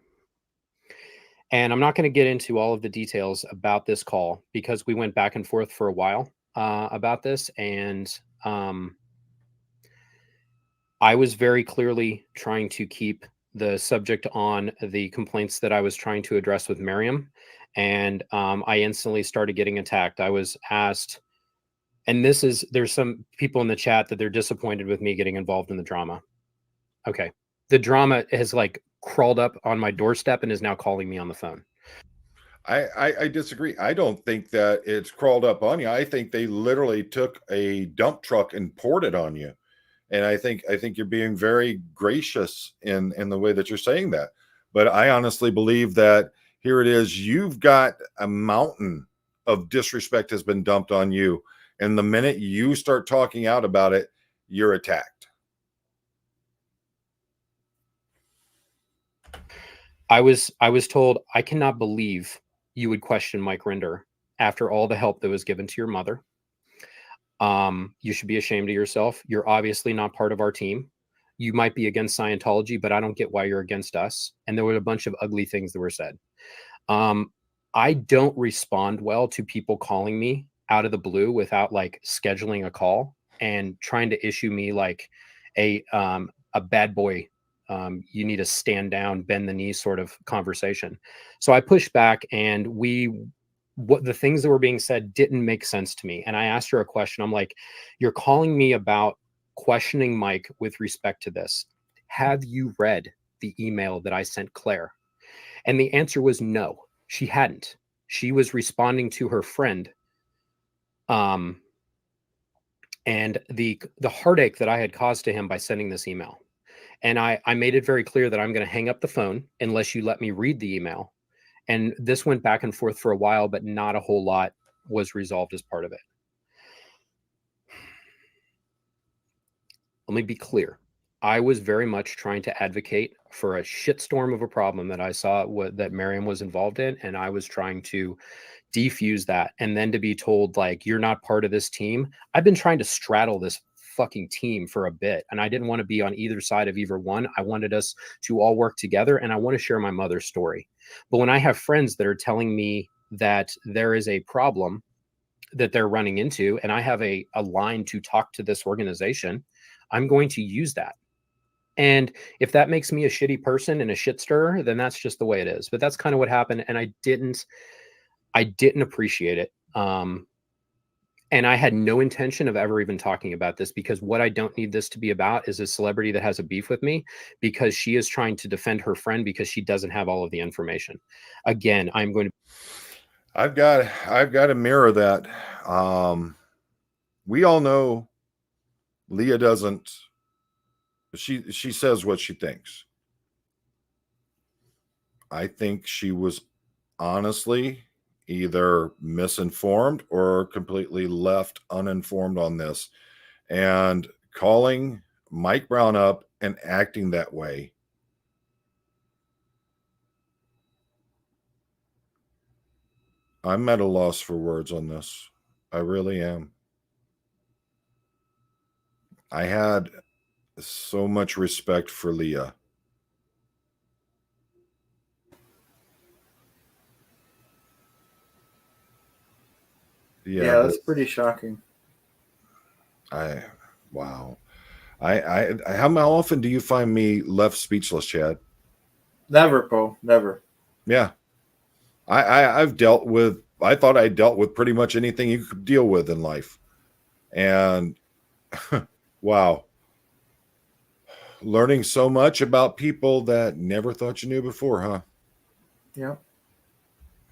Speaker 3: And I'm not going to get into all of the details about this call because we went back and forth for a while about this. And I was very clearly trying to keep the subject on the complaints that I was trying to address with Miriam. And I instantly started getting attacked. I was asked, and there's some people in the chat that they're disappointed with me getting involved in the drama. Okay. The drama has like crawled up on my doorstep and is now calling me on the phone.
Speaker 1: I disagree. I don't think that it's crawled up on you. I think they literally took a dump truck and poured it on you. And I think you're being very gracious in the way that you're saying that. But I honestly believe that here it is. You've got a mountain of disrespect has been dumped on you. And the minute you start talking out about it, you're attacked.
Speaker 3: I was told, I cannot believe you would question Mike Rinder after all the help that was given to your mother. You should be ashamed of yourself. You're obviously not part of our team. You might be against Scientology, but I don't get why you're against us. And there were a bunch of ugly things that were said. I don't respond well to people calling me out of the blue without like scheduling a call and trying to issue me like a bad boy, you need to stand down, bend the knee sort of conversation. So I pushed back, and what the things that were being said didn't make sense to me. And I asked her a question. I'm like, you're calling me about questioning Mike with respect to this. Have you read the email that I sent Claire? And the answer was no, she hadn't. She was responding to her friend. And the heartache that I had caused to him by sending this email. And I made it very clear that I'm going to hang up the phone unless you let me read the email. And this went back and forth for a while, but not a whole lot was resolved as part of it. Let me be clear. I was very much trying to advocate for a shitstorm of a problem that I saw that Miriam was involved in. And I was trying to defuse that. And then to be told, like, you're not part of this team. I've been trying to straddle this fucking team for a bit, and I didn't want to be on either side of either one. I wanted us to all work together, and I want to share my mother's story. But when I have friends that are telling me that there is a problem that they're running into, and I have a line to talk to this organization, I'm going to use that. And if that makes me a shitty person and a shit stirrer, then that's just the way it is. But that's kind of what happened, and I didn't appreciate it. And I had no intention of ever even talking about this, because what I don't need this to be about is a celebrity that has a beef with me because she is trying to defend her friend because she doesn't have all of the information. Again, I'm going to.
Speaker 1: I've got to mirror that. We all know Leah doesn't. She says what she thinks. I think she was honestly either misinformed or completely left uninformed on this, and calling Mike Brown up and acting that way. I'm at a loss for words on this. I really am. I had so much respect for Leah.
Speaker 2: Yeah, that's pretty shocking.
Speaker 1: Wow. How often do you find me left speechless, Chad?
Speaker 2: Never, Poe. Never.
Speaker 1: Yeah. I've dealt with, I thought I dealt with pretty much anything you could deal with in life. And wow, learning so much about people that never thought you knew before, huh?
Speaker 2: Yeah.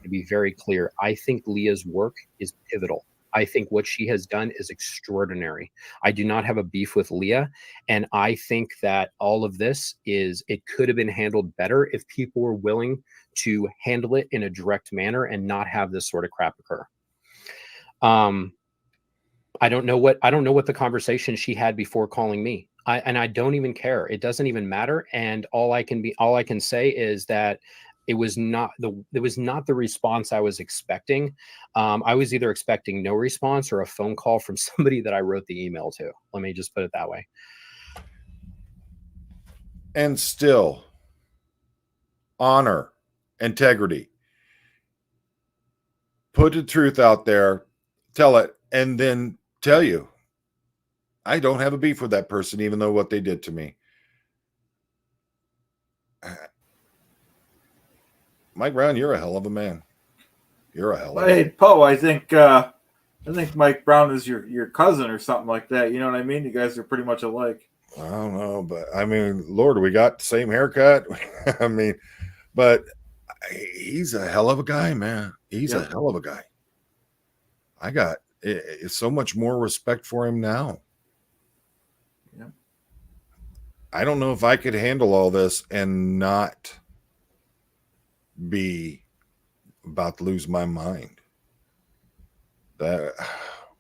Speaker 3: To be very clear, I think Leah's work is pivotal. I think what she has done is extraordinary. I do not have a beef with Leah. And I think that all of this it could have been handled better if people were willing to handle it in a direct manner and not have this sort of crap occur. I don't know what the conversation she had before calling me. I don't even care. It doesn't even matter. And all I can say is that it was not the response I was expecting. I was either expecting no response or a phone call from somebody that I wrote the email to. Let me just put it that way.
Speaker 1: And still, honor, integrity. Put the truth out there, tell it, and then tell you, I don't have a beef with that person, even though what they did to me. Mike Brown, you're a hell of a man. You're a hell of a man.
Speaker 2: Hey, Poe, I think Mike Brown is your cousin or something like that. You know what I mean? You guys are pretty much alike.
Speaker 1: I don't know, but I mean, Lord, we got the same haircut. I mean, but he's a hell of a guy, man. He's a hell of a guy. I got so much more respect for him now.
Speaker 2: Yeah.
Speaker 1: I don't know if I could handle all this and not be about to lose my mind. That,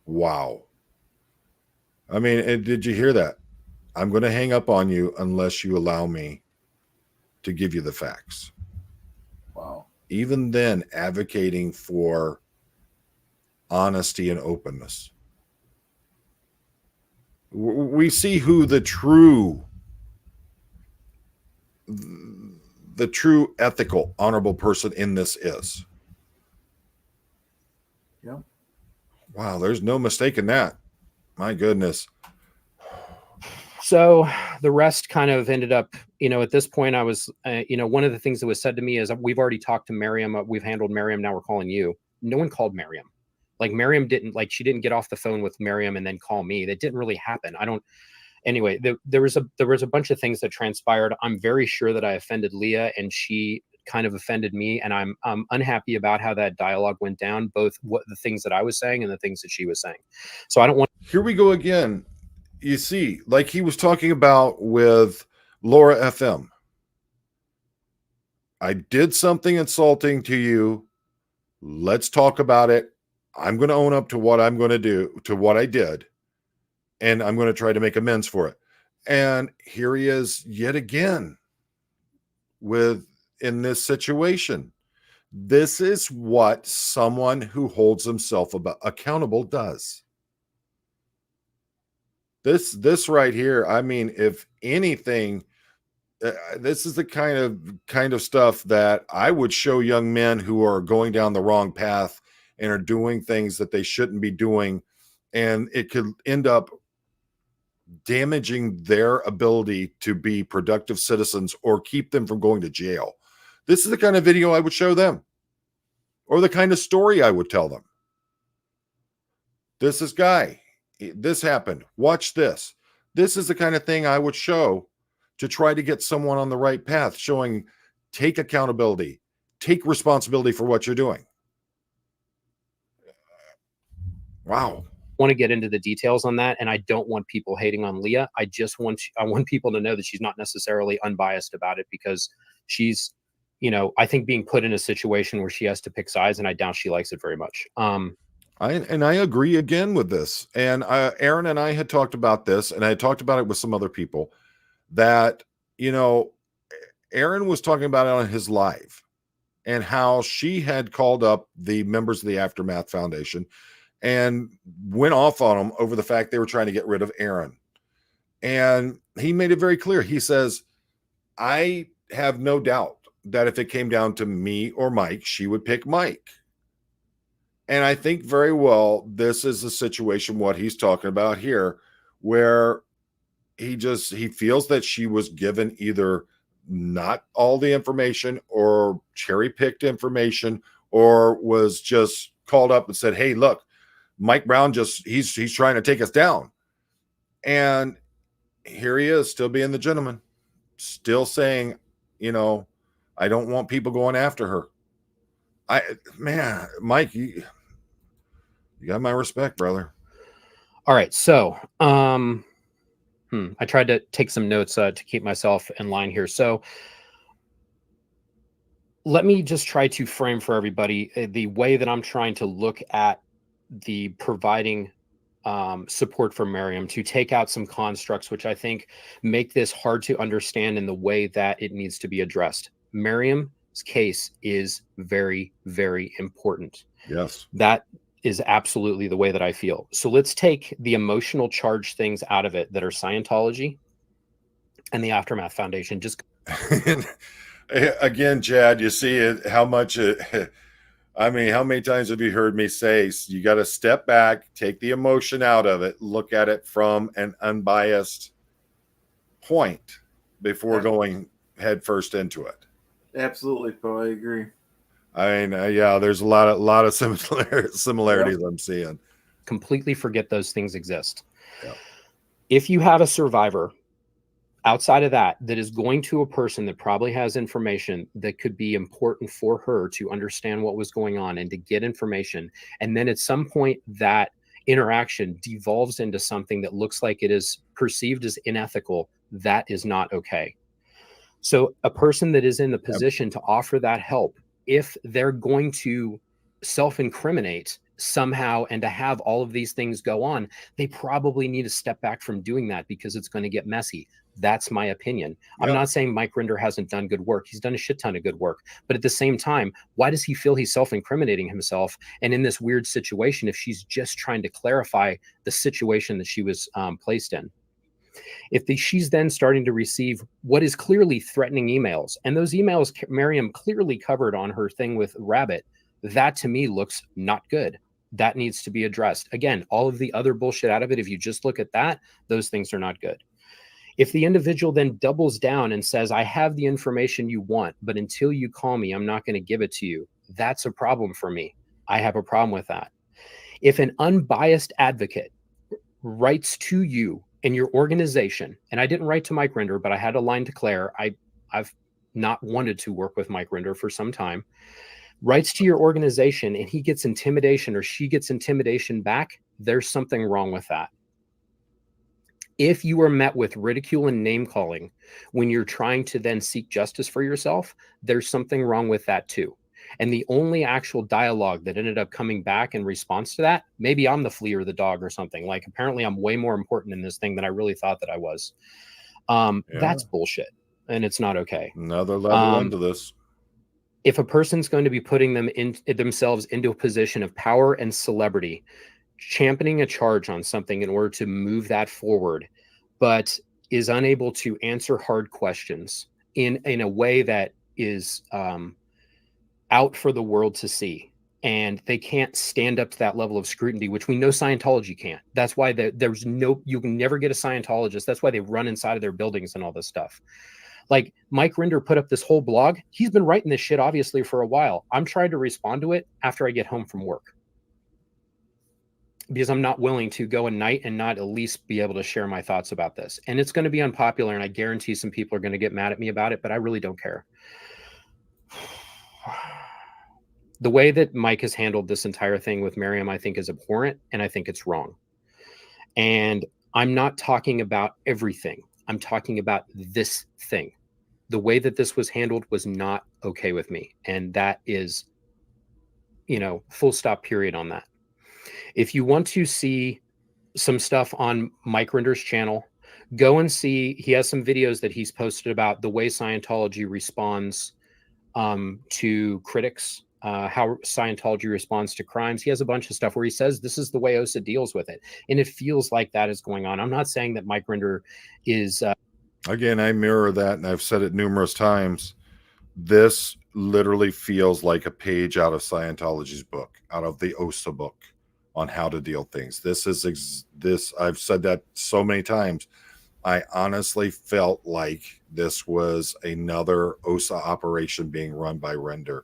Speaker 1: wow. I mean, did you hear that? I'm going to hang up on you unless you allow me to give you the facts.
Speaker 2: Wow.
Speaker 1: Even then, advocating for honesty and openness. We see who the true ethical, honorable person in this is.
Speaker 2: Yeah.
Speaker 1: Wow, there's no mistaking that. My goodness.
Speaker 3: So the rest kind of ended up, at this point I was, one of the things that was said to me is we've already talked to Miriam. We've handled Miriam. Now we're calling you. No one called Miriam. Like Miriam she didn't get off the phone with Miriam and then call me. That didn't really happen. Anyway, there was a bunch of things that transpired. I'm very sure that I offended Leah and she kind of offended me. And I'm unhappy about how that dialogue went down, both what the things that I was saying and the things that she was saying. So I don't want.
Speaker 1: Here we go again. You see, like he was talking about with Laura FM. I did something insulting to you. Let's talk about it. I'm going to own up to what I'm going to do, to what I did. And I'm going to try to make amends for it. And here he is yet again in this situation. This is what someone who holds himself accountable does. This right here, I mean, if anything, this is the kind of stuff that I would show young men who are going down the wrong path and are doing things that they shouldn't be doing, and it could end up damaging their ability to be productive citizens or keep them from going to jail. This is the kind of video I would show them, or the kind of story I would tell them. This happened. Watch this. This is the kind of thing I would show to try to get someone on the right path, showing take accountability, take responsibility for what you're doing. Wow.
Speaker 3: Want to get into the details on that, and I don't want people hating on Leah. I want people to know that she's not necessarily unbiased about it, because she's, I think being put in a situation where she has to pick sides, and I doubt she likes it very much.
Speaker 1: I agree again with this. And Aaron and I had talked about this, and I had talked about it with some other people, that, Aaron was talking about it on his live and how she had called up the members of the Aftermath Foundation and went off on them over the fact they were trying to get rid of Aaron. And he made it very clear. He says, I have no doubt that if it came down to me or Mike, she would pick Mike. And I think very well, this is a situation, what he's talking about here, where he feels that she was given either not all the information or cherry picked information, or was just called up and said, hey, look, Mike Brown he's trying to take us down. And here he is, still being the gentleman, still saying, I don't want people going after her. Mike, you got my respect, brother.
Speaker 3: All right. So, I tried to take some notes to keep myself in line here. So let me just try to frame for everybody the way that I'm trying to look at the providing support for Miriam, to take out some constructs which I think make this hard to understand in the way that it needs to be addressed. Miriam's case is very, very important.
Speaker 1: Yes.
Speaker 3: That is absolutely the way that I feel. So let's take the emotional charge things out of it that are Scientology and the Aftermath Foundation. Just
Speaker 1: again, Chad, you see it, how much how many times have you heard me say you got to step back, take the emotion out of it, look at it from an unbiased point before going head first into it?
Speaker 2: Absolutely, Poe. I agree.
Speaker 1: There's a lot of similarities I'm seeing.
Speaker 3: Completely forget those things exist.
Speaker 1: Yep.
Speaker 3: If you have a survivor outside of that is going to a person that probably has information that could be important for her to understand what was going on and to get information, and then at some point that interaction devolves into something that looks like it is perceived as unethical, that is not okay. So a person that is in the position to offer that help, if they're going to self-incriminate somehow and to have all of these things go on, they probably need to step back from doing that because it's going to get messy. That's my opinion. Yep. I'm not saying Mike Rinder hasn't done good work. He's done a shit ton of good work. But at the same time, why does he feel he's self-incriminating himself and in this weird situation if she's just trying to clarify the situation that she was placed in? If she's then starting to receive what is clearly threatening emails, and those emails Miriam clearly covered on her thing with Rabbit, that to me looks not good. That needs to be addressed. Again, all of the other bullshit out of it, if you just look at that, those things are not good. If the individual then doubles down and says, I have the information you want, but until you call me, I'm not going to give it to you, that's a problem for me. I have a problem with that. If an unbiased advocate writes to you and your organization, and I didn't write to Mike Rinder, but I had a line to Claire. I've not wanted to work with Mike Rinder for some time. Writes to your organization and he gets intimidation or she gets intimidation back, there's something wrong with that. If you are met with ridicule and name calling when you're trying to then seek justice for yourself, there's something wrong with that too. And the only actual dialogue that ended up coming back in response to that, maybe I'm the flea or the dog or something. Like, apparently I'm way more important in this thing than I really thought that I was. That's bullshit. And it's not okay.
Speaker 1: Another level into this.
Speaker 3: If a person's going to be putting themselves into a position of power and celebrity, championing a charge on something in order to move that forward, but is unable to answer hard questions in a way that is out for the world to see, and they can't stand up to that level of scrutiny, which we know Scientology can't. That's why you can never get a Scientologist. That's why they run inside of their buildings and all this stuff. Like, Mike Rinder put up this whole blog. He's been writing this shit obviously for a while. I'm trying to respond to it after I get home from work, because I'm not willing to go a night and not at least be able to share my thoughts about this. And it's going to be unpopular, and I guarantee some people are going to get mad at me about it, but I really don't care. The way that Mike has handled this entire thing with Miriam, I think, is abhorrent, and I think it's wrong. And I'm not talking about everything. I'm talking about this thing. The way that this was handled was not okay with me. And that is, full stop, period on that. If you want to see some stuff on Mike Rinder's channel, go and see. He has some videos that he's posted about the way Scientology responds to critics, how Scientology responds to crimes. He has a bunch of stuff where he says this is the way OSA deals with it. And it feels like that is going on. I'm not saying that Mike Rinder is...
Speaker 1: Again, I mirror that, and I've said it numerous times. This literally feels like a page out of Scientology's book, out of the OSA book on how to deal things. I've said that so many times. I honestly felt like this was another OSA operation being run by Rinder.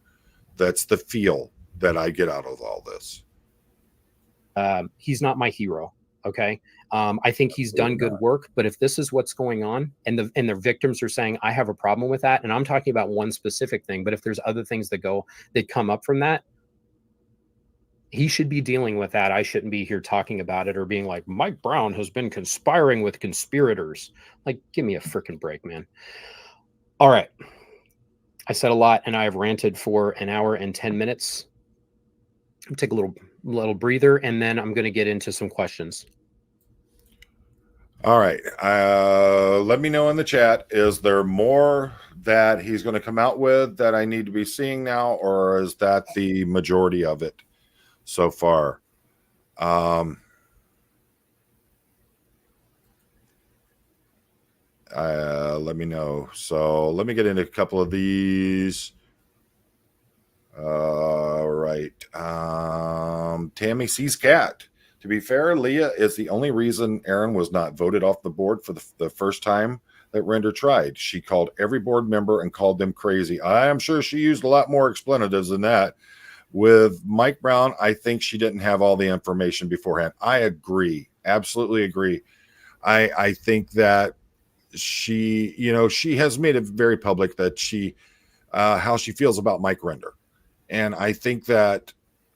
Speaker 1: That's the feel that I get out of all this.
Speaker 3: He's not my hero. Okay. I think he's done good work, but if this is what's going on and the victims are saying, I have a problem with that, and I'm talking about one specific thing, but if there's other things that come up from that, he should be dealing with that. I shouldn't be here talking about it or being like, Mike Brown has been conspiring with conspirators. Like, give me a freaking break, man. All right. I said a lot and I've ranted for an hour and 10 minutes. Take a little breather, and then I'm going to get into some questions.
Speaker 1: All right. Let me know in the chat. Is there more that he's going to come out with that I need to be seeing now, or is that the majority of it so far? Let me know. So let me get into a couple of these. All right. Tammy sees cat. To be fair, Leah is the only reason Aaron was not voted off the board for the first time that Rinder tried. She called every board member and called them crazy. I am sure she used a lot more explanatives than that. With Mike Brown, I think she didn't have all the information beforehand. I agree. Absolutely agree. I think that she has made it very public that how she feels about Mike Rinder. And I think that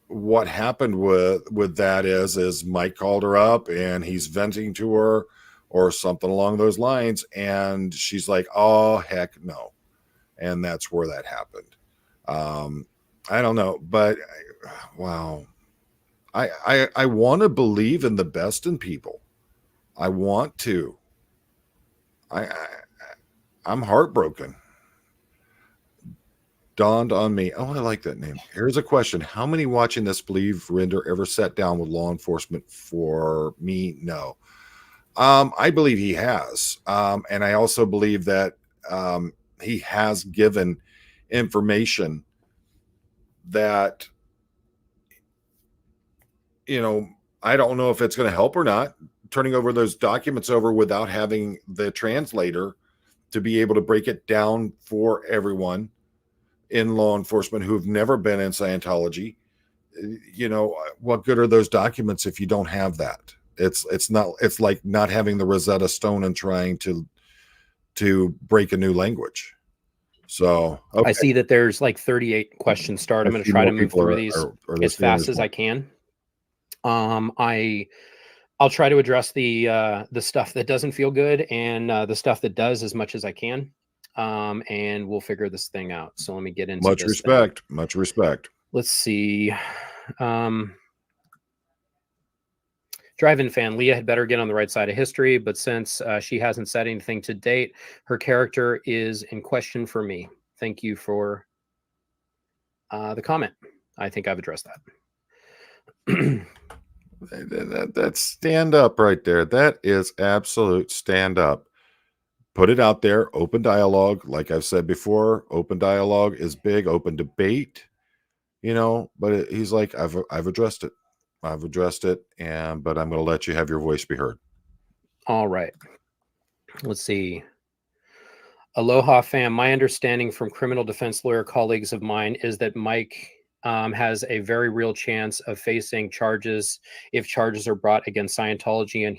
Speaker 1: what happened with that is Mike called her up and he's venting to her or something along those lines. And she's like, oh, heck no. And that's where that happened. I don't know, but wow. I want to believe in the best in people. I want to. I'm heartbroken. Dawned on me. Oh, I like that name. Here's a question. How many watching this believe Rinder ever sat down with law enforcement? For me, no. I believe he has. And I also believe that he has given information that, I don't know if it's going to help or not, turning over those documents over without having the translator to be able to break it down for everyone in law enforcement who've never been in Scientology. What good are those documents if you don't have that? It's like not having the Rosetta Stone and trying to break a new language. So okay.
Speaker 3: I see that there's like 38 questions started. I'm going to try to move through these as fast as I can. I'll try to address the stuff that doesn't feel good and the stuff that does as much as I can. And we'll figure this thing out. So let me get into
Speaker 1: much respect. Let's
Speaker 3: see. Drive-in fan Leah had better get on the right side of history, but since she hasn't said anything to date, her character is in question for me. Thank you for the comment. I think I've addressed that.
Speaker 1: That's stand up right there. That is absolute stand up. Put it out there. Open dialogue. Like I've said before, open dialogue is big. Open debate, but he's like, I've addressed it. But I'm going to let you have your voice be heard.
Speaker 3: All right. Let's see. Aloha fam. My understanding from criminal defense lawyer colleagues of mine is that Mike has a very real chance of facing charges if charges are brought against Scientology and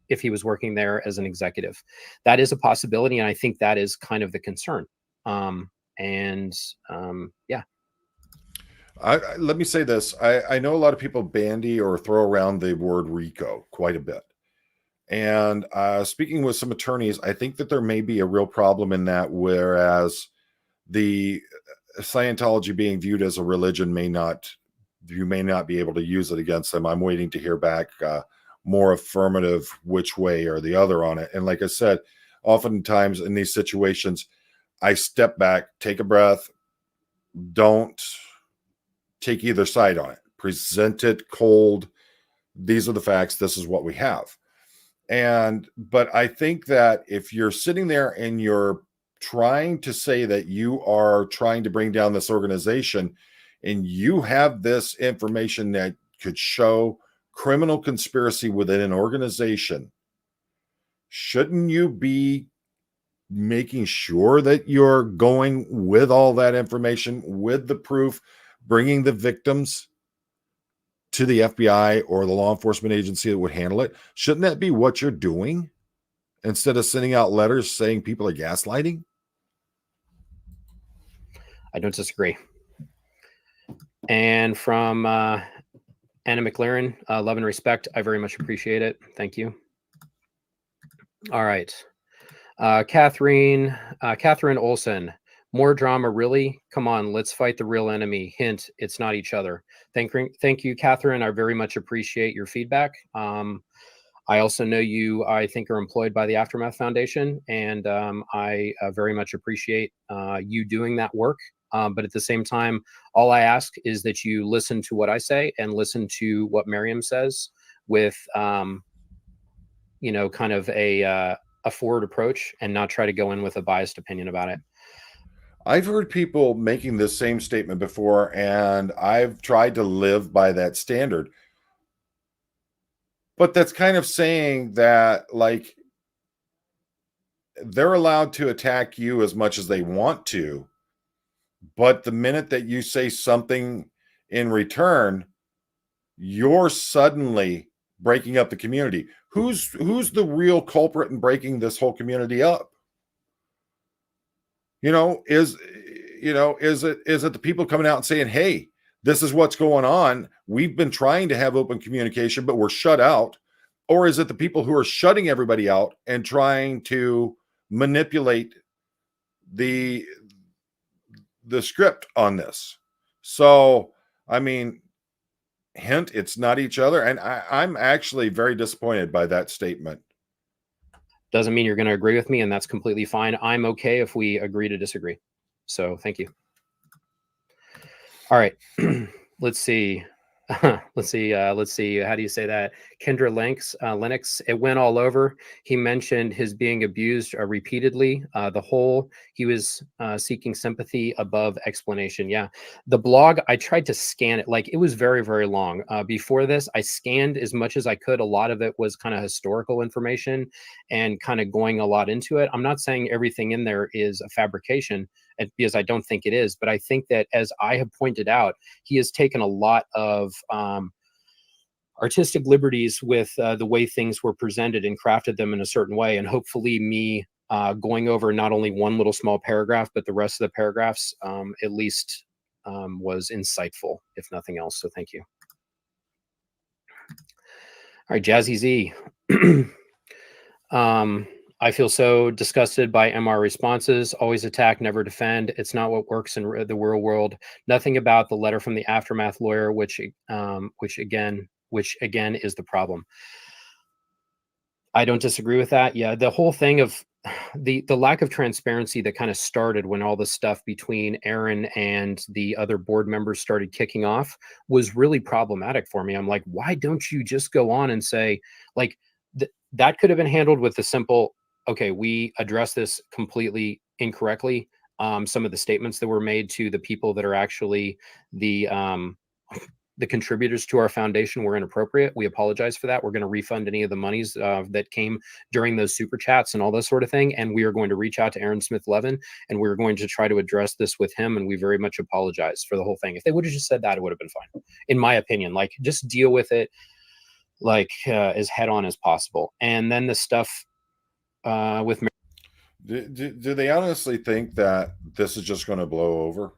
Speaker 3: if he was working there as an executive. That is a possibility, and I think that is kind of the concern. Yeah.
Speaker 1: Let me say this. I know a lot of people bandy or throw around the word RICO quite a bit. And speaking with some attorneys, I think that there may be a real problem in that, whereas the Scientology being viewed as a religion you may not be able to use it against them. I'm waiting to hear back more affirmative which way or the other on it. And like I said, oftentimes in these situations, I step back, take a breath, don't take either side on it. Present it cold. These are the facts. This is what we have. But I think that if you're sitting there and you're trying to say that you are trying to bring down this organization and you have this information that could show criminal conspiracy within an organization, shouldn't you be making sure that you're going with all that information, with the proof, bringing the victims to the FBI or the law enforcement agency that would handle it? Shouldn't that be what you're doing instead of sending out letters saying people are gaslighting?
Speaker 3: I don't disagree. And from Anna McLaren, love and respect. I very much appreciate it. Thank you. All right. Catherine Olson. More drama, really? Come on, let's fight the real enemy. Hint, it's not each other. Thank you, Catherine. I very much appreciate your feedback. I also know you, I think, are employed by the Aftermath Foundation, and I very much appreciate you doing that work. But at the same time, all I ask is that you listen to what I say and listen to what Miriam says with, kind of a forward approach, and not try to go in with a biased opinion about it.
Speaker 1: I've heard people making this same statement before, and I've tried to live by that standard. But that's kind of saying that, like, they're allowed to attack you as much as they want to, but the minute that you say something in return, you're suddenly breaking up the community. Who's the real culprit in breaking this whole community up? Is it the people coming out and saying, hey, this is what's going on, we've been trying to have open communication, but we're shut out? Or is it the people who are shutting everybody out and trying to manipulate the script on this? So, I mean, hint, it's not each other. And I'm actually very disappointed by that statement.
Speaker 3: Doesn't mean you're going to agree with me, and that's completely fine. I'm okay if we agree to disagree. So thank you. All right. Let's see. Let's see. How do you say that? Kendra Lennox. It went all over. He mentioned his being abused repeatedly. He was seeking sympathy above explanation. Yeah. The blog, I tried to scan it. Like, it was very, very long. Before this, I scanned as much as I could. A lot of it was kind of historical information and kind of going a lot into it. I'm not saying everything in there is a fabrication, because I don't think it is, but I think that, as I have pointed out, he has taken a lot of artistic liberties with the way things were presented and crafted them in a certain way. And hopefully me going over not only one little small paragraph, but the rest of the paragraphs at least was insightful, if nothing else. So thank you. All right, Jazzy Z. I feel so disgusted by MR responses. Always attack, never defend. It's not what works in the real world. Nothing about the letter from the Aftermath lawyer, which again is the problem. I don't disagree with that. Yeah, the whole thing of the lack of transparency that kind of started when all the stuff between Aaron and the other board members started kicking off was really problematic for me. I'm like, why don't you just go on and say, like, that could have been handled with a simple, okay, we address this completely incorrectly. Some of the statements that were made to the people that are actually the contributors to our foundation were inappropriate. We apologize for that. We're going to refund any of the monies that came during those super chats and all this sort of thing. And we are going to reach out to Aaron Smith-Levin, and we're going to try to address this with him. And we very much apologize for the whole thing. If they would have just said that, it would have been fine, in my opinion. Like, just deal with it like as head on as possible. And then the stuff with
Speaker 1: do they honestly think that this is just going to blow over?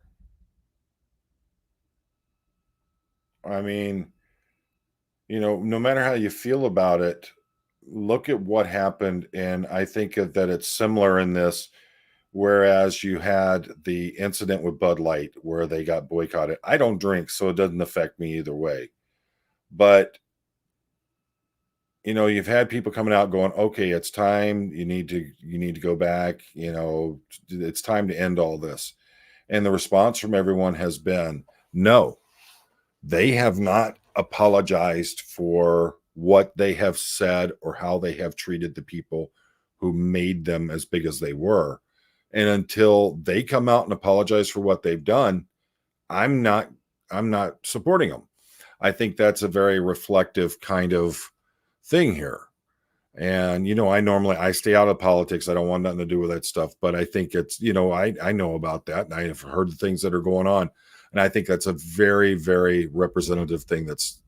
Speaker 1: I mean, no matter how you feel about it, look at what happened. And I think that it's similar in this, whereas you had the incident with Bud Light where they got boycotted. I don't drink, so it doesn't affect me either way. But you've had people coming out going, okay, it's time. You need to go back. It's time to end all this. And the response from everyone has been, no, they have not apologized for what they have said or how they have treated the people who made them as big as they were. And until they come out and apologize for what they've done, I'm not supporting them. I think that's a very reflective kind of thing here. And, I stay out of politics. I don't want nothing to do with that stuff. But I think it's, I know about that. And I have heard the things that are going on. And I think that's a very, very representative thing that's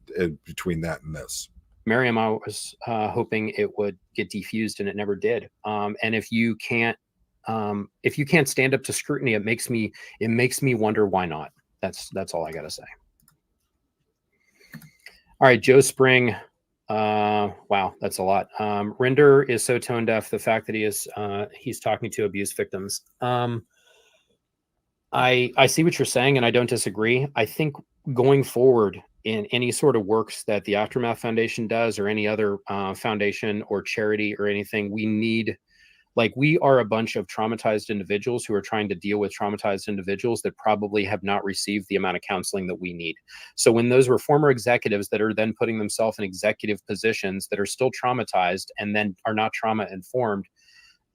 Speaker 1: between that and this.
Speaker 3: Miriam, I was hoping it would get defused, and it never did. And if you can't stand up to scrutiny, it makes me wonder why not. That's all I got to say. All right, Joe Spring. Wow, that's a lot. Rinder is so tone deaf. The fact that he's talking to abuse victims. I see what you're saying, and I don't disagree. I think going forward in any sort of works that the Aftermath Foundation does, or any other foundation or charity or anything, we are a bunch of traumatized individuals who are trying to deal with traumatized individuals that probably have not received the amount of counseling that we need. So when those were former executives that are then putting themselves in executive positions that are still traumatized and then are not trauma informed,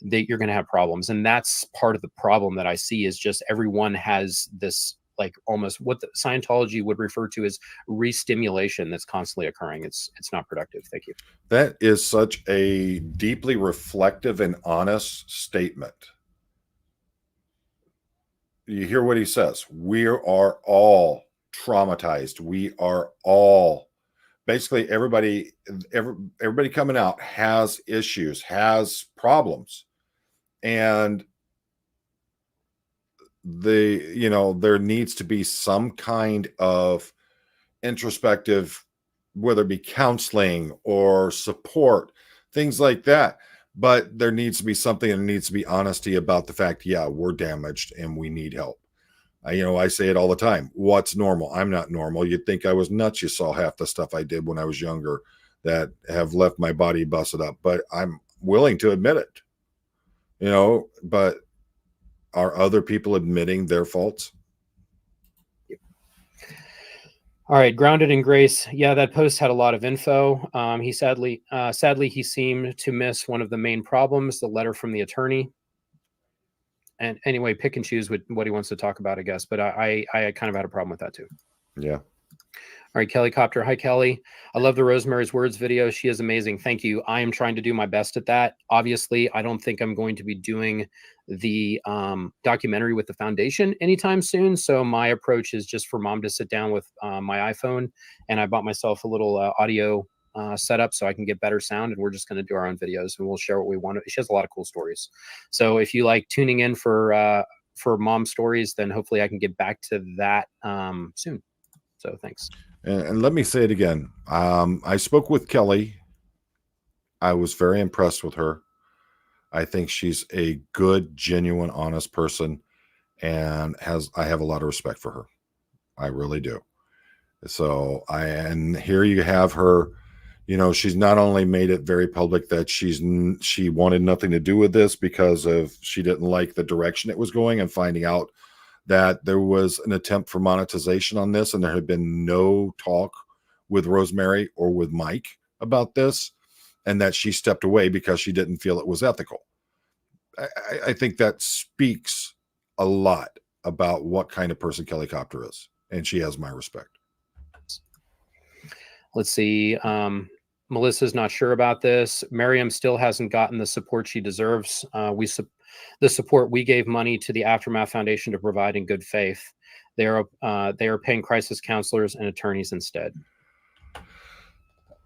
Speaker 3: that you're going to have problems. And that's part of the problem that I see, is just everyone has this, like, almost what the Scientology would refer to as re-stimulation that's constantly occurring. It's not productive. Thank you.
Speaker 1: That is such a deeply reflective and honest statement. You hear what he says. We are all traumatized. We are all, basically everybody coming out has issues, has problems. And there needs to be some kind of introspective, whether it be counseling or support, things like that. But there needs to be something, and there needs to be honesty about the fact, yeah, we're damaged and we need help. I say it all the time. What's normal? I'm not normal. You'd think I was nuts. You saw half the stuff I did when I was younger that have left my body busted up, but I'm willing to admit it. But are other people admitting their faults?
Speaker 3: All right, Grounded in Grace. Yeah, that post had a lot of info. He sadly, he seemed to miss one of the main problems, the letter from the attorney. And anyway, pick and choose what he wants to talk about, I guess. But I kind of had a problem with that too.
Speaker 1: Yeah.
Speaker 3: All right, Kelly Copter. Hi, Kelly. I love the Rosemary's Words video. She is amazing. Thank you. I am trying to do my best at that. Obviously, I don't think I'm going to be doing the documentary with the foundation anytime soon. So my approach is just for Mom to sit down with my iPhone, and I bought myself a little audio setup so I can get better sound, and we're just going to do our own videos, and we'll share what we want. She has a lot of cool stories. So if you like tuning in for Mom stories, then hopefully I can get back to that soon. So thanks.
Speaker 1: And let me say it again. I spoke with Kelly. I was very impressed with her. I think she's a good, genuine, honest person, and I have a lot of respect for her. I really do. So and here you have her. She's not only made it very public that she wanted nothing to do with this because she didn't like the direction it was going, and finding out that there was an attempt for monetization on this, and there had been no talk with Rosemary or with Mike about this, and that she stepped away because she didn't feel it was ethical. I think that speaks a lot about what kind of person Kelly Copter is, and she has my respect.
Speaker 3: Let's see. Melissa's not sure about this. Miriam still hasn't gotten the support she deserves. The support we gave money to the Aftermath Foundation to provide in good faith. They are paying crisis counselors and attorneys instead.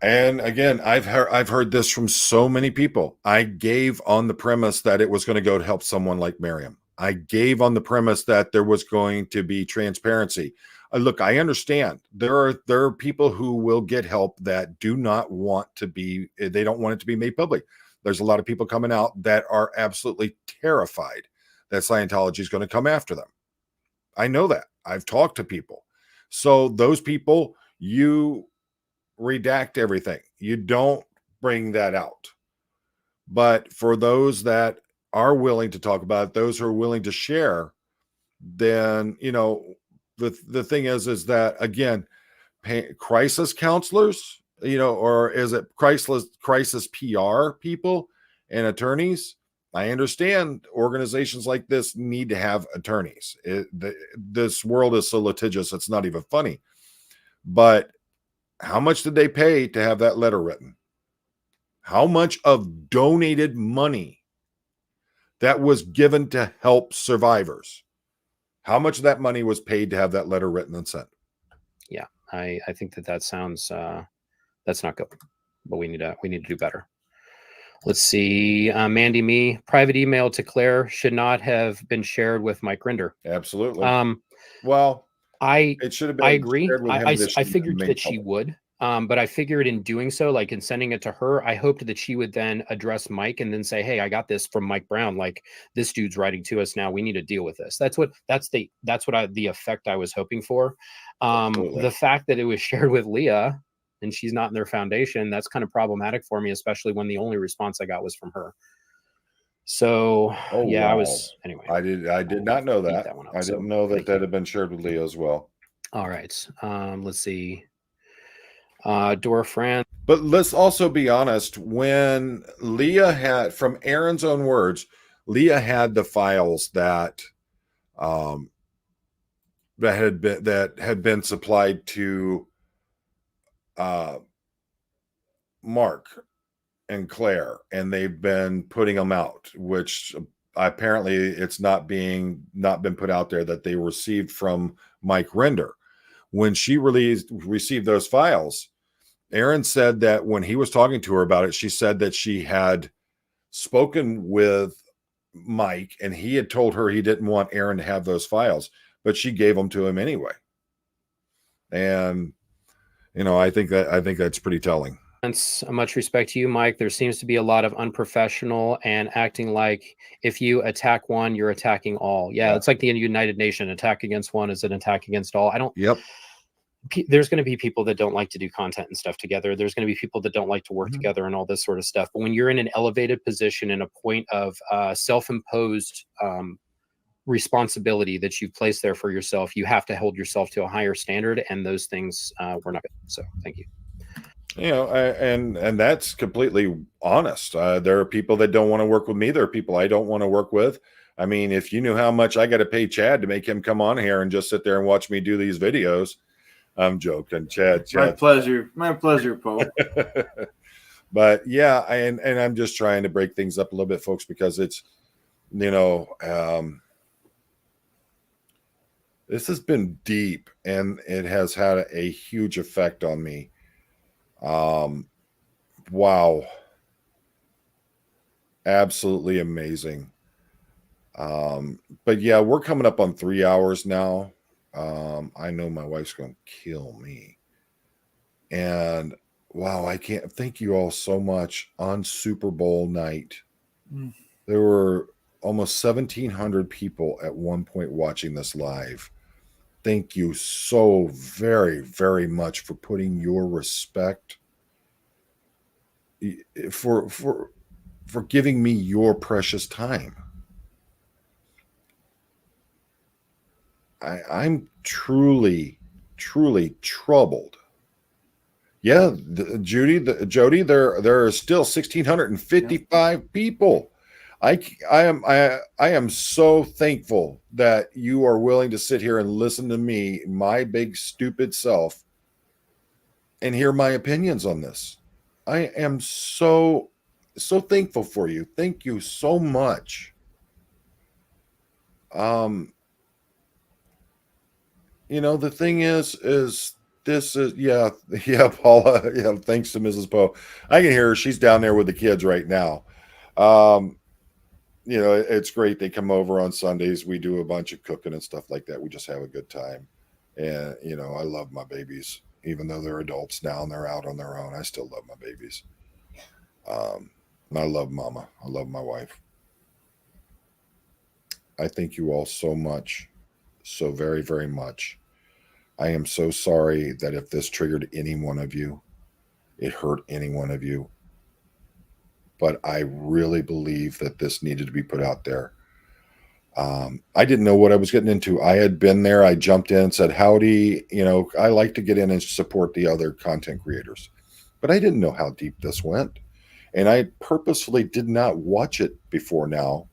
Speaker 1: And again, I've heard this from so many people. I gave on the premise that it was going to go to help someone like Miriam. I gave on the premise that there was going to be transparency. Look, I understand there are people who will get help that do not want to be. They don't want it to be made public. There's a lot of people coming out that are absolutely terrified that Scientology is going to come after them. I know that. I've talked to people. So those people, you redact everything. You don't bring that out. But for those that are willing to talk about it, those who are willing to share, then, the thing is that, again, crisis counselors, or is it crisis PR people and attorneys? I understand organizations like this need to have attorneys. This world is so litigious, it's not even funny. But how much did they pay to have that letter written? how much of donated money that was given to help survivors, how much of that money was paid to have that letter written and sent?
Speaker 3: Yeah, I think that sounds that's not good, but we need to do better. Let's see. Mandy Me, private email to Claire should not have been shared with Mike Rinder.
Speaker 1: Absolutely.
Speaker 3: Um,
Speaker 1: Well,
Speaker 3: I
Speaker 1: it should have been
Speaker 3: I agree.
Speaker 1: shared with him.
Speaker 3: I figured that she would, but I figured in doing so, like in sending it to her, I hoped that she would then address Mike and then say, "Hey, I got this from Mike Brown. Like this dude's writing to us now. We need to deal with this." That's the effect I was hoping for.
Speaker 1: Absolutely.
Speaker 3: The fact that it was shared with Leah and she's not in their foundation, that's kind of problematic for me, especially when the only response I got was from her. So yeah,
Speaker 1: wow.
Speaker 3: anyway.
Speaker 1: I did not know that.
Speaker 3: that one up,
Speaker 1: I
Speaker 3: so
Speaker 1: didn't know that
Speaker 3: thank
Speaker 1: that
Speaker 3: you.
Speaker 1: had been shared with Leah as well.
Speaker 3: All right. Let's see. Dora Fran.
Speaker 1: But let's also be honest, when Leah had, from Aaron's own words, Leah had the files that had been supplied to Mark and Claire, and they've been putting them out, which apparently it's not been put out there that they received from Mike Rinder. When she received those files, Aaron said that when he was talking to her about it, she said that she had spoken with Mike and he had told her he didn't want Aaron to have those files, but she gave them to him anyway. And I think that's pretty telling.
Speaker 3: Much respect to you, Mike. There seems to be a lot of unprofessional and acting like if you attack one, you're attacking all. Yeah. It's like the United Nations. Attack against one is an attack against all.
Speaker 1: Yep.
Speaker 3: There's going to be people that don't like to do content and stuff together. There's going to be people that don't like to work together and all this sort of stuff. But when you're in an elevated position in a point of self-imposed responsibility that you've placed there for yourself, you have to hold yourself to a higher standard. And those things were not good. So thank you.
Speaker 1: And that's completely honest. There are people that don't want to work with me. There are people I don't want to work with. I mean, if you knew how much I got to pay Chad to make him come on here and just sit there and watch me do these videos, I'm joking, Chad.
Speaker 2: My pleasure, Poe.
Speaker 1: But yeah, and I'm just trying to break things up a little bit, folks, because it's, this has been deep and it has had a huge effect on me. Wow. Absolutely amazing. But yeah, we're coming up on 3 hours now. I know my wife's going to kill me. And wow, I can't thank you all so much. On Super Bowl night, there were almost 1,700 people at one point watching this live. Thank you so very, very much for putting your respect, for giving me your precious time. I'm truly, truly troubled. Yeah, Jody, there are still 1,655 people. I am so thankful that you are willing to sit here and listen to me, my big stupid self, and hear my opinions on this. I am so thankful for you. Thank you so much. The thing is this is yeah, Paula. Yeah, thanks to Mrs. Poe. I can hear her. She's down there with the kids right now. It's great. They come over on Sundays. We do a bunch of cooking and stuff like that. We just have a good time. And, I love my babies, even though they're adults now and they're out on their own. I still love my babies. And I love Mama. I love my wife. I thank you all so much. So very, very much. I am so sorry that if this triggered any one of you, it hurt any one of you. But I really believe that this needed to be put out there. I didn't know what I was getting into. I had been there. I jumped in and said, howdy. I like to get in and support the other content creators. But I didn't know how deep this went. And I purposefully did not watch it before now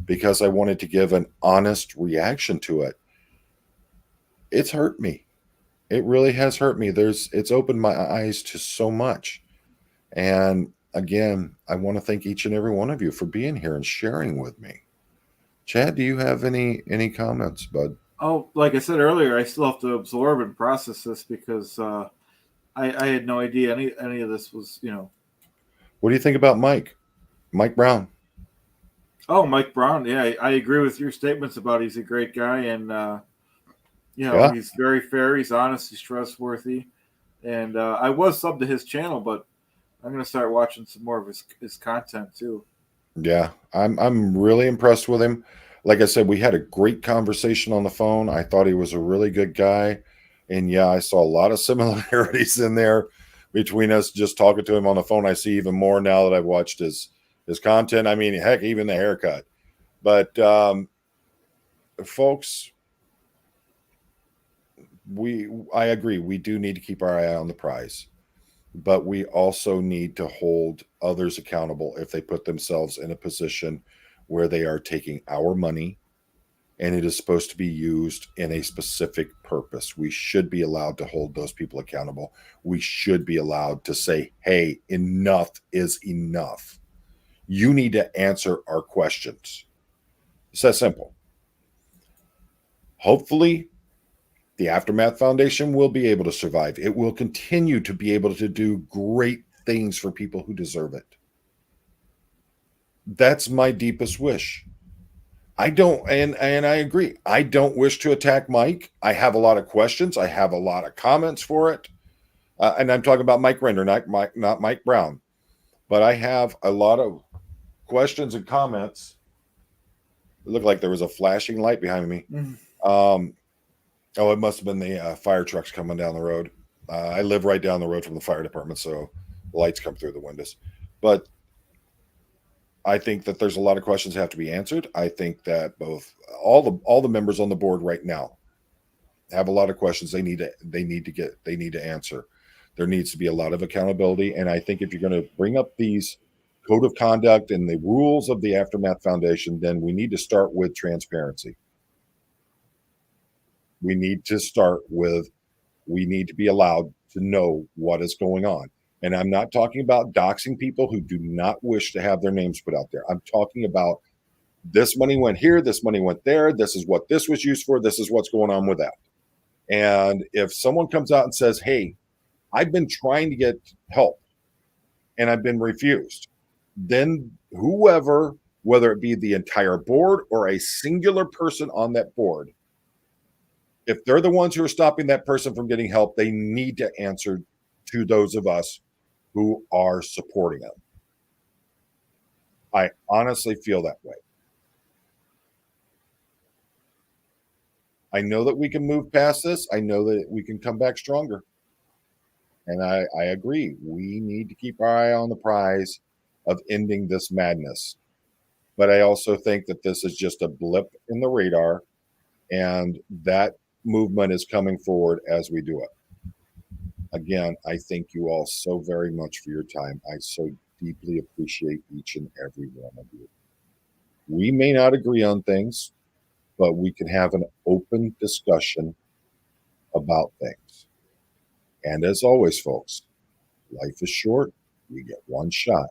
Speaker 1: because I wanted to give an honest reaction to it. It's hurt me. It really has hurt me. It's opened my eyes to so much. And again, I want to thank each and every one of you for being here and sharing with me. Chad, do you have any comments, bud?
Speaker 2: Oh, like I said earlier, I still have to absorb and process this because I had no idea any of this was,
Speaker 1: What do you think about Mike Brown?
Speaker 2: Oh, Mike Brown. Yeah, I agree with your statements about he's a great guy, and
Speaker 1: Yeah.
Speaker 2: he's very fair. He's honest. He's trustworthy. And I was subbed to his channel, but I'm gonna start watching some more of his content too.
Speaker 1: Yeah, I'm really impressed with him. Like I said, we had a great conversation on the phone. I thought he was a really good guy. And yeah, I saw a lot of similarities in there between us just talking to him on the phone. I see even more now that I've watched his content. I mean, heck, even the haircut. But folks, I agree. We do need to keep our eye on the prize, but we also need to hold others accountable if they put themselves in a position where they are taking our money and it is supposed to be used in a specific purpose. We should be allowed to hold those people accountable. We should be allowed to say, hey, enough is enough. You need to answer our questions. It's that simple. Hopefully, the Aftermath Foundation will be able to survive. It will continue to be able to do great things for people who deserve it. That's my deepest wish. I don't, and I agree. I don't wish to attack Mike. I have a lot of questions. I have a lot of comments for it. And I'm talking about Mike Rinder, not Mike Brown. But I have a lot of questions and comments. It looked like there was a flashing light behind me. Oh, it must have been the fire trucks coming down the road. I live right down the road from the fire department, so the lights come through the windows. But I think that there's a lot of questions that have to be answered. I think that all the members on the board right now have a lot of questions they need to answer. There needs to be a lot of accountability, and I think if you're going to bring up these code of conduct and the rules of the Aftermath Foundation, then we need to start with transparency. We need to be allowed to know what is going on. And I'm not talking about doxing people who do not wish to have their names put out there. I'm talking about this money went here, this money went there, this is what this was used for, this is what's going on with that. And if someone comes out and says, hey, I've been trying to get help and I've been refused, then whoever, whether it be the entire board or a singular person on that board, if they're the ones who are stopping that person from getting help, they need to answer to those of us who are supporting them. I honestly feel that way. I know that we can move past this. I know that we can come back stronger. And I agree. We need to keep our eye on the prize of ending this madness. But I also think that this is just a blip in the radar, and that movement is coming forward as we do it. Again, I thank you all so very much for your time. I so deeply appreciate each and every one of you. We may not agree on things, but we can have an open discussion about things. And as always, folks, life is short. You get one shot.